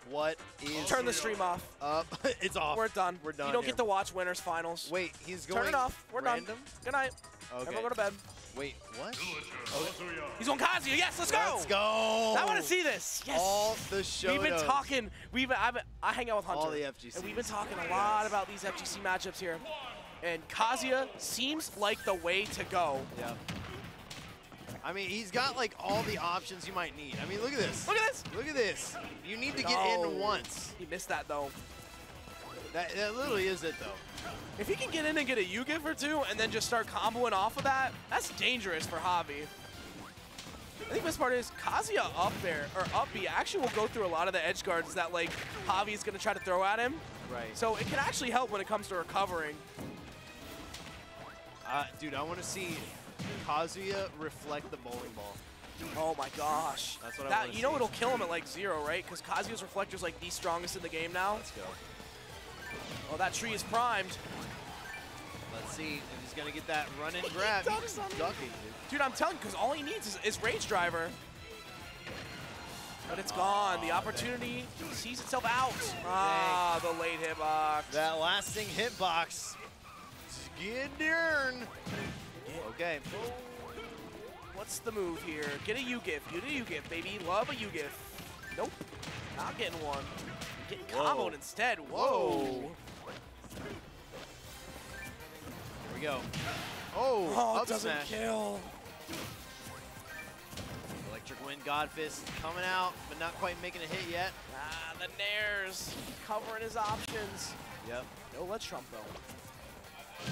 What is... Turn the stream off. It's off. We're done. We're done. You don't here. get to watch winners finals. Wait, he's going... Turn it off. We're random? done. Good night. Okay. Everyone go to bed. Wait, what? He's on Kazuya. Yes, let's go. Let's go. I want to see this. Yes. All the shows. We've been talking. I hang out with Hunter. All the FGCs. And we've been talking a lot about these FGC matchups here. And Kazuya seems like the way to go. Yeah. I mean, he's got like all the options you might need. I mean, look at this. Look at this. Look at this. You need to get in once. He missed that though. That literally is it though. If he can get in and get a U-Give or two and then just start comboing off of that, that's dangerous for Javi. I think the best part is Kazuya up there, or up B, actually will go through a lot of the edge guards that like Javi is going to try to throw at him. Right. So it can actually help when it comes to recovering. Dude, I want to see Kazuya reflect the bowling ball. Oh my gosh. That's what I want to see. You know it'll kill him at like 0, right? Because Kazuya's reflector's like the strongest in the game now. Let's go. Oh, that tree is primed. Let's see if he's going to get that run and grab. ducks on him. Ducking, Dude, I'm telling you, because all he needs is Rage Driver. But it's gone. The opportunity sees itself out. Ah, the late hitbox. that lasting hitbox. Skidern. Okay. What's the move here? Get a U-Give. Get a U-Give, baby. Love a U-Give. Nope. Not getting one. Getting comboed instead. Whoa. Here we go. Oh, it up doesn't smash. kill. Electric Wind Godfist coming out, but not quite making a hit yet. Ah, the Nairs covering his options. Yep. No, let's Trump though.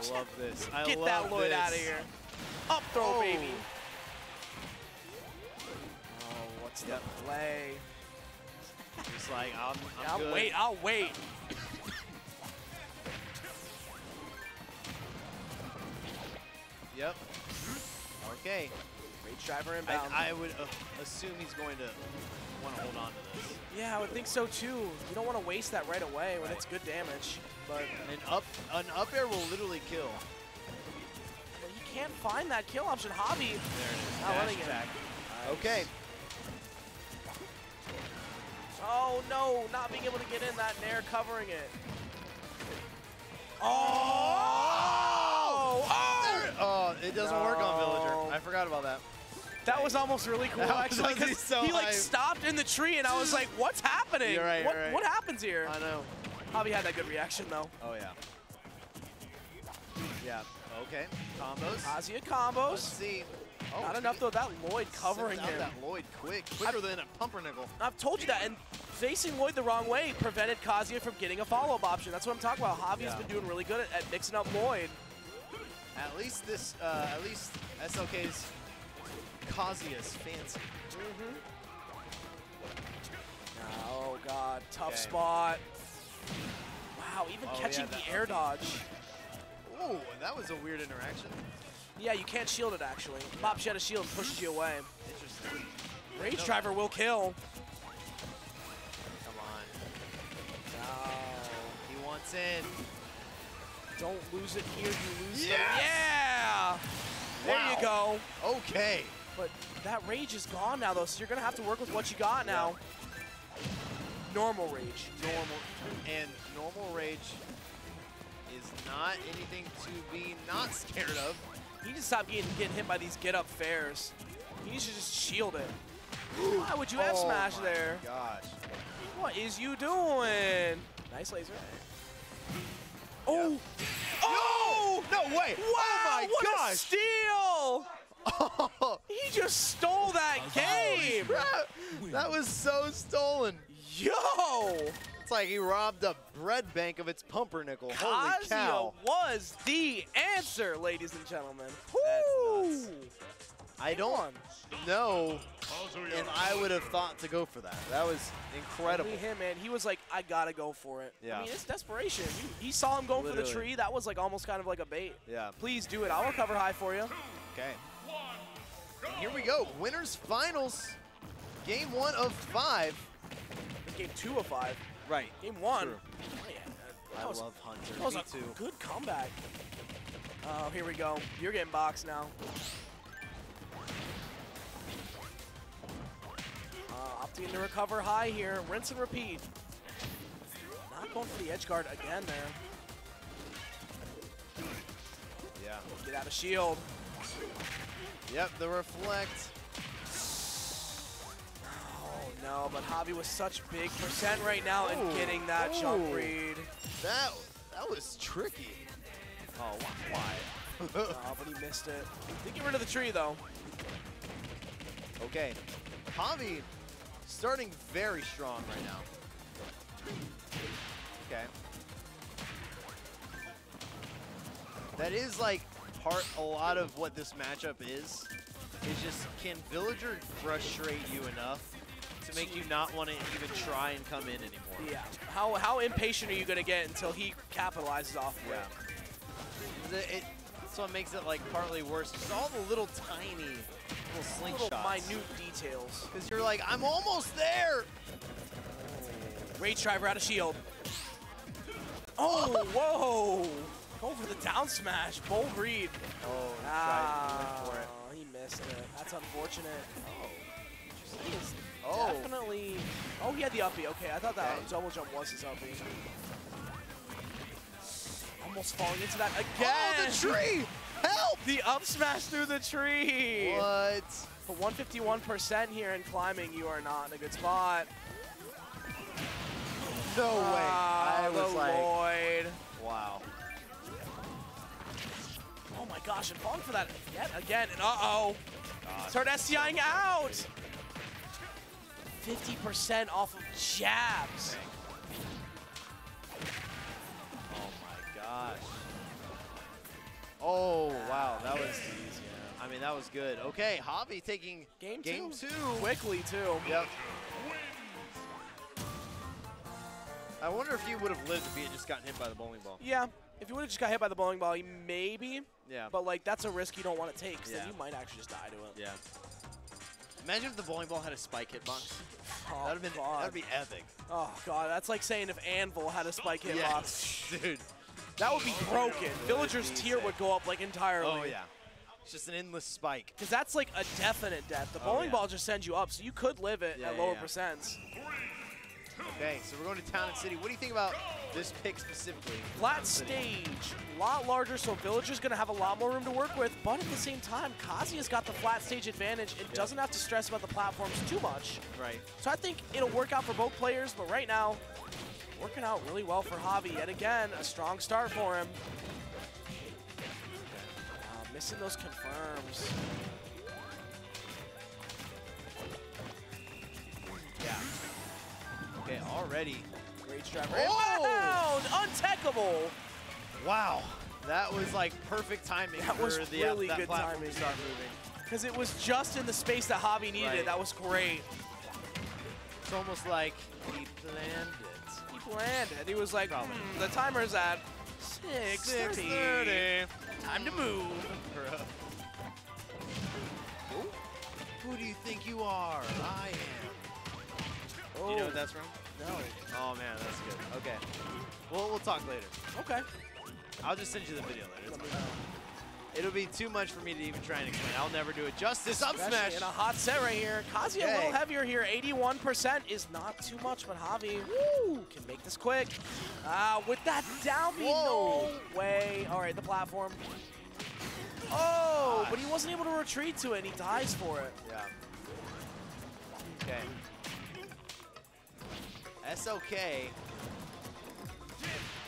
I love this. I Get love that Lloyd this. out of here. Up throw, Oh. baby. Oh, what's the play? He's like, I'm I'll good. wait. I'll wait. Yep. Okay. Rage Driver inbound. I would assume he's going to want to hold on to this. Yeah, I would think so too. You don't want to waste that right away when it's good damage. But An up air will literally kill. you can't find that kill option. Javi There it is. not Dash letting it. attack. Nice. Okay. Oh no, not being able to get in that Nair covering it. Oh! Oh, it doesn't work on No. Villager. I forgot about that. That was almost really cool, That was actually, because so he like hype. stopped in the tree, and I was like, "What's happening? You're right, what, you're right. what happens here?" I know. Javi had that good reaction though. Oh, yeah. Yeah. Okay. Combos. Kazuya Let's combos. see. Oh, Not enough though. That Lloyd covering sends out him. that Lloyd quicker than a pumpernickel. I've told you that, and facing Lloyd the wrong way prevented Kazuya from getting a follow-up option. That's what I'm talking about. Javi's been doing really good at mixing up Lloyd. At least this, SLK's Kazuya's fancy. Oh God, tough Okay. spot. Wow, even catching yeah, the air dodge. Oh, that was a weird interaction. Yeah, you can't shield it actually. Pops you out a shield and pushes you away. Interesting. Rage Driver will kill. Come on. Oh, He wants in. don't lose it here, you lose it. Yes! Yeah! There Wow. you go. Okay. But that rage is gone now though, so you're gonna have to work with what you got now. Normal rage. Normal. And normal rage is not anything to be not scared of. He needs to stop getting hit by these get-up fairs. He needs to just shield it. Why would you have smash my there? Gosh. What is you doing? Nice laser. Oh! Yep. Oh! No way. Wow! Oh my what a gosh. steal! Oh, He just stole that game! crap. That was so stolen. Yo! It's like he robbed a bread bank of its pumpernickel. Holy cow. Kazuya was the answer, ladies and gentlemen. That's Woo! I don't know if I would have thought to go for that. That was incredible. Only him, man. He was like, I gotta go for it. Yeah. I mean, it's desperation. He saw him going for the Literally. tree. That was like almost kind of like a bait. Yeah. Please do it. I'll recover high for you. Okay. And here we go. Winners finals. Game 1 of 5. Game 2 of 5. Right. Game 1. True. Oh, yeah. I That was, love Hunter. that was Me a too. good comeback. Oh, here we go. You're getting boxed now. Opting to recover high here. Rinse and repeat. Not going for the edge guard again there. Yeah. Get out of shield. Yep, the reflect. Oh no, but Javi was such big percent right now and getting that jump read. That was tricky. Oh, why? Oh, but he missed it. Did get rid of the tree though. Okay, Javi starting very strong right now. Okay. That is like a lot of what this matchup is just can Villager frustrate you enough to make you not want to even try and come in anymore? Yeah. How impatient are you gonna get until he capitalizes off of it? That's what makes it like partly worse. Just all the little tiny little slingshots. Minute details. Because you're like, I'm almost there. Rage Driver out of shield. Oh, whoa! Go for the down smash. Bold read. Oh, He missed it. That's unfortunate. Oh. Definitely. Oh, he had the uppie. Okay, I thought that double jump was his uppie. Almost falling into that again. Oh, the tree! Help! The up smash through the tree. What? For 151% here in climbing, you are not in a good spot. No way. I was like, Lloyd. wow. Oh my gosh, and falling for that yet again, and uh-oh. Start SCIing out. 50% off of jabs. Oh my gosh. Oh, wow, that was, I mean, that was good. Okay, Javi taking game two. Quickly, too. Yep. I wonder if he would have lived if he had just gotten hit by the bowling ball. Yeah, if you would have just got hit by the bowling ball, maybe. Yeah. But, like, that's a risk you don't want to take, because then you might actually just die to it. Yeah. Imagine if the bowling ball had a spike hitbox. Oh, that'd be epic. Oh, God, that's like saying if Anvil had a spike hitbox. Yes, dude. That would be broken. Villager's tier would go up, like, entirely. Oh, yeah. It's just an endless spike. Because that's, like, a definite death. The bowling ball just sends you up, so you could live it at lower percents. Okay, so we're going to Town and City. What do you think about this pick specifically? Flat stage, a lot larger, so Villager's going to have a lot more room to work with, but at the same time, Kazuya's got the flat stage advantage and doesn't have to stress about the platforms too much. Right. So I think it'll work out for both players, but right now, working out really well for Javi. Yet again, a strong start for him. Missing those confirms. Yeah. Okay, already. Rage Driver inbound! Untechable! Wow. That was like perfect timing That was for really that good platform timing. to start moving. Because it was just in the space that Javi needed it. That was great. It's almost like he planned it. He planned it. He was like, the timer's at 6:30. Time to move. Who do you think you are? I am. Oh. You know what that's from? No. Oh man, that's good. Okay. Well, we'll talk later. Okay. I'll just send you the video later. It's fine. It'll be too much for me to even try and explain. I'll never do it justice. Up smash. In a hot set right here. Kazuya a little heavier here. 81% is not too much, but Javi can make this quick. With that down B, no way. All right, the platform. Oh, but he wasn't able to retreat to it, and he dies for it. Yeah. Okay. SOK.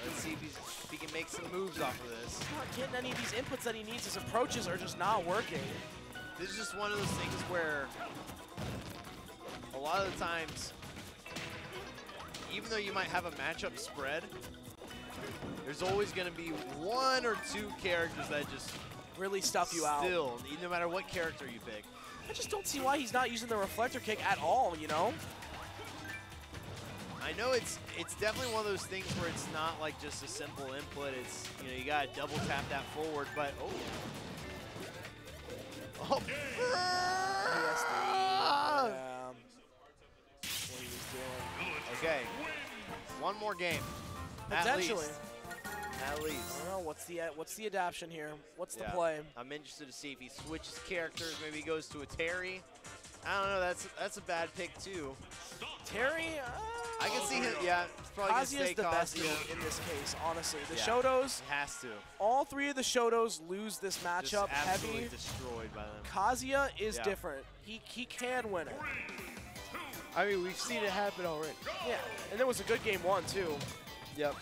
Let's see if he can make some moves off of this. He's not getting any of these inputs that he needs. His approaches are just not working. This is just one of those things where a lot of the times, even though you might have a matchup spread, there's always going to be one or two characters that just really stuff you out. Still, no matter what character you pick. I just don't see why he's not using the reflector kick at all, you know? I know it's definitely one of those things where it's not like just a simple input. It's, you know, you got to double tap that forward, but what he was doing. Okay. One more game. Potentially. At least. I don't know, what's the adaptation here? What's the play? I'm interested to see if he switches characters. Maybe he goes to a Terry. I don't know. That's a bad pick too. Terry, I can see him. Yeah, it's probably gonna Kazuya's stay the best Kazuya. build in this case, honestly. The Yeah. Shotos, Has to. all three of the Shotos lose this Just matchup absolutely heavy. destroyed by them. Kazuya is Yeah. different. He can win it. I mean, we've seen it happen already. Yeah, and there was a good game one too. Yep.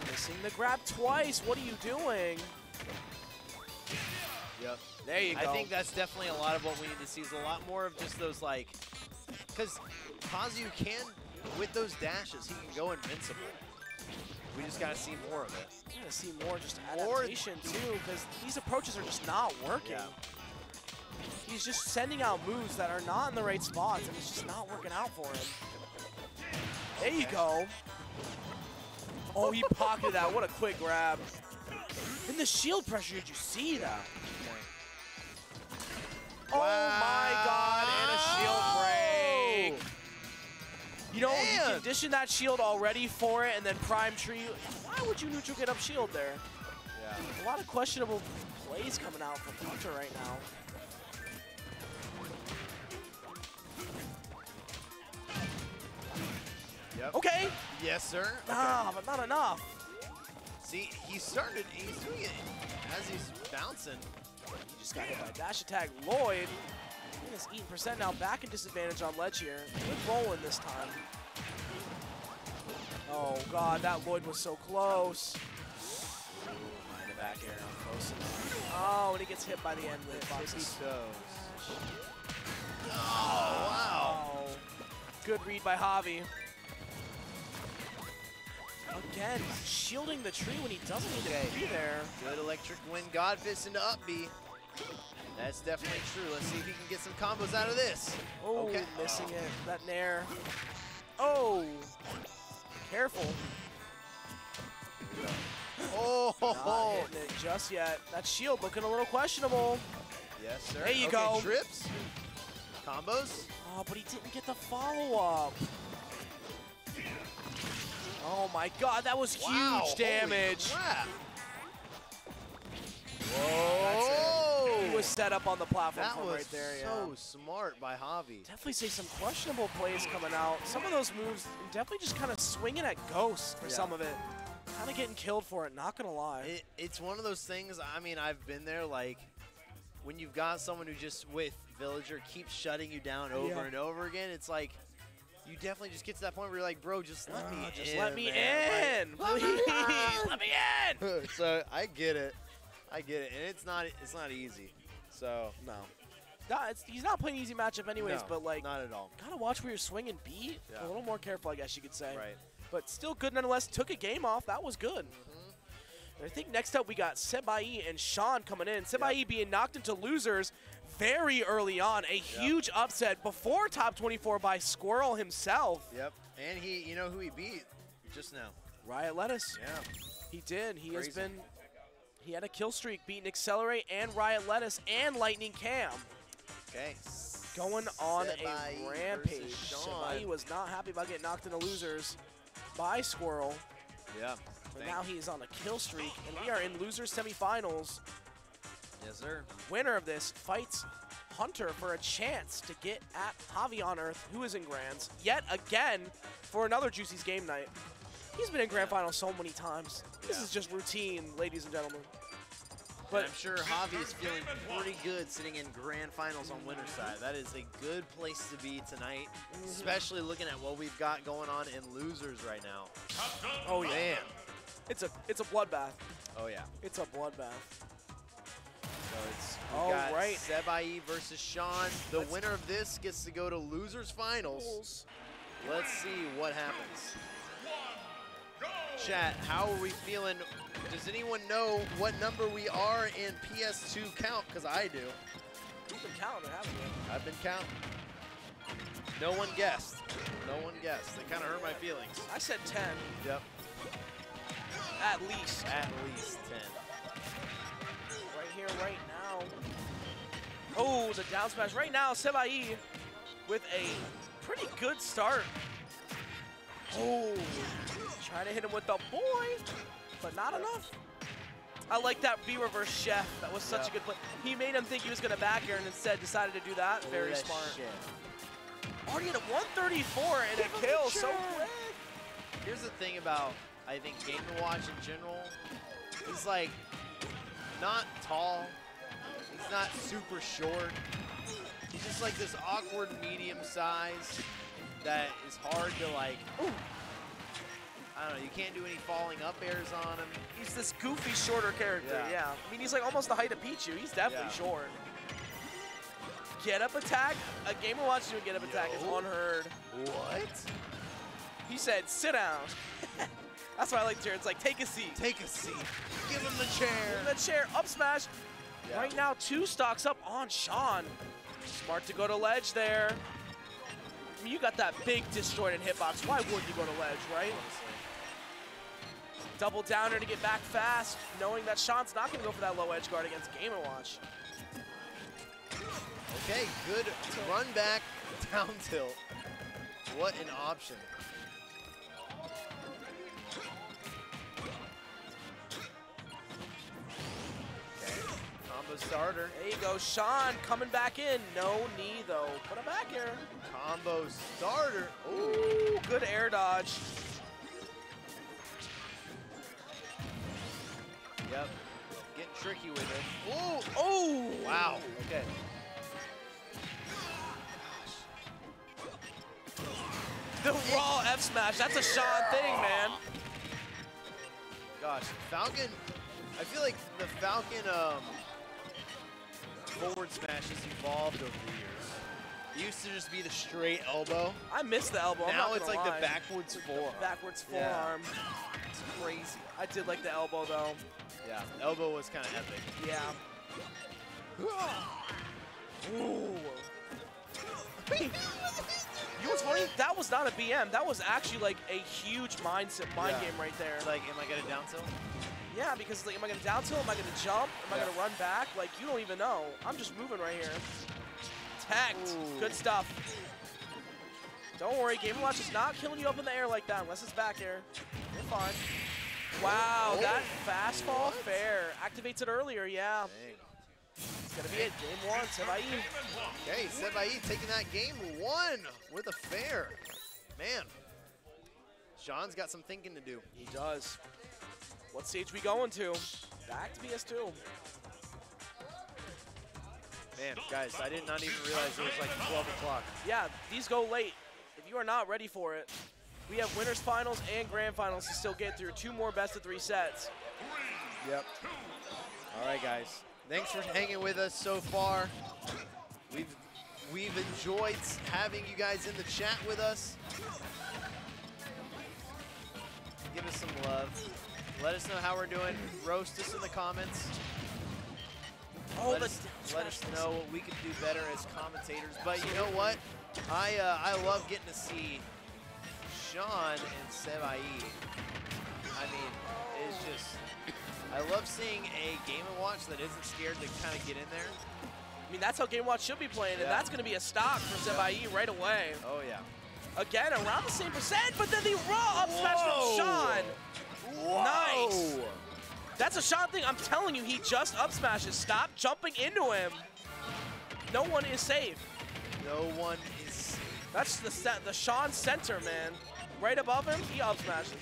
Missing the grab twice. What are you doing? Yep. There you go. I think that's definitely a lot of what we need to see is a lot more of just those like, because Kazuya can, with those dashes, he can go invincible. We just gotta see more of it. I'm gonna see more just More- adaptation too, because these approaches are just not working. Yeah. He's just sending out moves that are not in the right spots, and it's just not working out for him. There you go. Oh, he pocketed that. What a quick grab. In the shield pressure, did you see that? Oh my God, and a shield break. You know, Man. you conditioned that shield already for it, and then prime tree. Why would you neutral get up shield there? Yeah. A lot of questionable plays coming out from Hunter right now. Yep. Okay. Yes, sir. Ah, but not enough. See, he's doing it as he's bouncing. He just got hit by a dash attack. Lloyd, his eating percent now back in disadvantage on ledge here. Good rolling this time. Oh God, that Lloyd was so close. Ooh, the back air, close enough. Oh, and he gets hit by the end with boxes. Oh, wow. Oh, good read by Javi. Again, shielding the tree when he doesn't need to be there. Good electric wind God fist into up B. That's definitely true. Let's see if he can get some combos out of this. Oh, Okay. missing it. That nair. Oh, careful. Oh, Not hitting it just yet. That shield looking a little questionable. yes, sir. There you Okay, go. Trips, combos. Oh, but he didn't get the follow-up. Oh my God, that was huge Wow, damage. holy crap. That's it. Whoa. He was set up on the platform That from was right there. so Yeah. smart by Javi. Definitely see some questionable plays coming out. Some of those moves definitely just kind of swinging at ghosts for Yeah. some of it. Kind of getting killed for it, not gonna lie. It's one of those things, I mean, I've been there, like, when you've got someone who just, with Villager, keeps shutting you down over Yeah. and over again, it's like, you definitely just get to that point where you're like, bro, just let me in. Just let me man. in, Like, please. Let me in. So I get it, and it's not easy. So No. He's not playing easy matchup anyways, no, but like, not at all. gotta watch where you're swinging beat. Yeah. A little more careful, I guess you could say. Right. But still good nonetheless. Took a game off. That was good. And I think next up we got Sebayee and Sean coming in. Sebayee being knocked into losers very early on. A huge upset before top 24 by Skwerl himself. Yep. And you know who he beat just now? RiotLettuce. Yeah. He did. He has Crazy. been. He had a kill streak, beating Accelerate and RiotLettuce and Lightning Cam. Okay. Going on Sebayee a rampage. versus Sean. Sebayee was not happy about getting knocked into losers by Skwerl. Yeah. But now he is on a kill streak, and we are in losers semifinals. Yes, sir. Winner of this fights Hunter for a chance to get at Javi on Earth, who is in Grands, yet again for another Juicy's game night. He's been in Grand Finals so many times. This is just routine, ladies and gentlemen. But I'm sure Javi is feeling pretty good sitting in grand finals on winner's side. That is a good place to be tonight, especially looking at what we've got going on in losers right now. Oh yeah, Man. it's a bloodbath. Oh yeah. It's a bloodbath. So it's All we got right. Sebayee versus Sean. The winner of this gets to go to losers finals. Let's see what happens. Chat, how are we feeling? Does anyone know what number we are in PS2 count? Because I do. You've been counting, haven't you? I've been counting. No one guessed. No one guessed. It kind of hurt my feelings. I said 10, Yep. at least. At least 10. Right here, right now. Oh, the down smash. Right now, Sebayee with a pretty good start. Oh, trying to hit him with the boy, but not enough. I like that B reverse chef. That was such a good play. He made him think he was going to back air and instead decided to do that. Very smart. Already at a 134 and a kill. So quick. Here's the thing about, I think, Game & Watch in general. He's like not tall. He's not super short. He's just like this awkward medium size that is hard to like. Ooh. I don't know, you can't do any falling up airs on him. He's this goofy, shorter character, yeah. I mean, he's like almost the height of Pichu. He's definitely short. Get up attack? A Game & Watch doing get up attack is unheard. What? He said, sit down. That's why I like to hear. It's like, take a seat. Take a seat. Give him the chair. Give him the chair. Up smash. Yeah. Right now, 2 stocks up on Sean. Smart to go to ledge there. I mean, you got that big disjointed hitbox. Why wouldn't you go to ledge, right? Double downer to get back fast, knowing that Sean's not going to go for that low edge guard against Game & Watch. Okay, good run back down tilt. What an option. Okay, combo starter. There you go, Sean coming back in. No knee though. Put him back here. Combo starter. Ooh, good air dodge. Yep, getting tricky with it. Ooh, oh! Wow, okay. The raw F smash, that's a Sean thing, man. Gosh, Falcon, I feel like the Falcon forward smash has evolved over the years. It used to just be the straight elbow. I miss the elbow. Now it's like the backwards forearm. Backwards forearm. It's crazy. I did like the elbow though. Yeah, elbow was kind of epic. Yeah. Ooh. You know what's funny? That was not a BM. That was actually like a huge mind game right there. Like, am I gonna down tilt? Yeah, because like, am I gonna down tilt? Am I gonna jump? Am I gonna run back? Like, you don't even know. I'm just moving right here. Tagged. Good stuff. Don't worry, Game & Watch is not killing you up in the air like that unless it's back air. You're fine. Wow, that fast fall fair. Activates it earlier, yeah. Dang. It's gonna be it. Game 1, Sebayee. Okay, Sebayee taking that game 1 with a fair. Man, Sean's got some thinking to do. He does. What stage we going to? Back to PS2. Man, guys, I did not even realize it was like 12 o'clock. Yeah, these go late. If you are not ready for it, we have winners finals and grand finals to still get through. 2 more best of 3 sets. Yep. All right, guys. Thanks for hanging with us so far. We've enjoyed having you guys in the chat with us. Give us some love. Let us know how we're doing. Roast us in the comments. Oh, let us know what we could do better as commentators. But you know what? I love getting to see Sean and Sebayee. I mean, it's just, I love seeing a Game & Watch that isn't scared to kind of get in there. I mean, that's how Game & Watch should be playing, and that's going to be a stock for Sebayee right away. Oh, yeah. Again, around the same percent, but then the raw up smash from Sean. Whoa. Nice. That's a Sean thing. I'm telling you, he just up smashes. Stop jumping into him. No one is safe. No one is safe. That's the Sean center, man. Right above him, he up smashes.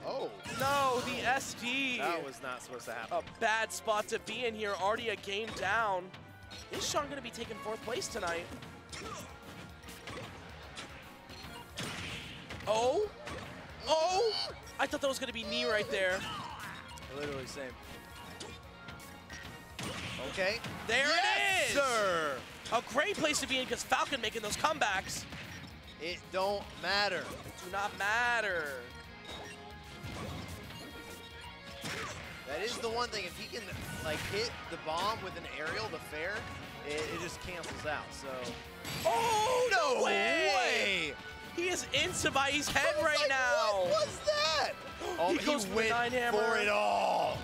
Oh. No, the SD. That was not supposed to happen. A bad spot to be in here. Already a game down. Is Sean going to be taking 4th place tonight? Oh. I thought that was going to be knee right there. Literally same. Okay. There it is. Sir. A great place to be in because Falcon making those comebacks. It don't matter. It do not matter. That is the one thing. If he can like hit the bomb with an aerial, the fair, it just cancels out. So. Oh no way! He is in Sebayee's head right now. What was that? Oh, he goes for went the 9-hammer. For it all.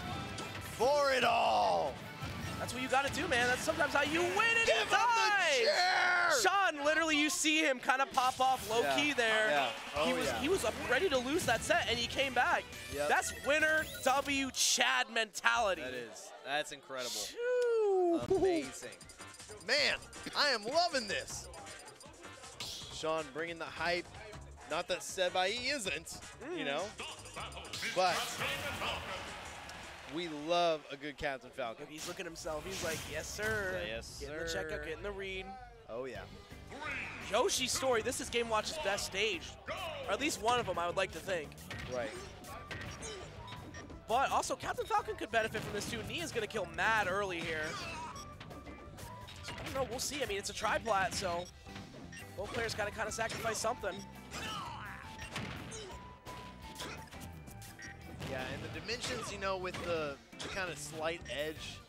For it all. That's what you got to do, man. That's sometimes how you win it. Give him the chair. Sean literally, you see him kind of pop off low-key there. Yeah. Oh, He was ready to lose that set, and he came back. Yep. That's winner W Chad mentality. That is. That's incredible. Phew. Amazing. Man, I am loving this. Sean bringing the hype. Not that Sebayee isn't, you know, but we love a good Captain Falcon. He's looking at himself. He's like, yes, sir. Yes, Getting the sir. checkup, getting the read. Oh, yeah. Yoshi's story, this is Game Watch's best stage. Or at least one of them, I would like to think. Right. But also, Captain Falcon could benefit from this too. Nia's going to kill Mad early here. So, I don't know, we'll see. I mean, it's a tri-plat, so both players got to kind of sacrifice something. Yeah, and the dimensions, you know, with the kind of slight edge.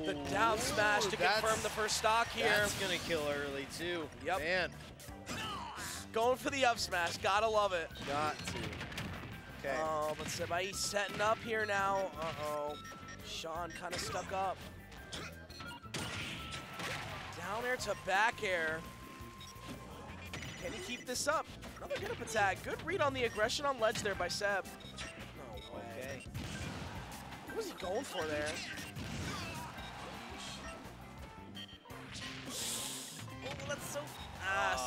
The down smash to confirm the first stock here. That's going to kill early, too. Yep. Man. Going for the up smash. Gotta love it. Got to. Okay. Oh, but Sebayee setting up here now. Uh-oh. Sean kind of stuck up. Down air to back air. Can he keep this up? Another get up attack. Good read on the aggression on ledge there by Seb. No way. Okay. What was he going for there? Oh, that's so...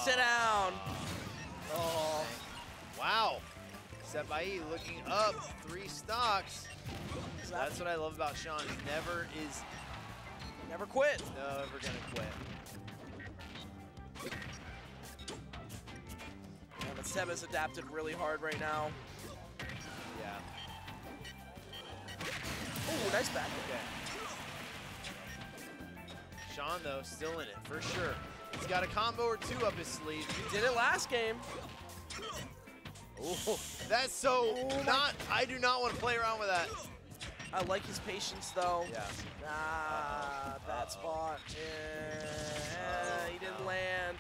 sit down. Oh. Wow. Sebayee looking up 3 stocks. That's what I love about Sean. He never quit. ever gonna quit. Yeah, but Seb has adapted really hard right now. Yeah. Oh, nice back. Okay. Sean, though, still in it, for sure. He's got a combo or 2 up his sleeve. He did it last game. Ooh, that's so not, I do not want to play around with that. I like his patience, though. Yeah. Ah, bad spot. Yeah, he didn't land.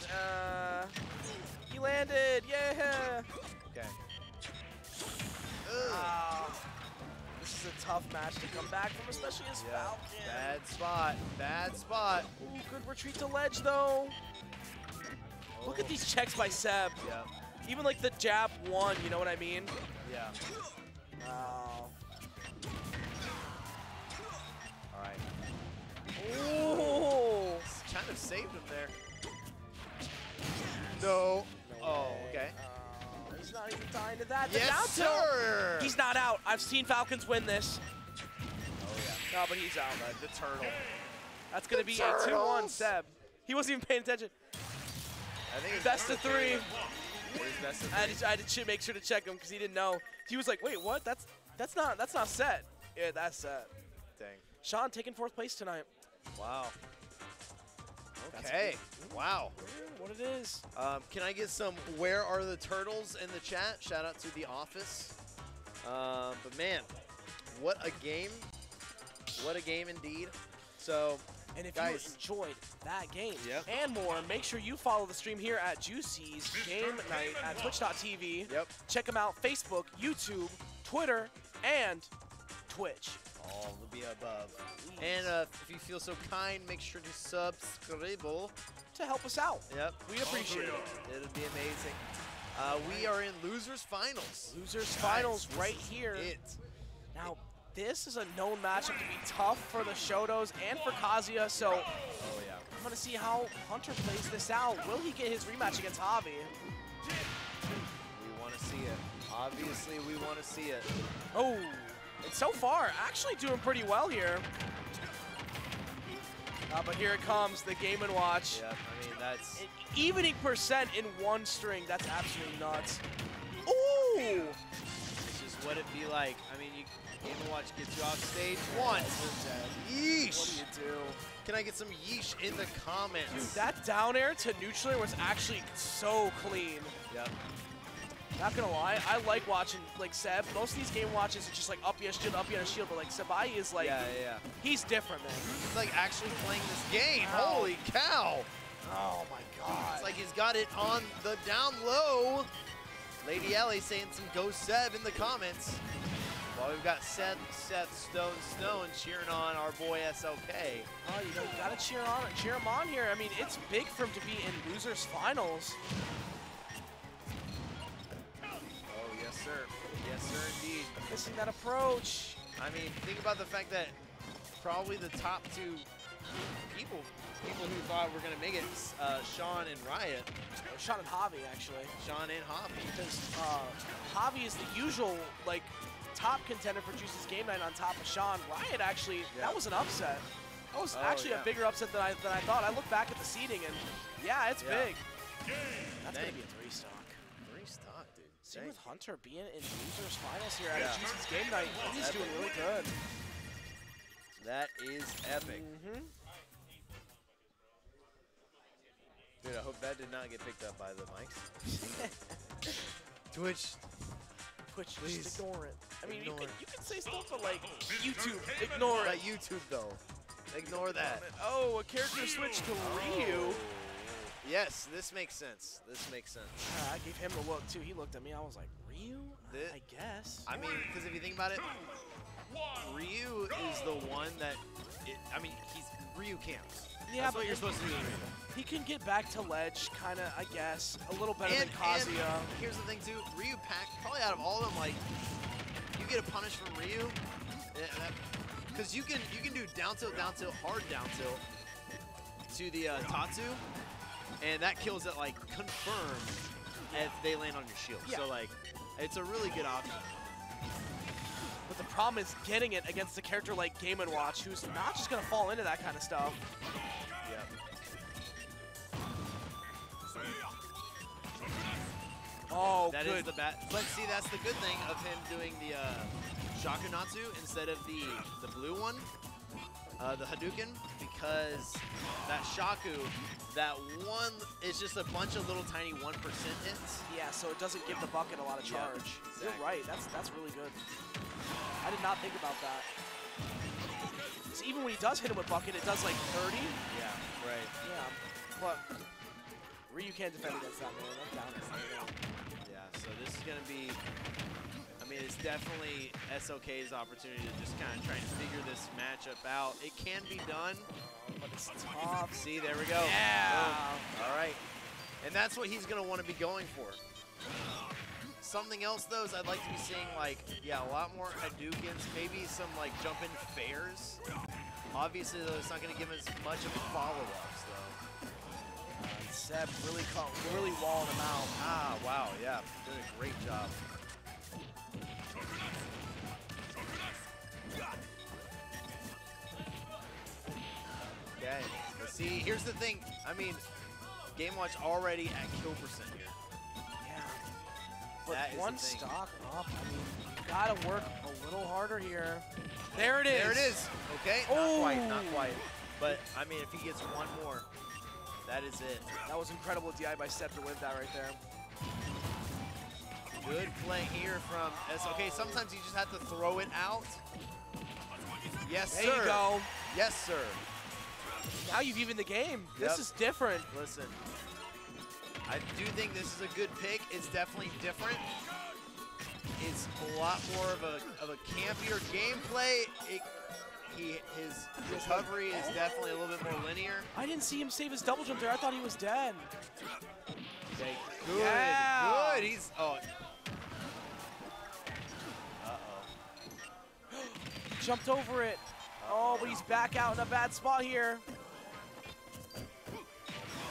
He landed. Yeah. Okay. Ah, this is a tough match to come back from, especially as Falcon. Bad spot. Bad spot. Ooh, good retreat to ledge, though. Look at these checks by Seb. Yeah. Even like the jab 1, you know what I mean? Yeah. Wow. All right. Ooh. Kind of saved him there. No. Oh, okay. He's not even tying to that. The Yes, down tilt. sir. He's not out. I've seen Falcons win this. Oh, yeah. No, but he's out. The turtle. That's going to be a 2-1 Seb. He wasn't even paying attention. I think it's Best of 3. It is best of 3. I had to make sure to check him because he didn't know. He was like, wait, what? That's not set. Yeah, that's set. Dang. Sean taking 4th place tonight. Wow. Okay. Wow. What it is. Can I get some where are the turtles in the chat? Shout out to The Office. But man, what a game. What a game indeed. So, And if guys, you enjoyed that game Yep. and more, make sure you follow the stream here at Juicy's Game Night at twitch.tv. Yep. Check them out, Facebook, YouTube, Twitter, and Twitch. all of the above. And if you feel so kind, make sure to subscribe. To help us out. Yep. We appreciate it. It'll be amazing. We are in Losers Finals. Losers Finals Guys, right this is here. it. Now, this is a known matchup to be tough for the Shotos and for Kazuya, so Oh, yeah. I'm going to see how Hunter plays this out. Will he get his rematch against Javi? We want to see it. Obviously, we want to see it. Oh, and so far, actually doing pretty well here. But here it comes, the Game & Watch. Yep, I mean, that's... An evening percent in 1 string. That's absolutely nuts. Ooh! It's just what it be like. I mean, Game & Watch gets you off stage once. Yeesh. What do you do? Can I get some yeesh in the comments? Dude, that down air to neutral air was actually so clean. Yep. Not gonna lie, I like watching like Seb. Most of these Game Watches are just like up your shield, but like Sebayee is like, Yeah. he's different, man. He's like actually playing this game. Wow. Holy cow. Oh my god. It's like he's got it on the down low. Lady Ellie saying some go Seb in the comments. Oh, we've got Seth Stone cheering on our boy SLK. Oh, you know, you gotta cheer him on here. I mean, it's big for him to be in losers finals. Oh, yes, sir. Yes, sir, indeed. Missing that approach. I mean, think about the fact that probably the top two people who thought were going to make it, Sean and Riot. Sean and Javi, actually. Sean and Javi. Because Javi is the usual, like, top contender for Juice's Game Night on top of Sean. Riot, actually, that was an upset. That was actually a bigger upset than I thought. I look back at the seeding, and yeah, it's big. That's going to be a 3-stock. 3-stock, dude. See, with Hunter being in losers finals here at Juice's Game Night, he's doing really good. That is epic. Dude, I hope that did not get picked up by the mics. Twitch, please. Just ignore it. I mean, you can say stuff, but like, YouTube, ignore it. YouTube, though. Ignore that. Oh, a character switch to Ryu. Yes, this makes sense. This makes sense. I gave him the look, too. He looked at me. I was like, Ryu? I guess. I mean, because if you think about it, Ryu is the one that, Ryu camps. Yeah, that's what you're supposed to do. He can get back to ledge, kind of, I guess, a little better than Kazuya. And here's the thing, too. Ryu pack, probably out of all of them, like, you get a punish from Ryu, because you can do down tilt, hard down tilt to the Tatsu, and that kills it, like, confirmed if they land on your shield. So, like, it's a really good option. But the problem is getting it against a character like Game & Watch, who's not just going to fall into that kind of stuff. Oh, that is the bat. But see, that's the good thing of him doing the Shakunatsu instead of the blue one, the Hadouken, because that Shaku, that one is just a bunch of little tiny 1% hits. Yeah, so it doesn't give the bucket a lot of charge. Exactly. You're right. That's really good. I did not think about that. So even when he does hit him with bucket, it does like 30. Yeah, right. Yeah, but Ryu can't defend against that, man. That's down. Yeah, so this is going to be, I mean, it's definitely SLK's opportunity to just kind of try and figure this matchup out. It can be done, but it's tough. See, there we go. Yeah. All right. And that's what he's going to want to be going for. Something else, though, is I'd like to be seeing, like, a lot more Hadoukens, maybe some, like, jump-in fairs. Obviously, though, it's not going to give us much of a follow-ups, though. Seb really walling him out. Ah, wow, yeah. Doing a great job. Okay, let's see. Here's the thing. I mean, Game Watch already at kill percent here. Yeah. But one stock up. I mean, you gotta work a little harder here. There it is. There it is. Okay. Oh. Not quite. But I mean, if he gets one more, that is it. That was incredible DI by Seb to win that right there. Good play here from SLK. Sometimes you just have to throw it out. Yes, sir. There you go. Yes, sir. Now you've evened the game. This is different. Listen, I do think this is a good pick. It's definitely different. It's a lot more of a campier gameplay. His recovery is definitely a little bit more linear. I didn't see him save his double jump there. I thought he was dead. Okay, good. Yeah. Good. He's Jumped over it. Oh, but he's back out in a bad spot here. Oh my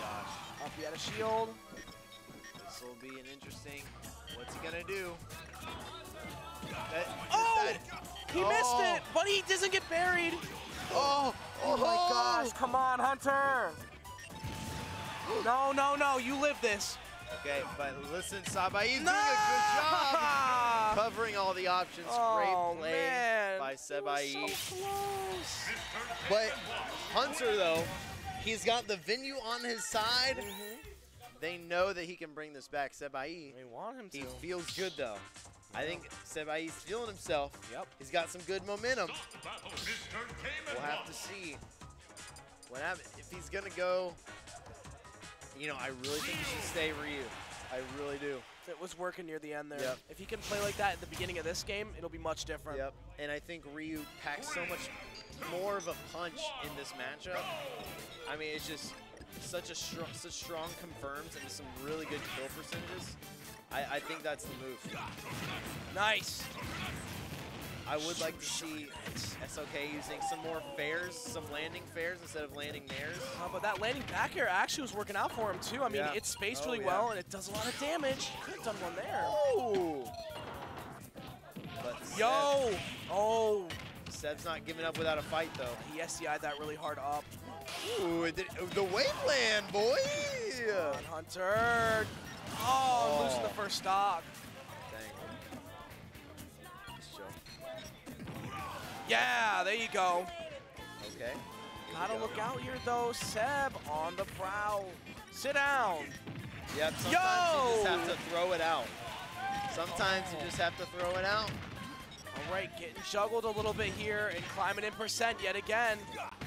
gosh. Up, he had a shield. This will be an interesting. What's he gonna do? He missed it, but he doesn't get buried. Oh my gosh! Come on, Hunter. No! You live this. Okay, but listen, Sebayee's doing a good job covering all the options. Great play by Sebayee. So close. But Hunter, though, he's got the venue on his side. They know that he can bring this back. Sebayee, they want him to. He feels good, though. I think Sebayee's feeling himself. Yep. He's got some good momentum. We'll have to see what happens. If he's going to go, I really think he should stay Ryu. I really do. It was working near the end there. Yep. If he can play like that at the beginning of this game, it'll be much different. Yep. And I think Ryu packs so much more of a punch in this matchup. I mean, it's just such strong confirms and some really good kill percentages. I think that's the move. Nice. I would like to see SOK using some more fairs, some landing fairs instead of landing nairs. But that landing back air actually was working out for him too. I mean, it's spaced really well and it does a lot of damage. Could have done one there. Oh! But Yo! Oh! Seb's not giving up without a fight though. He SCI'd that really hard up. Ooh, the waveland, boy! Come on, Hunter. Oh, losing the first stock. Yeah, there you go. Okay. Gotta look out here though. Seb on the prowl. Sit down. Yep, sometimes you just have to throw it out. Sometimes you just have to throw it out. All right, getting juggled a little bit here and climbing in percent yet again.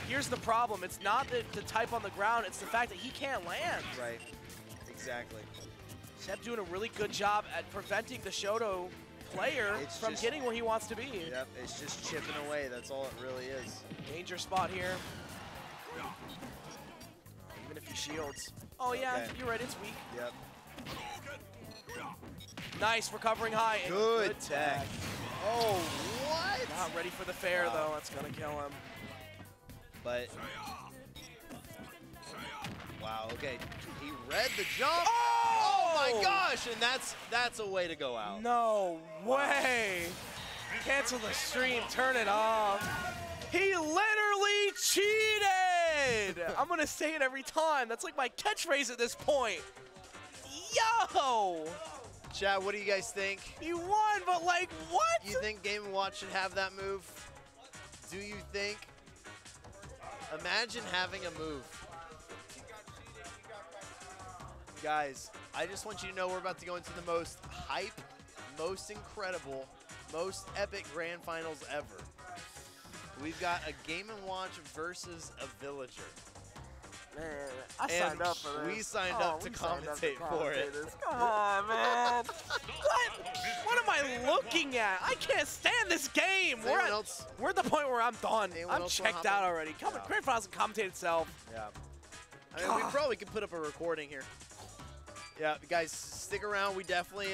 Here's the problem. It's not the type on the ground. It's the fact that he can't land. Right. Exactly. Seb doing a really good job at preventing the Shoto player from getting where he wants to be. Yep, it's just chipping away. That's all it really is. Danger spot here. Even if he shields. Oh yeah, you're right, it's weak. Yep. Nice, recovering high. And good tech. Oh, what? Not ready for the fair though. That's gonna kill him. But wow, okay. He read the jump. Oh my gosh, and that's a way to go out. No way. Cancel the stream, turn it off. He literally cheated. I'm gonna say it every time. That's like my catchphrase at this point. Yo! Chat, what do you guys think? He won, but like, what? You think Game & Watch should have that move? Do you think? Imagine having a move. Guys, I just want you to know we're about to go into the most hype, most incredible, most epic grand finals ever. We've got a Game & Watch versus a Villager. Man, I signed up for this. We signed up to commentate for it. Come on, man. What am I looking at? I can't stand this game. We're at the point where I'm done. I'm checked out already. Grand Finals can commentate itself. Yeah. I mean, we probably could put up a recording here. Yeah, guys, stick around. We definitely,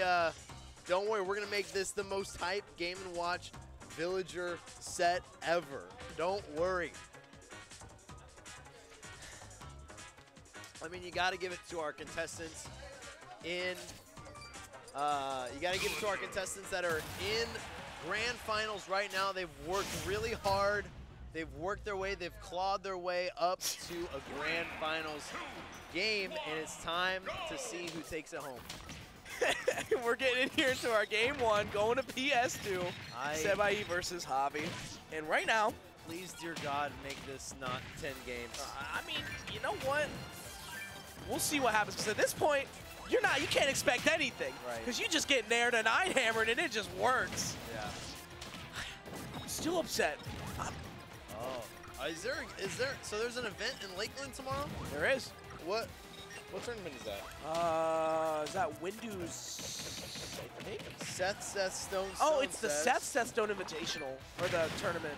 don't worry, we're going to make this the most hype Game & Watch Villager set ever. Don't worry. I mean, you got to give it to our contestants in, you got to give it to our contestants that are in Grand Finals right now. They've worked really hard. They've worked their way. They've clawed their way up to a Grand Finals game, and it's time to see who takes it home. We're getting in here to our game one, going to PS2. Sebayee versus Javi. And right now, please, dear God, make this not 10 games. I mean, you know what? We'll see what happens, because at this point, you can't expect anything. Right. Because you just get nared and hammered and it just works. Yeah. I'm still upset. So there's an event in Lakeland tomorrow? There is. What tournament is that? Is that Windows, I think? Seth Stone. Oh, it's the Seth Stone Invitational, or the tournament.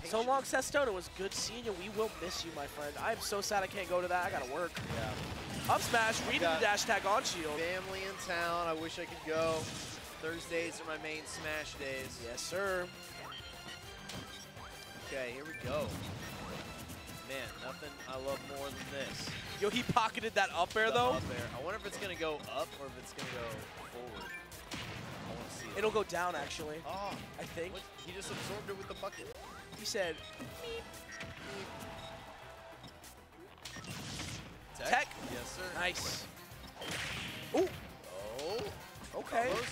So long, Seth Stone. It was good seeing you. We will miss you, my friend. I'm so sad I can't go to that. I gotta work. Yeah. Up smash, reading the dash tag on shield. Family in town. I wish I could go. Thursdays are my main Smash days. Yes, sir. Okay, here we go. Man, nothing I love more than this. Yo, he pocketed that up air, though. Up air. I wonder if it's going to go up or if it's going to go forward. I want to see it. It'll go down, actually. Oh, I think. What? He just absorbed it with the bucket. He said, Tech. Yes, sir. Nice. Ooh. Oh. Okay. Close.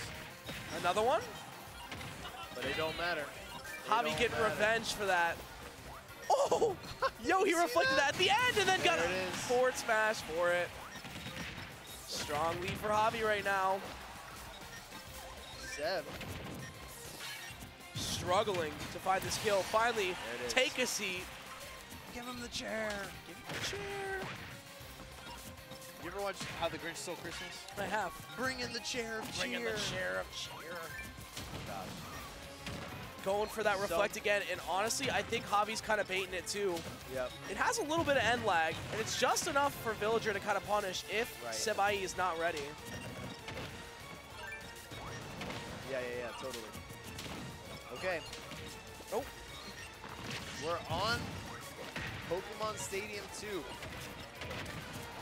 Another one? But it don't matter. Javi getting revenge for that. Oh! Yo, he reflected that at the end and then got a forward smash for it. Strong lead for Javi right now. Seb. Struggling to find this kill. Finally, take a seat. Give him the chair. Give him the chair. You ever watch How the Grinch Stole Christmas? I have. Bring in the chair of Bring in cheer. the chair of cheer. Gosh. Going for that reflect again, and honestly, I think Javi's kind of baiting it too. Yep. It has a little bit of end lag, and it's just enough for Villager to kind of punish if Sebayee is not ready. Yeah, totally. Okay. Oh. We're on Pokemon Stadium 2.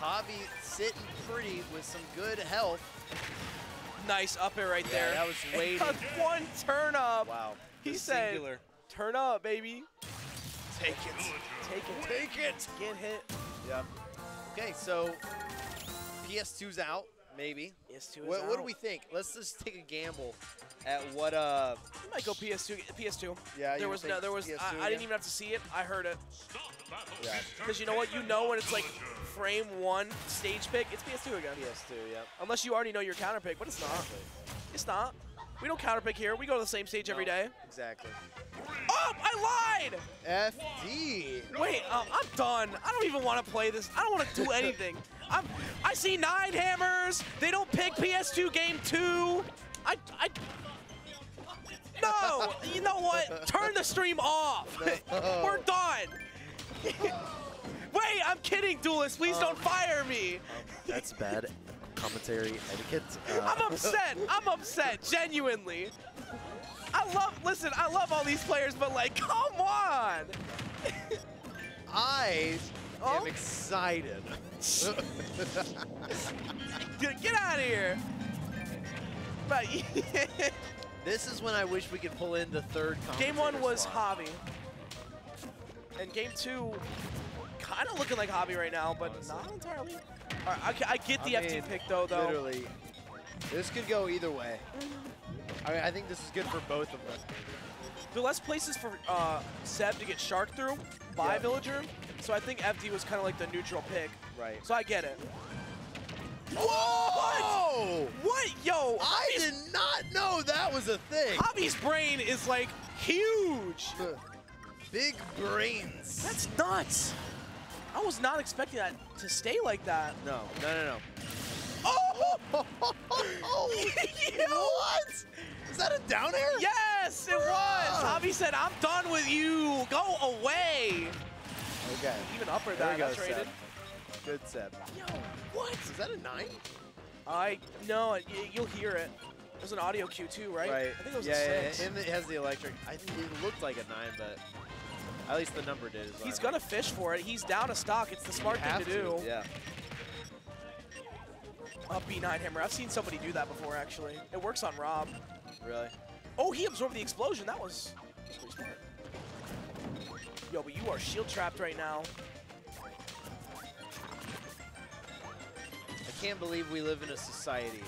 Javi sitting pretty with some good health. Nice up air right there. That was waiting. One turn up. Wow. He said, singular. Turn up, baby. Take it. Take it. Take it. Get hit. Yep. Okay, so PS2's out, maybe. PS2 is What out. do we think? Let's just take a gamble at what You might go PS2. PS2. Yeah, There was think PS2 I didn't again? even have to see it. I heard it. Yeah. Because you know what? You know when it's like frame 1 stage pick, it's PS2 again. PS2, yep. Unless you already know your counter pick, but it's not. It's not. We don't counter pick here. We go to the same stage every day. Exactly. Oh, I lied! FD. Wait, I'm done. I don't even want to play this. I don't want to do anything. I see 9 hammers. They don't pick PS2 game 2. No! You know what? Turn the stream off. No. We're done. Wait, I'm kidding, Duelist. Please don't fire me. That's bad commentary etiquette. I'm upset. I'm upset. Genuinely. Listen, I love all these players, but like, come on. I am excited. Get out of here. But This is when I wish we could pull in the third commentator game 1 was slot. Javi. And game 2, kind of looking like Javi right now, but Honestly. not entirely. All right, I get the I FT mean, pick, though. Literally. This could go either way. I mean, I think this is good for both of them. There are less places for Seb to get shark through by Yeah. Villager, so I think FD was kind of like the neutral pick. Right. So I get it. Whoa! What? Yo, I did not know that was a thing. Javi's brain is like huge. Big brains. That's nuts. I was not expecting that to stay like that. No. Oh! What? Is that a down air? Yes, it was. Javi said, I'm done with you. Go away. Okay. Even upper There that. we go, That's rated. Seb. Good Seb. Yo, what? Is that a 9? No, you'll hear it. There's an audio cue too, right? Right. I think it was yeah, a 6. and it has the electric. I think it looked like a 9, but at least the number did. He's gonna fish for it. He's down a stock. It's the smart thing to do. Yeah. A B9 hammer. I've seen somebody do that before, actually. It works on Rob. Really? Oh, he absorbed the explosion. That was pretty smart. Yo, but you are shield trapped right now. I can't believe we live in a society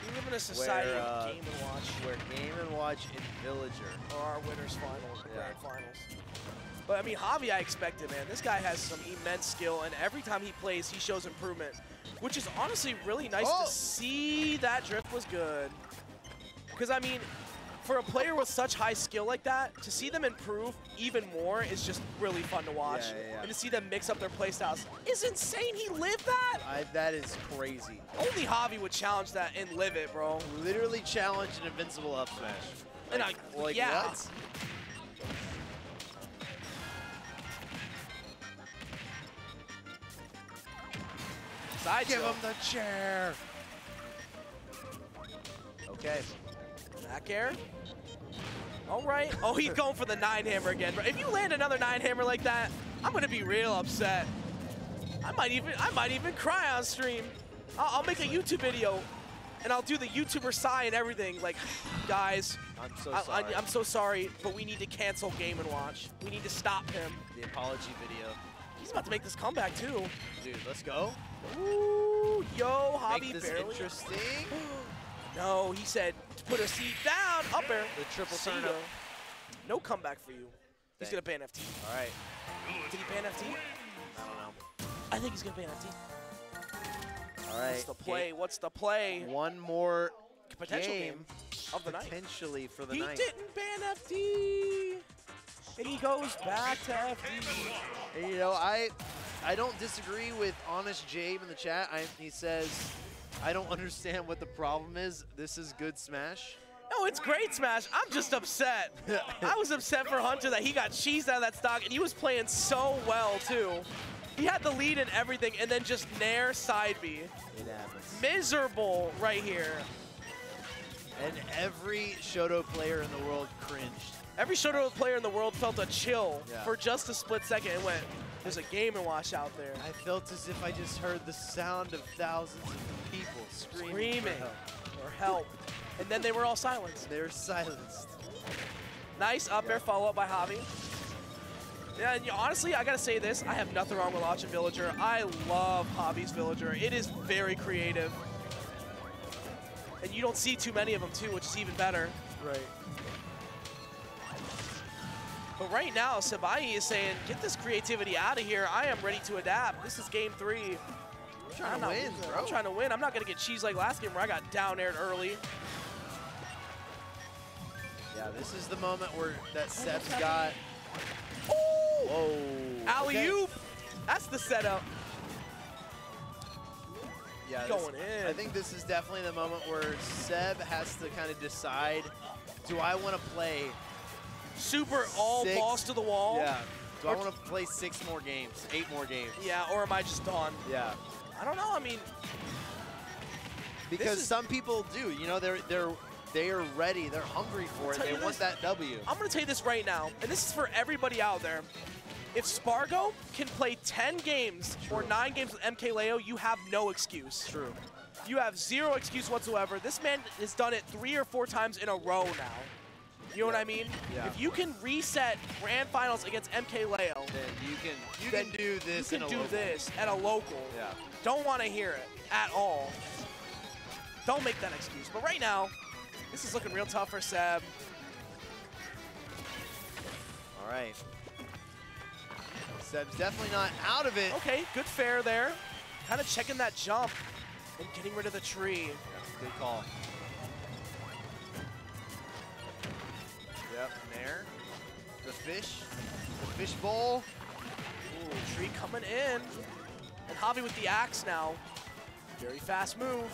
We live in a society where, of Game & Watch. where Game & Watch and Villager. Or our winners finals, Yeah. grand finals. But I mean, Javi, I expected, man. This guy has some immense skill, and every time he plays, he shows improvement, which is honestly really nice to see. That drift was good. Because, I mean, for a player with such high skill like that, to see them improve even more is just really fun to watch. Yeah. And to see them mix up their playstyles is insane. He lived that. That is crazy. Only Javi would challenge that and live it, bro. Literally challenge an invincible up smash. And yeah. What? Side Give tilt. him the chair. Okay. Back air. All right. Oh, he's going for the 9 hammer again. Bro. If you land another 9 hammer like that, I'm gonna be real upset. I might even cry on stream. I'll make a YouTube video, and I'll do the YouTuber sigh and everything. Like, guys, I'm so sorry. I'm so sorry, but we need to cancel Game & Watch. We need to stop him. The apology video. He's about to make this comeback too. Dude, let's go. Ooh, yo, Javi Make this barely. interesting. No, he said put a seat down. Up air. The triple See turn ya. up. No comeback for you. He's Dang. gonna ban FT. All right. Did he ban FT? I don't know. I think he's gonna ban FT. All right. What's the play? What's the play? One more Potential game game of the night. potentially for the He night. didn't ban FT. And he goes back to FT. And, you know, I I don't disagree with Honest Jabe in the chat. He says, I don't understand what the problem is. This is good Smash. No, it's great Smash. I'm just upset. I was upset for Hunter that he got cheesed out of that stock, and he was playing so well, too. He had the lead and everything, and then just nair side B. It happens. Miserable right here. And every Shoto player in the world cringed. Every Shoto player in the world felt a chill Yeah. for just a split second and went, there's a Game & Watch out there. I felt as if I just heard the sound of thousands of people screaming For help. And then they were all silenced. They're silenced. Nice up air follow-up by Javi. Yeah, and honestly, I gotta say this. I have nothing wrong with launching Villager. I love Javi's Villager. It is very creative. And you don't see too many of them, too, which is even better. Right. But right now, Sebayee is saying, get this creativity out of here. I am ready to adapt. This is game 3. I'm trying to win, bro. I'm trying to win. I'm not going to get cheesed like last game where I got down aired early. Yeah, this is the moment where that Seb's got. Oh! Whoa. Alley-oop! Okay. That's the setup. Yeah, Going in. I think this is definitely the moment where Seb has to kind of decide, do I want to play Super all 6? balls to the wall? Yeah. Do I Or- want to play 6 more games, 8 more games? Yeah, or am I just done? Yeah. I don't know. I mean, Because is- some people do. You know, they are ready. They're hungry for it. tell They you want this. that W. I'm going to tell you this right now, and this is for everybody out there. If Spargo can play 10 games or 9 games with MKLeo, you have no excuse. True. You have zero excuse whatsoever. This man has done it 3 or 4 times in a row now. You know what I mean? Yeah. If you can reset grand finals against MKLeo, Then you then can do this you in can a do local. this at a local. Yeah. Don't want to hear it at all. Don't make that excuse. But right now, this is looking real tough for Seb. All right. Seb's definitely not out of it. Okay, good fair there. Kind of checking that jump and getting rid of the tree. Good call. Yep, Nair. The fish bowl. Ooh, tree coming in. And Javi with the axe now. Very fast move.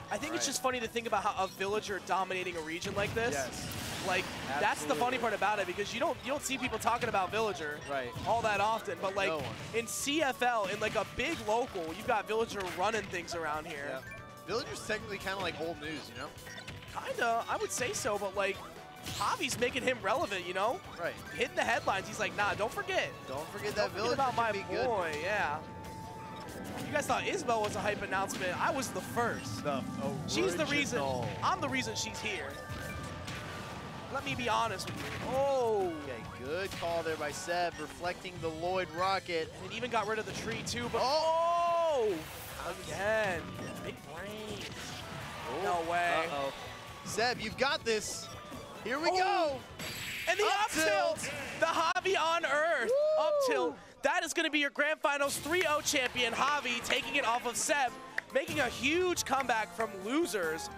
I think it's just funny to think about how a villager dominating a region like this. Yes. Like, that's the funny Absolutely. part about it, because you don't see people talking about Villager Right. all that often. But like No one. in CFL, in like a big local, you've got Villager running things around here. Yep. Villager's technically kind of like old news, you know? Kinda, I would say so, but like Javi's making him relevant, you know? Right. Hitting the headlines, he's like, nah, don't forget. Don't forget Don't that forget Villager about my can be good. boy, yeah. You guys thought Isabel was a hype announcement. I was the first. The She's the reason. original. I'm the reason she's here. Let me be honest with you. Oh. Okay, good call there by Seb, reflecting the Lloyd rocket. And it even got rid of the tree too, but Oh! again. Big brain. No way. Uh-oh. Seb, you've got this. Here we Oh. go. And the Up up tilt. The Javi on Earth. Woo! Up tilt. That is going to be your Grand Finals 3-0 champion, Javi, taking it off of Seb, making a huge comeback from losers